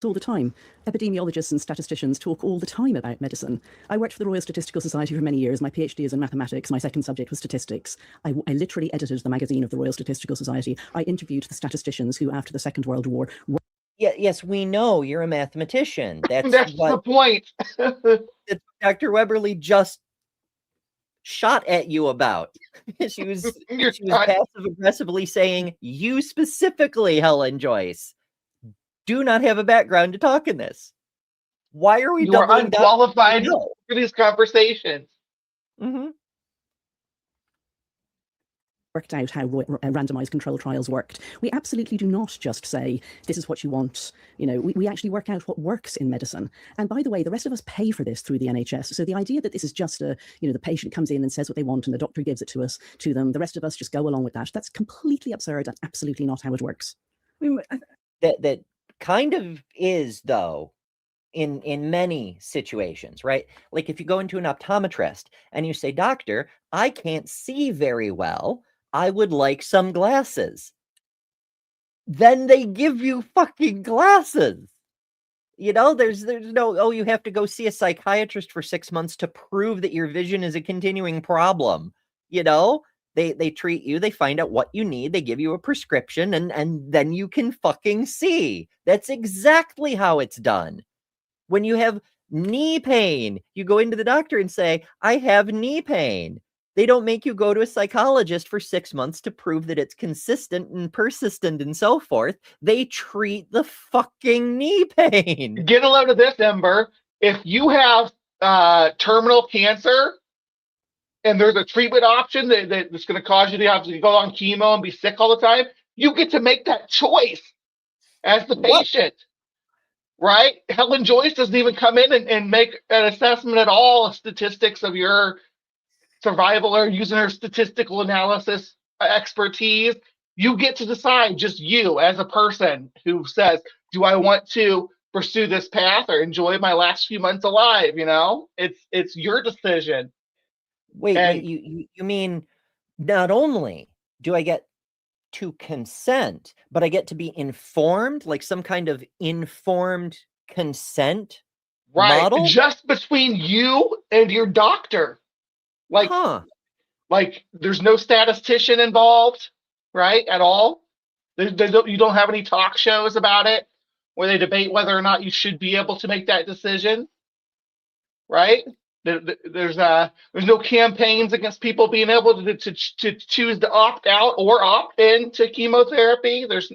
All the time. Epidemiologists and statisticians talk all the time about medicine. I worked for the Royal Statistical Society for many years. My PhD is in mathematics. My second subject was statistics. I literally edited the magazine of the Royal Statistical Society. I interviewed the statisticians who, after the Second World War... Yes, we know you're a mathematician. That's the point. Dr. Webberley just shot at you about. She was passive-aggressively saying, you specifically, Helen Joyce, do not have a background to talk in this. Why are we You are unqualified for these conversations? Worked out how randomized control trials worked. We absolutely do not just say, this is what you want. We actually work out what works in medicine. And by the way, the rest of us pay for this through the NHS. So the idea that this is just the patient comes in and says what they want and the doctor gives it to them, the rest of us just go along with that. That's completely absurd and absolutely not how it works. That kind of is, though, in many situations, right? Like if you go into an optometrist and you say, doctor, I can't see very well, I would like some glasses. Then they give you fucking glasses. There's no, you have to go see a psychiatrist for 6 months to prove that your vision is a continuing problem. They treat you, they find out what you need, they give you a prescription, and then you can fucking see. That's exactly how it's done. When you have knee pain, you go into the doctor and say, I have knee pain. They don't make you go to a psychologist for 6 months to prove that it's consistent and persistent and so forth. They treat the fucking knee pain. Get a load of this, Ember. If you have terminal cancer, and there's a treatment option that's going to cause you to have to go on chemo and be sick all the time, you get to make that choice as the patient, right? Helen Joyce doesn't even come in and make an assessment at all of statistics of your survival or using her statistical analysis expertise. You get to decide, just you as a person who says, do I want to pursue this path or enjoy my last few months alive? You know, it's your decision. Wait, you mean not only do I get to consent, but I get to be informed, like some kind of informed consent model? Just between you and your doctor. Like there's no statistician involved, right, at all. You don't have any talk shows about it where they debate whether or not you should be able to make that decision, right? There's no campaigns against people being able to choose to opt out or opt in to chemotherapy. There's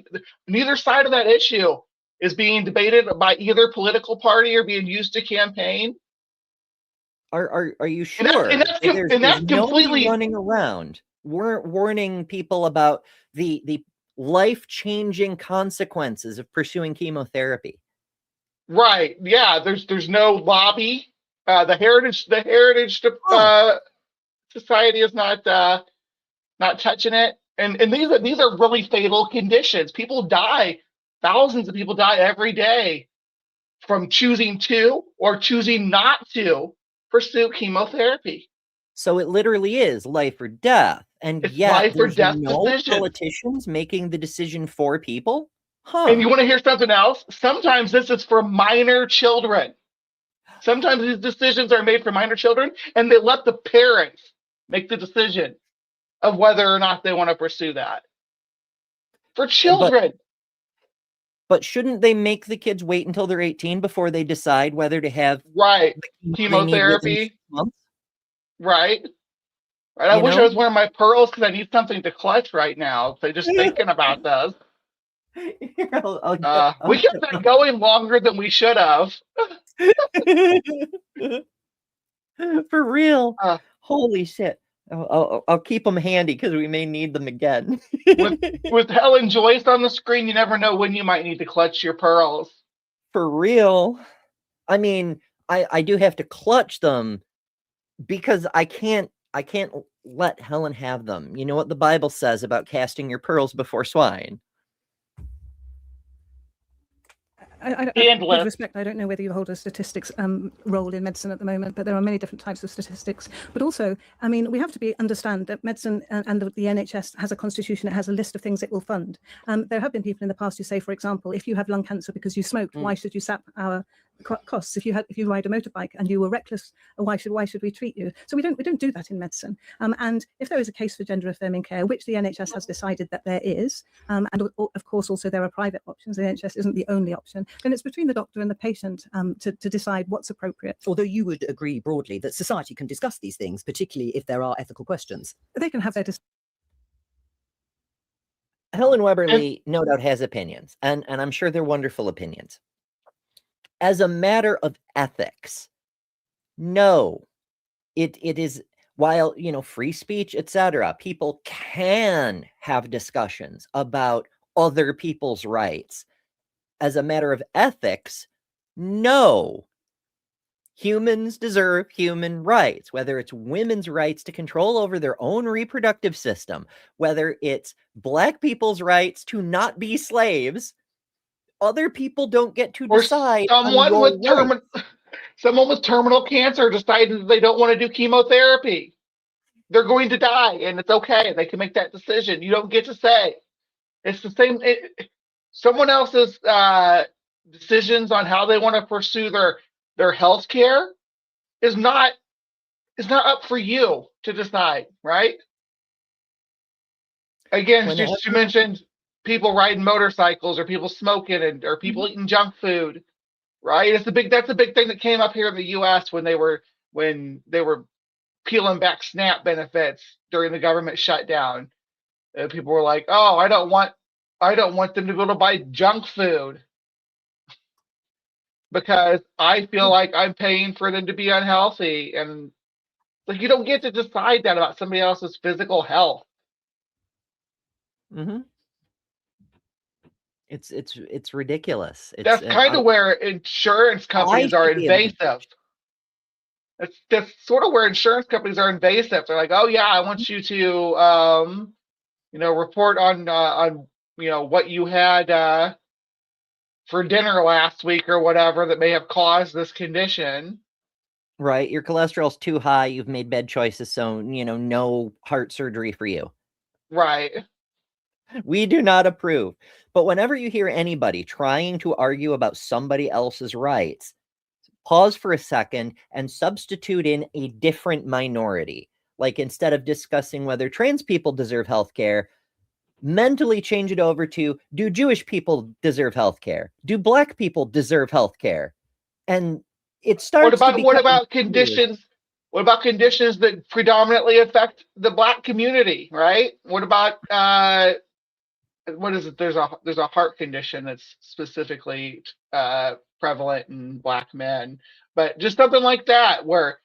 neither side of that issue is being debated by either political party or being used to campaign. Are you sure? And that's completely running around warning people about the life-changing consequences of pursuing chemotherapy. Right. Yeah. There's no lobby. The Heritage Society is not touching it. And these are really fatal conditions. People die. Thousands of people die every day from choosing to or choosing not to pursue chemotherapy. So it literally is life or death. And it's yet life or death no decision. Politicians making the decision for people? And you want to hear something else? Sometimes this is for minor children. Sometimes these decisions are made for minor children, and they let the parents make the decision of whether or not they want to pursue that. For children. But shouldn't they make the kids wait until they're 18 before they decide whether to have chemotherapy? Right. I wish I was wearing my pearls because I need something to clutch right now. So just thinking about those. We kept that going longer than we should have. For real. Holy shit. I'll keep them handy because we may need them again. with Helen Joyce on the screen, you never know when you might need to clutch your pearls. For real. I mean, I do have to clutch them because I can't let Helen have them. You know what the Bible says about casting your pearls before swine? With respect, I don't know whether you hold a statistics role in medicine at the moment, but there are many different types of statistics. But also, I mean, we have to understand that medicine and the NHS has a constitution. It has a list of things it will fund. There have been people in the past who say, for example, if you have lung cancer because you smoked, why should you sap our costs? If you ride a motorbike and you were reckless, why should we treat you? So we don't do that in medicine. And if there is a case for gender affirming care, which the NHS has decided that there is, and of course also there are private options, the NHS isn't the only option, then it's between the doctor and the patient to decide what's appropriate. Although you would agree broadly that society can discuss these things, particularly if there are ethical questions. They can have their Helen Webberley no doubt has opinions, and I'm sure they're wonderful opinions. As a matter of ethics, no, it is, while, you know, free speech, etc., people can have discussions about other people's rights. As a matter of ethics, no. Humans deserve human rights, whether it's women's rights to control over their own reproductive system, whether it's Black people's rights to not be slaves. Other people don't get to decide. Someone with terminal cancer decided that they don't want to do chemotherapy. They're going to die, and it's okay. They can make that decision. You don't get to say. It's the same. Someone else's decisions on how they want to pursue their health care is not up for you to decide, right? Again, you mentioned people riding motorcycles or people smoking or people eating junk food, right? That's a big thing that came up here in the US when they were peeling back SNAP benefits during the government shutdown. People were like, "Oh, I don't want them to be able to buy junk food because I feel like I'm paying for them to be unhealthy." And Like, you don't get to decide that about somebody else's physical health. Mm-hmm. It's ridiculous. That's kind of where insurance companies are invasive. That's sort of where insurance companies are invasive. They're like, oh yeah, I want you to report on what you had for dinner last week or whatever that may have caused this condition. Right, your cholesterol's too high. You've made bad choices, so no heart surgery for you. Right. We do not approve. But whenever you hear anybody trying to argue about somebody else's rights, pause for a second and substitute in a different minority. Like, instead of discussing whether trans people deserve health care, mentally change it over to, do Jewish people deserve health care? Do Black people deserve health care? And it starts what about conditions? What about conditions that predominantly affect the Black community, right? What about what is it? There's a heart condition that's specifically prevalent in Black men, but just something like that, where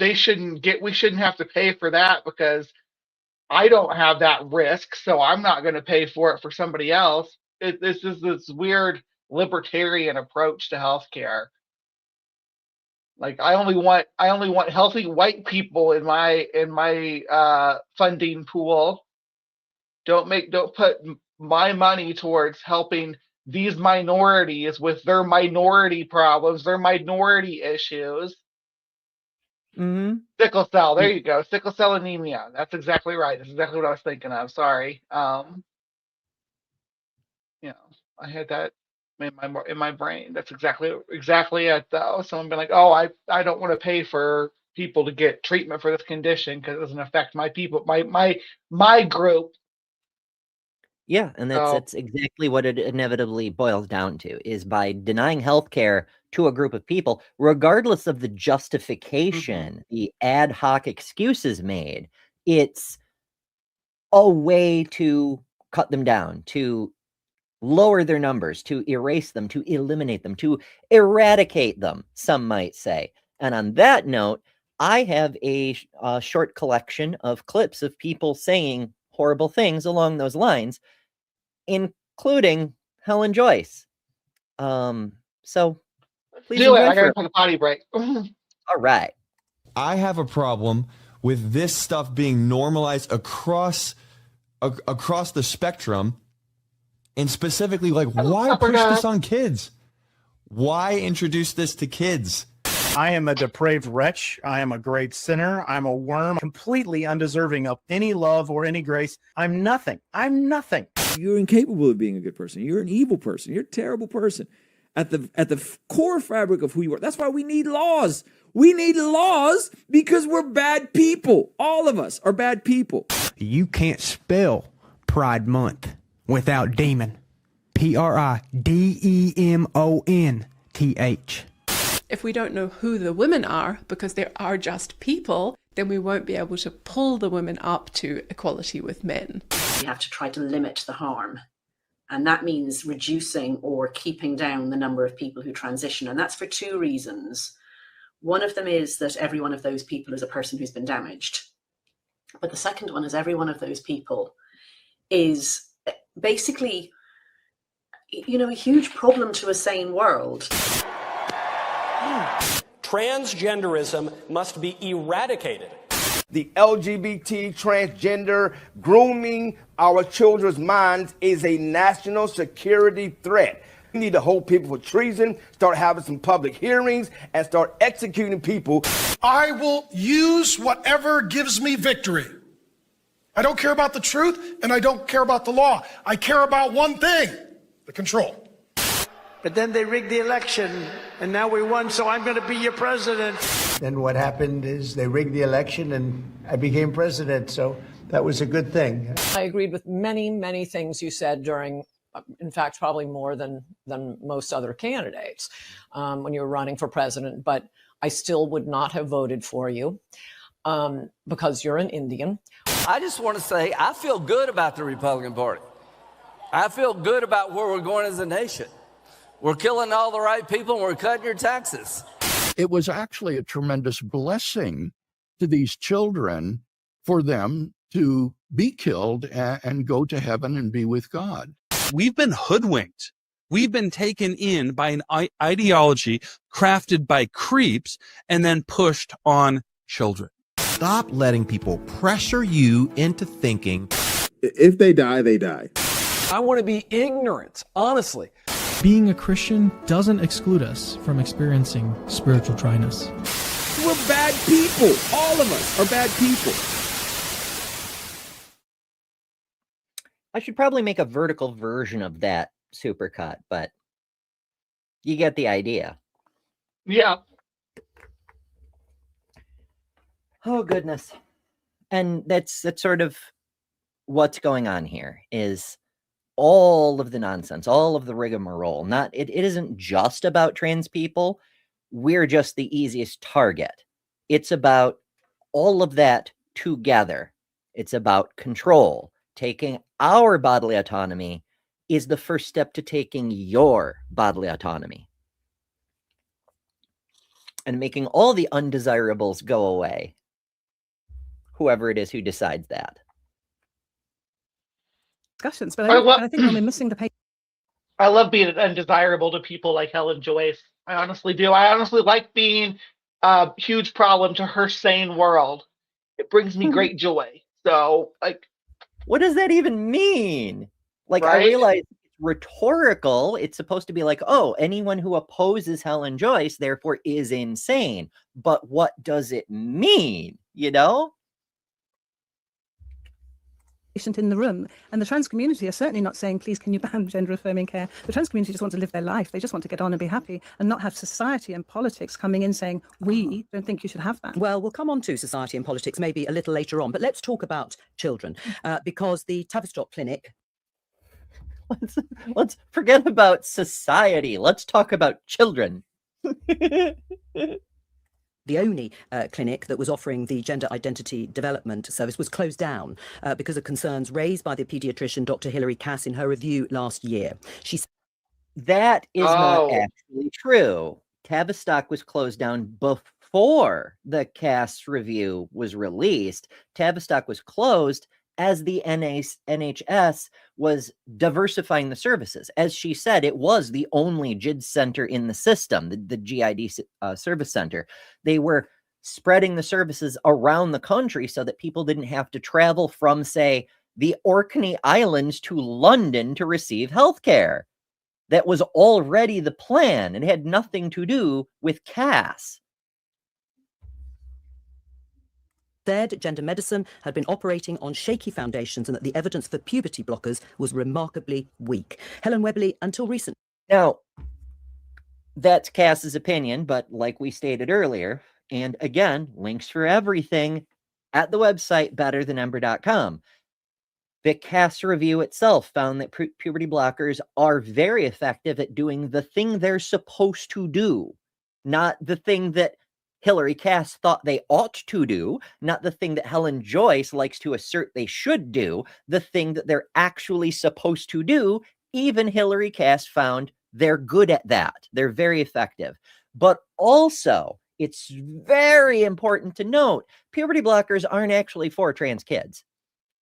we shouldn't have to pay for that because I don't have that risk, so I'm not going to pay for it for somebody else. This is this weird libertarian approach to healthcare. Like, I only want healthy white people in my funding pool. Don't put my money towards helping these minorities with their minority problems, their minority issues. Mm-hmm. Sickle cell, there you go. Sickle cell anemia. That's exactly right. That's exactly what I was thinking of. Sorry. I had that in my brain. That's exactly it, though. Someone been like, oh, I don't want to pay for people to get treatment for this condition because it doesn't affect my people, my group. Yeah, and that's exactly what it inevitably boils down to, is by denying healthcare to a group of people, regardless of the justification, the ad hoc excuses made, it's a way to cut them down, to lower their numbers, to erase them, to eliminate them, to eradicate them, some might say. And on that note, I have a short collection of clips of people saying horrible things along those lines, including Helen Joyce. So please do it. I enjoy gotta take a potty break. All right. I have a problem with this stuff being normalized across the spectrum, and specifically, like, why push this on kids? Why introduce this to kids? I am a depraved wretch. I am a great sinner. I'm a worm, completely undeserving of any love or any grace. I'm nothing. You're incapable of being a good person. You're an evil person. You're a terrible person. At the core fabric of who you are. That's why we need laws. We need laws because we're bad people. All of us are bad people. You can't spell Pride Month without demon. PRIDEMONTH. If we don't know who the women are, because they are just people, then we won't be able to pull the women up to equality with men. We have to try to limit the harm. And that means reducing or keeping down the number of people who transition. And that's for two reasons. One of them is that every one of those people is a person who's been damaged. But the second one is every one of those people is basically, a huge problem to a sane world. Transgenderism must be eradicated. The LGBT, transgender, grooming our children's minds is a national security threat. We need to hold people for treason, start having some public hearings, and start executing people. I will use whatever gives me victory. I don't care about the truth, and I don't care about the law. I care about one thing, the control. But then they rigged the election, and now we won, so I'm going to be your president. Then what happened is they rigged the election, and I became president, so that was a good thing. I agreed with many, many things you said during, in fact, probably more than most other candidates when you were running for president, but I still would not have voted for you because you're an Indian. I just want to say I feel good about the Republican Party. I feel good about where we're going as a nation. We're killing all the right people and we're cutting your taxes. it was actually a tremendous blessing to these children for them to be killed and go to heaven and be with God. We've been hoodwinked. We've been taken in by an ideology crafted by creeps and then pushed on children. Stop letting people pressure you into thinking. If they die, they die. I want to be ignorant, honestly. Being a Christian doesn't exclude us from experiencing spiritual dryness. We're bad people. All of us are bad people. I should probably make a vertical version of that supercut, but you get the idea. Yeah. Oh, goodness. And that's sort of what's going on here is all of the nonsense, all of the rigmarole. It isn't just about trans people. We're just the easiest target. It's about all of that together. It's about control. Taking our bodily autonomy is the first step to taking your bodily autonomy. And making all the undesirables go away. Whoever it is who decides that. Discussions, but I think when we're missing the paper. I love being undesirable to people like Helen Joyce. I honestly do. I honestly like being a huge problem to her sane world. It brings me great joy. So, like, what does that even mean? Like, right? I realize it's rhetorical. It's supposed to be like, oh, anyone who opposes Helen Joyce, therefore, is insane. But what does it mean? You know? In the room, and the trans community are certainly not saying, please, can you ban gender affirming care? The trans community just want to live their life. They just want to get on and be happy and not have society and politics coming in saying, we don't think you should have that. Well, we'll come on to society and politics maybe a little later on, but let's talk about children because the Tavistock Clinic. Let's forget about society. Let's talk about children. The only clinic that was offering the gender identity development service was closed down because of concerns raised by the paediatrician Dr. Hilary Cass in her review last year. She said that is not actually true. Tavistock was closed down before the Cass review was released. Tavistock was closed as the NHS was diversifying the services. As she said, it was the only GID center in the system, the GID service center. They were spreading the services around the country so that people didn't have to travel from, say, the Orkney Islands to London to receive healthcare. That was already the plan. It had nothing to do with Cass. Said gender medicine had been operating on shaky foundations and that the evidence for puberty blockers was remarkably weak. Helen Webberley, until recent. Now, that's Cass's opinion, but like we stated earlier, and again, links for everything at the website betterthanember.com. The Cass review itself found that puberty blockers are very effective at doing the thing they're supposed to do, not the thing that Hilary Cass thought they ought to do, not the thing that Helen Joyce likes to assert they should do, the thing that they're actually supposed to do. Even Hilary Cass found they're good at that. They're very effective. But also, it's very important to note, puberty blockers aren't actually for trans kids.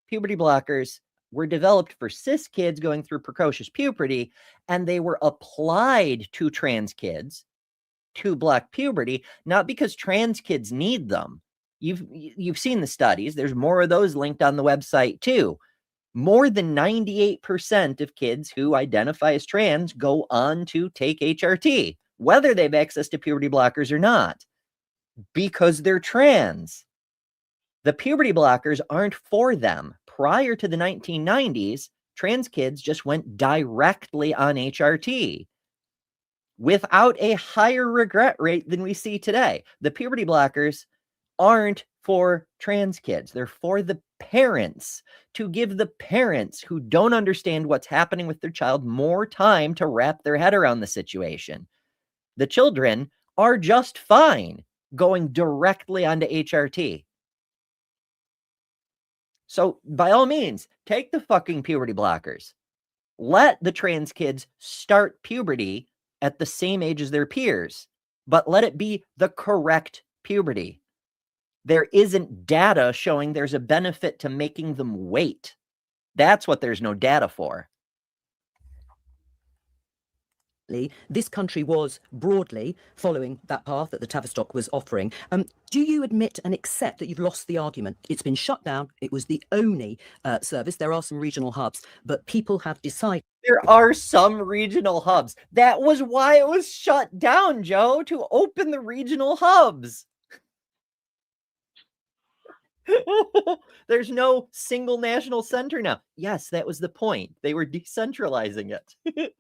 Puberty blockers were developed for cis kids going through precocious puberty, and they were applied to trans kids to block puberty, not because trans kids need them. You've seen the studies. There's more of those linked on the website too. More than 98% of kids who identify as trans go on to take HRT, whether they've access to puberty blockers or not, because they're trans. The puberty blockers aren't for them. Prior to the 1990s, trans kids just went directly on HRT without a higher regret rate than we see today. The puberty blockers aren't for trans kids. They're for the parents, to give the parents who don't understand what's happening with their child more time to wrap their head around the situation. The children are just fine going directly onto HRT. So by all means, take the fucking puberty blockers. Let the trans kids start puberty at the same age as their peers. but let it be the correct puberty. There isn't data showing there's a benefit to making them wait. That's what there's no data for. This country was broadly following that path that the Tavistock was offering. Do you admit and accept that you've lost the argument? It's been shut down. It was the only service. There are some regional hubs, but people have decided. There are some regional hubs. That was why it was shut down, Joe, to open the regional hubs. There's no single national center now. Yes, that was the point. They were decentralizing it.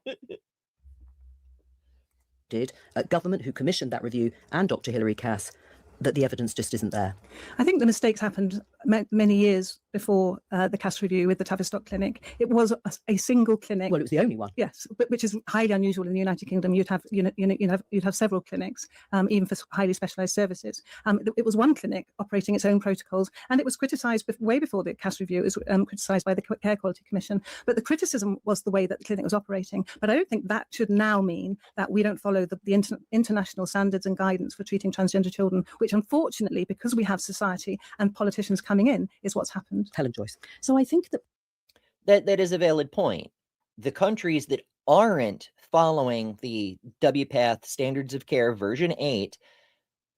Government who commissioned that review and Dr. Hilary Cass, that the evidence just isn't there. I think the mistakes happened many years before the Cass review with the Tavistock Clinic. It was a single clinic. Well, it was the only one. Yes, but which is highly unusual in the United Kingdom. You'd have several clinics, even for highly specialised services. It was one clinic operating its own protocols, and it was criticised way before the Cass review. It was criticised by the Care Quality Commission. But the criticism was the way that the clinic was operating. But I don't think that should now mean that we don't follow the international standards and guidance for treating transgender children, which unfortunately, because we have society and politicians coming in, is what's happened. Helen Joyce. So I think that is a valid point. The countries that aren't following the WPATH Standards of Care version 8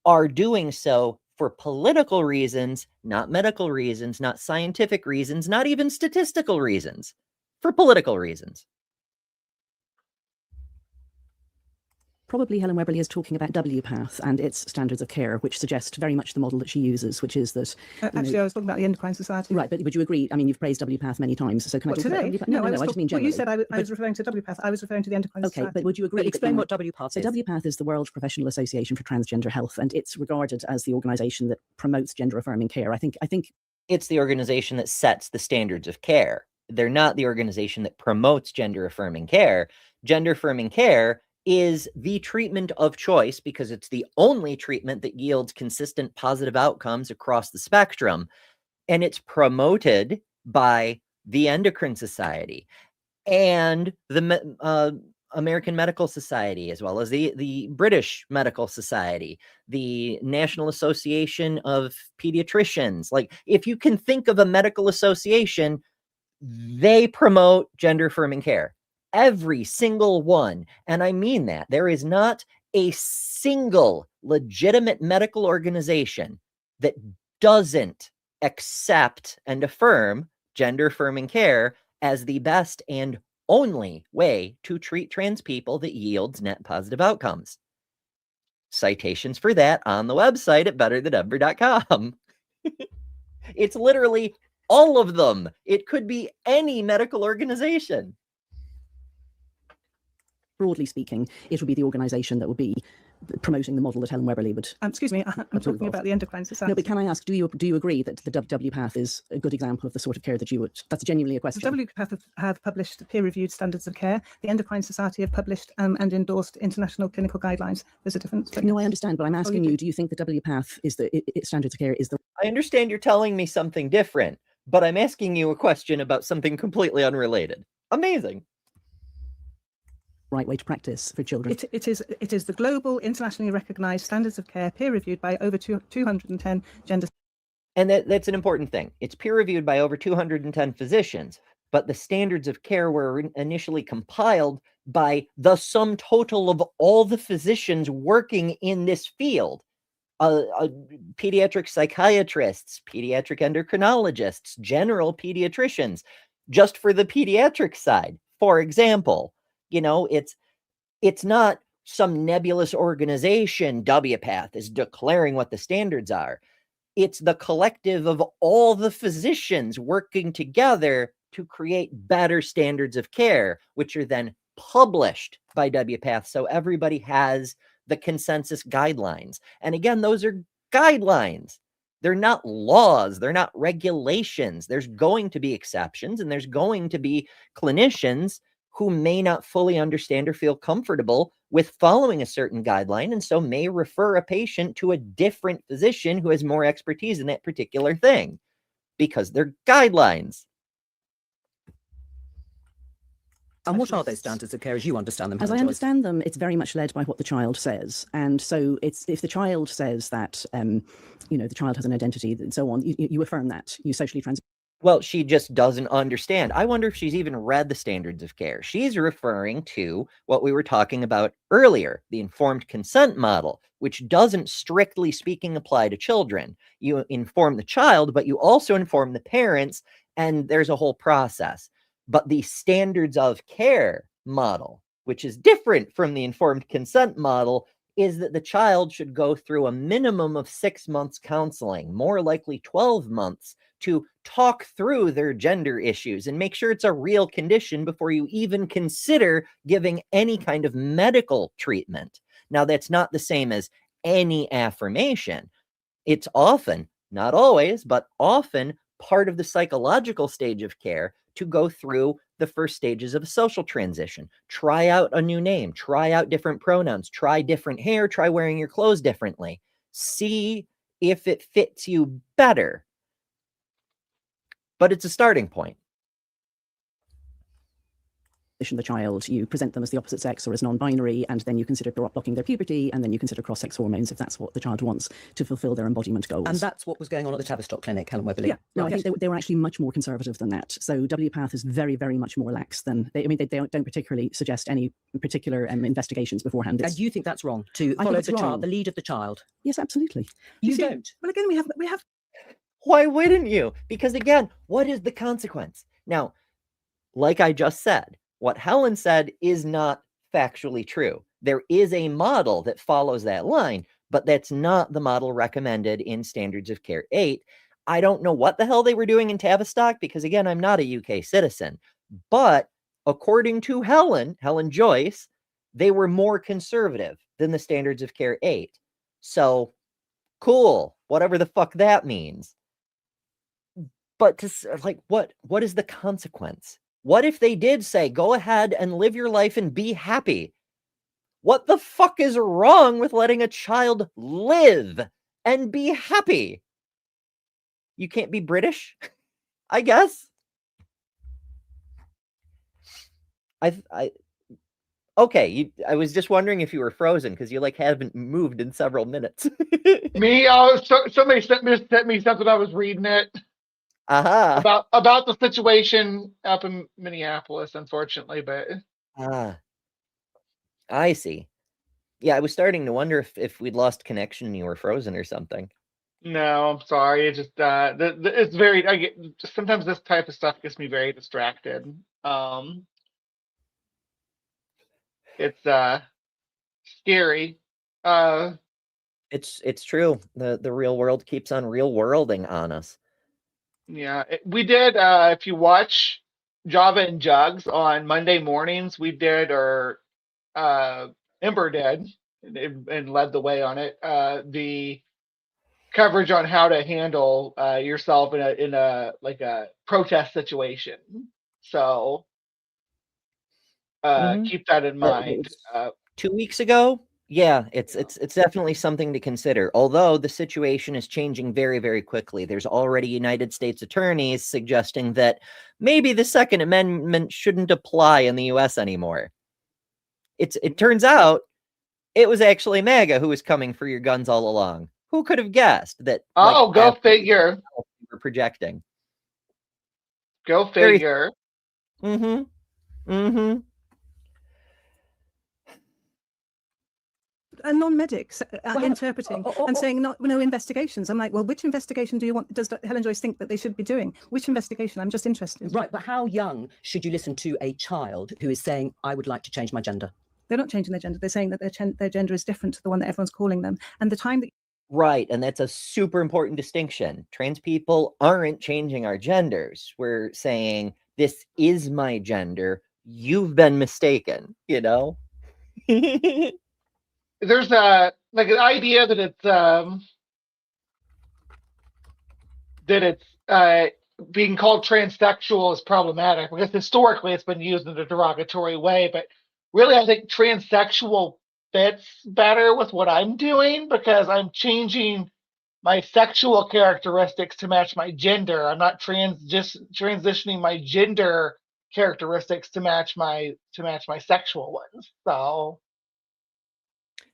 are doing so for political reasons, not medical reasons, not scientific reasons, not even statistical reasons, for political reasons. Probably Helen Webberley is talking about WPATH and its standards of care, which suggest very much the model that she uses, which is that... Actually, I was talking about the Endocrine Society. Right, but would you agree? I mean, you've praised WPATH many times, so can I talk about WPAth? No, I just mean generally. Well, you said I was referring to WPATH. I was referring to the Endocrine Society. Okay, but would you agree? But explain what WPATH is. So WPATH is the World Professional Association for Transgender Health, and it's regarded as the organisation that promotes gender-affirming care. I think it's the organization that sets the standards of care. They're not the organization that promotes gender-affirming care. Gender-affirming care is the treatment of choice because it's the only treatment that yields consistent positive outcomes across the spectrum. And it's promoted by the Endocrine Society and the American Medical Society, as well as the British Medical Society, the National Association of Pediatricians. Like, if you can think of a medical association, they promote gender-affirming care. Every single one. And I mean that. There is not a single legitimate medical organization that doesn't accept and affirm gender-affirming care as the best and only way to treat trans people that yields net positive outcomes. Citations for that on the website at betterthanember.com. It's literally all of them. It could be any medical organization. Broadly speaking, it would be the organisation that would be promoting the model that Helen Webberley would... excuse me, I'm talking about the Endocrine Society. No, but can I ask, do you agree that the WPATH is a good example of the sort of care that you would... That's genuinely a question. The WPATH have published peer-reviewed standards of care. The Endocrine Society have published and endorsed international clinical guidelines. There's a difference. No, I understand, but I'm asking you, do you think the WPATH is its standards of care is the... I understand you're telling me something different, but I'm asking you a question about something completely unrelated. Amazing. Right way to practice for children. It is the global, internationally recognized standards of care, peer-reviewed by over 210 gender... And that's an important thing. It's peer-reviewed by over 210 physicians, but the standards of care were initially compiled by the sum total of all the physicians working in this field. Pediatric psychiatrists, pediatric endocrinologists, general pediatricians, just for the pediatric side. For example, you know, it's not some nebulous organization, WPATH, is declaring what the standards are. It's the collective of all the physicians working together to create better standards of care, which are then published by WPATH. So everybody has the consensus guidelines. And again, those are guidelines. They're not laws. They're not regulations. There's going to be exceptions, and there's going to be clinicians who may not fully understand or feel comfortable with following a certain guideline, and so may refer a patient to a different physician who has more expertise in that particular thing because they're guidelines. And what are those standards of care as you understand them? As Helen I Joyce? understand them, it's very much led by what the child says. And so it's if the child says that, the child has an identity and so on, you affirm that. You socially Well, she just doesn't understand. I wonder if she's even read the standards of care. She's referring to what we were talking about earlier, the informed consent model, which doesn't strictly speaking apply to children. You inform the child, but you also inform the parents, and there's a whole process. But the standards of care model, which is different from the informed consent model, is that the child should go through a minimum of 6 months counseling, more likely 12 months, to talk through their gender issues and make sure it's a real condition before you even consider giving any kind of medical treatment. Now, that's not the same as any affirmation. It's often, not always, but often part of the psychological stage of care to go through the first stages of a social transition. Try out a new name, try out different pronouns, try different hair, try wearing your clothes differently. See if it fits you better. But it's a starting point. the child, you present them as the opposite sex or as non-binary, and then you consider blocking their puberty, and then you consider cross-sex hormones if that's what the child wants to fulfill their embodiment goals. And that's what was going on at the Tavistock Clinic, Helen Webberley. Yeah, no, I think they were actually much more conservative than that. So WPATH is very, very much more lax than, they don't particularly suggest any particular investigations beforehand. And you think that's wrong, to follow the child, the lead of the child? Yes, absolutely. You don't? Well, again, we have. Why wouldn't you? Because again, what is the consequence? Now, like I just said, what Helen said is not factually true. There is a model that follows that line, but that's not the model recommended in Standards of Care 8. I don't know what the hell they were doing in Tavistock because, again, I'm not a UK citizen. But according to Helen Joyce, they were more conservative than the Standards of Care 8. So, cool, whatever the fuck that means. But what is the consequence? What if they did say, go ahead and live your life and be happy? What the fuck is wrong with letting a child live and be happy? You can't be British, I guess. Okay, I was just wondering if you were frozen because you haven't moved in several minutes. Me? Somebody sent me something. I was reading it. Aha. About the situation up in Minneapolis, unfortunately, but I see. Yeah, I was starting to wonder if we'd lost connection and you were frozen or something. No, I'm sorry. It just it's very. Sometimes this type of stuff gets me very distracted. It's scary. It's true. The real world keeps on real worlding on us. Yeah, we did. If you watch Java and Jugs on Monday mornings, we did, or Ember did, and led the way on it. The coverage on how to handle yourself in a protest situation. So keep that in mind. 2 weeks ago. Yeah, it's definitely something to consider. Although the situation is changing very, very quickly. There's already United States attorneys suggesting that maybe the Second Amendment shouldn't apply in the US anymore. It turns out it was actually MAGA who was coming for your guns all along. Who could have guessed that? Oh, go figure. We're projecting. Go figure. And non-medics interpreting and saying no investigations. I'm like, well, which investigation do you want? Does Helen Joyce think that they should be doing? Which investigation? I'm just interested. Right, but how young should you listen to a child who is saying, I would like to change my gender? They're not changing their gender. They're saying that their gender is different to the one that everyone's calling them. And the time that... Right, and that's a super important distinction. Trans people aren't changing our genders. We're saying, this is my gender. You've been mistaken, you know? There's an idea that it's being called transsexual is problematic because historically it's been used in a derogatory way, but really I think transsexual fits better with what I'm doing because I'm changing my sexual characteristics to match my gender. I'm not transitioning my gender characteristics to match my sexual ones. So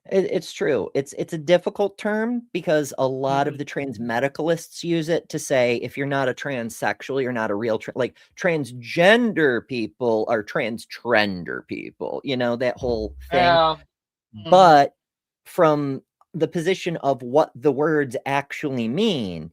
It's true. It's a difficult term because a lot of the trans medicalists use it to say if you're not a transsexual, you're not a real like transgender people are transtrender people. You know, that whole thing. yeah. But from the position of what the words actually mean,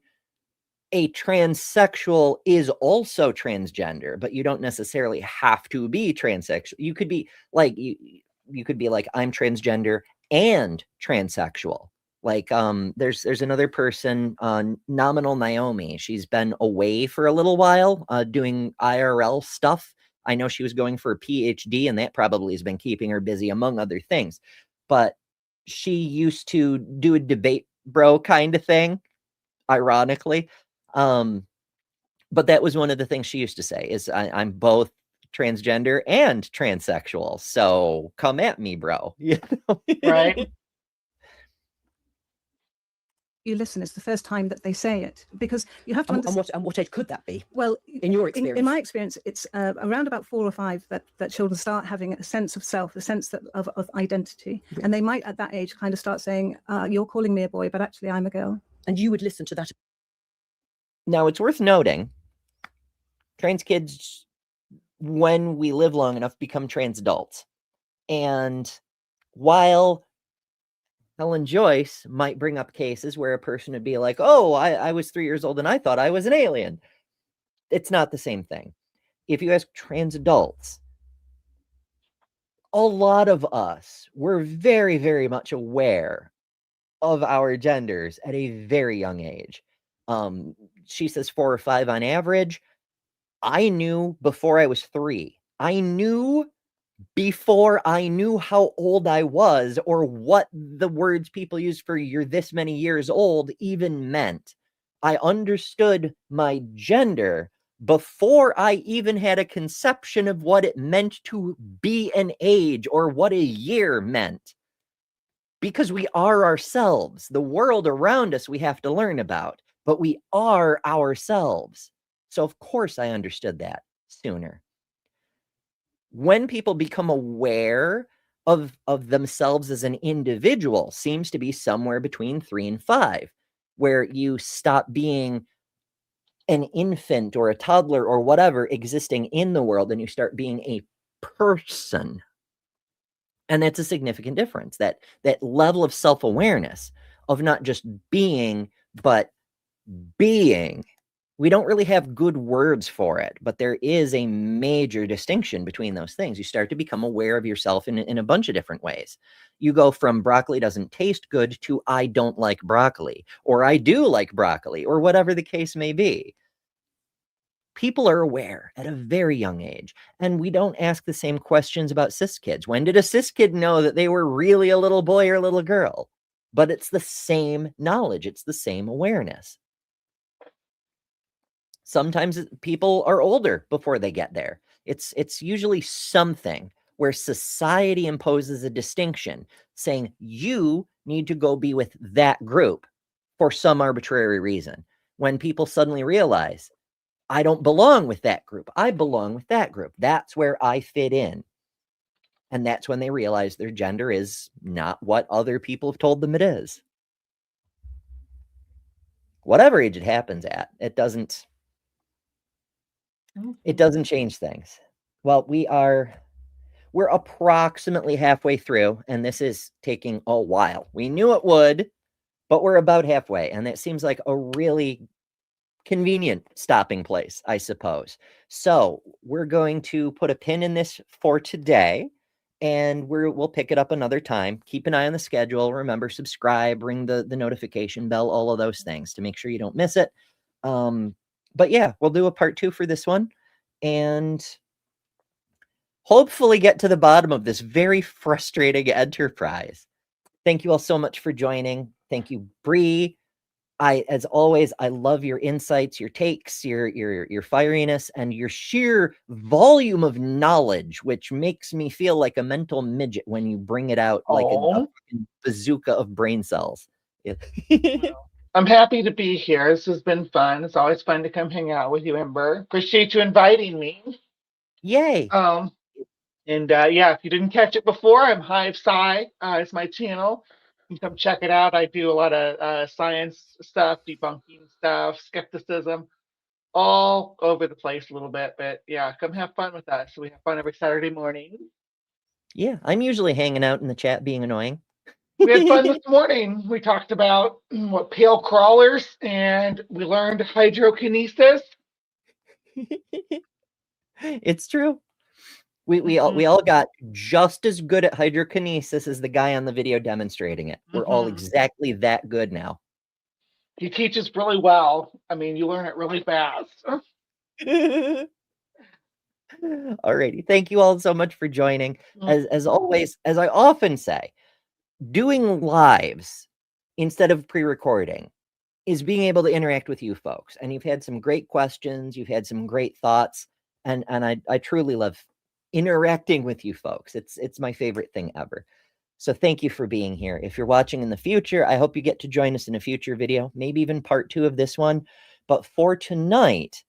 a transsexual is also transgender, but you don't necessarily have to be transsexual. You could be like you could be like I'm transgender and transsexual. Like there's another person, Nominal Naomi. She's been away for a little while doing IRL stuff. I know she was going for a PhD, and that probably has been keeping her busy among other things. But she used to do a debate bro kind of thing, ironically. But that was one of the things she used to say is I'm both transgender and transsexual. So come at me, bro. You know? Right. You listen, it's the first time that they say it, because you have to understand. And what age could that be? Well, in your experience? In my experience, it's around about 4 or 5 that children start having a sense of self, a sense of identity. Yeah. And they might at that age kind of start saying, you're calling me a boy, but actually I'm a girl. And you would listen to that. Now, it's worth noting, trans kids, when we live long enough, become trans adults. And while Helen Joyce might bring up cases where a person would be like, oh, I was 3 years old and I thought I was an alien. It's not the same thing. If you ask trans adults, a lot of us were very, very much aware of our genders at a very young age. She says 4 or 5 on average. I knew before I was 3. I knew before I knew how old I was or what the words people use for you're this many years old even meant. I understood my gender before I even had a conception of what it meant to be an age or what a year meant. Because we are ourselves. The world around us we have to learn about, but we are ourselves. So of course I understood that sooner. When people become aware of themselves as an individual seems to be somewhere between 3 and 5, where you stop being an infant or a toddler or whatever existing in the world and you start being a person. And that's a significant difference, that level of self-awareness of not just being, but being. We don't really have good words for it, but there is a major distinction between those things. You start to become aware of yourself in a bunch of different ways. You go from broccoli doesn't taste good to I don't like broccoli, or I do like broccoli, or whatever the case may be. People are aware at a very young age, and we don't ask the same questions about cis kids. When did a cis kid know that they were really a little boy or a little girl? But it's the same knowledge. It's the same awareness. Sometimes people are older before they get there. It's usually something where society imposes a distinction, saying you need to go be with that group for some arbitrary reason. When people suddenly realize, I don't belong with that group. I belong with that group. That's where I fit in. And that's when they realize their gender is not what other people have told them it is. Whatever age it happens at, it doesn't change things. Well, we're approximately halfway through, and this is taking a while. We knew it would, but we're about halfway, and it seems like a really convenient stopping place, I suppose. So we're going to put a pin in this for today, and we'll pick it up another time. Keep an eye on the schedule. Remember, subscribe, ring the notification bell, all of those things to make sure you don't miss it. But yeah, we'll do a part 2 for this one, and hopefully get to the bottom of this very frustrating enterprise. Thank you all so much for joining. Thank you, Bree. As always, I love your insights, your takes, your fieriness, and your sheer volume of knowledge, which makes me feel like a mental midget when you bring it out like a bazooka of brain cells. I'm happy to be here. This has been fun. It's always fun to come hang out with you, Ember. Appreciate you inviting me. Yay. And yeah, if you didn't catch it before, I'm Hive Sci. It's my channel. You can come check it out. I do a lot of science stuff, debunking stuff, skepticism, all over the place a little bit. But yeah, come have fun with us. We have fun every Saturday morning. Yeah, I'm usually hanging out in the chat being annoying. We had fun this morning. We talked about what pale crawlers, and we learned hydrokinesis. It's true. We all got just as good at hydrokinesis as the guy on the video demonstrating it. We're all exactly that good now. He teaches really well. I mean, you learn it really fast. Alrighty. Thank you all so much for joining. As always, as I often say, doing lives instead of pre-recording is being able to interact with you folks. And you've had some great questions. You've had some great thoughts. And I truly love interacting with you folks. It's my favorite thing ever. So thank you for being here. If you're watching in the future, I hope you get to join us in a future video, maybe even part 2 of this one. But for tonight,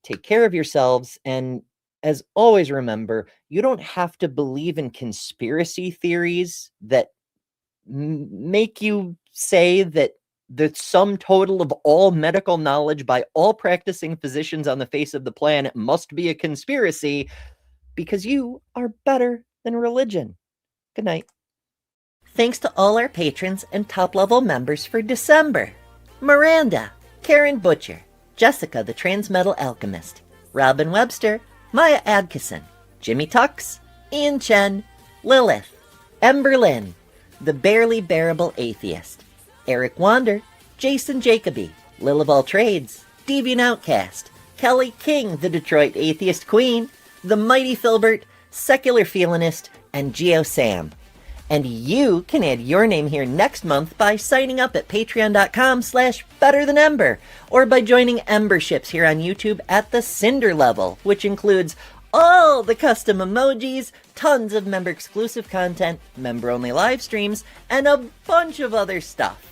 take care of yourselves. And as always, remember, you don't have to believe in conspiracy theories that make you say that the sum total of all medical knowledge by all practicing physicians on the face of the planet must be a conspiracy, because you are better than religion. Good night. Thanks to all our patrons and top-level members for December. Miranda, Karen Butcher, Jessica the Transmetal Alchemist, Robin Webster, Maya Adkison, Jimmy Tux, Ian Chen, Lilith, Ember Lynn, The Barely Bearable Atheist, Eric Wander, Jason Jacoby, Lil of All Trades, Deviant Outcast, Kelly King, the Detroit Atheist Queen, The Mighty Filbert, Secular Feelinist, and Geo Sam. And you can add your name here next month by signing up at patreon.com/betterthanember, or by joining Emberships here on YouTube at the Cinder level, which includes all the custom emojis, tons of member-exclusive content, member-only live streams, and a bunch of other stuff.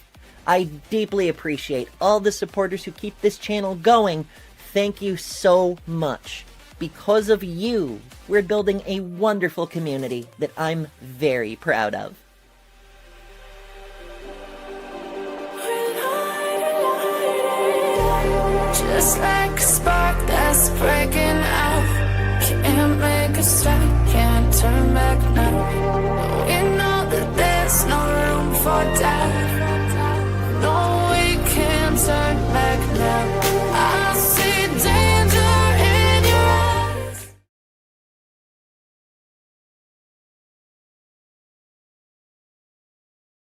I deeply appreciate all the supporters who keep this channel going. Thank you so much. Because of you, we're building a wonderful community that I'm very proud of. Just like a spark that's breaking out, can't make a stop, can't turn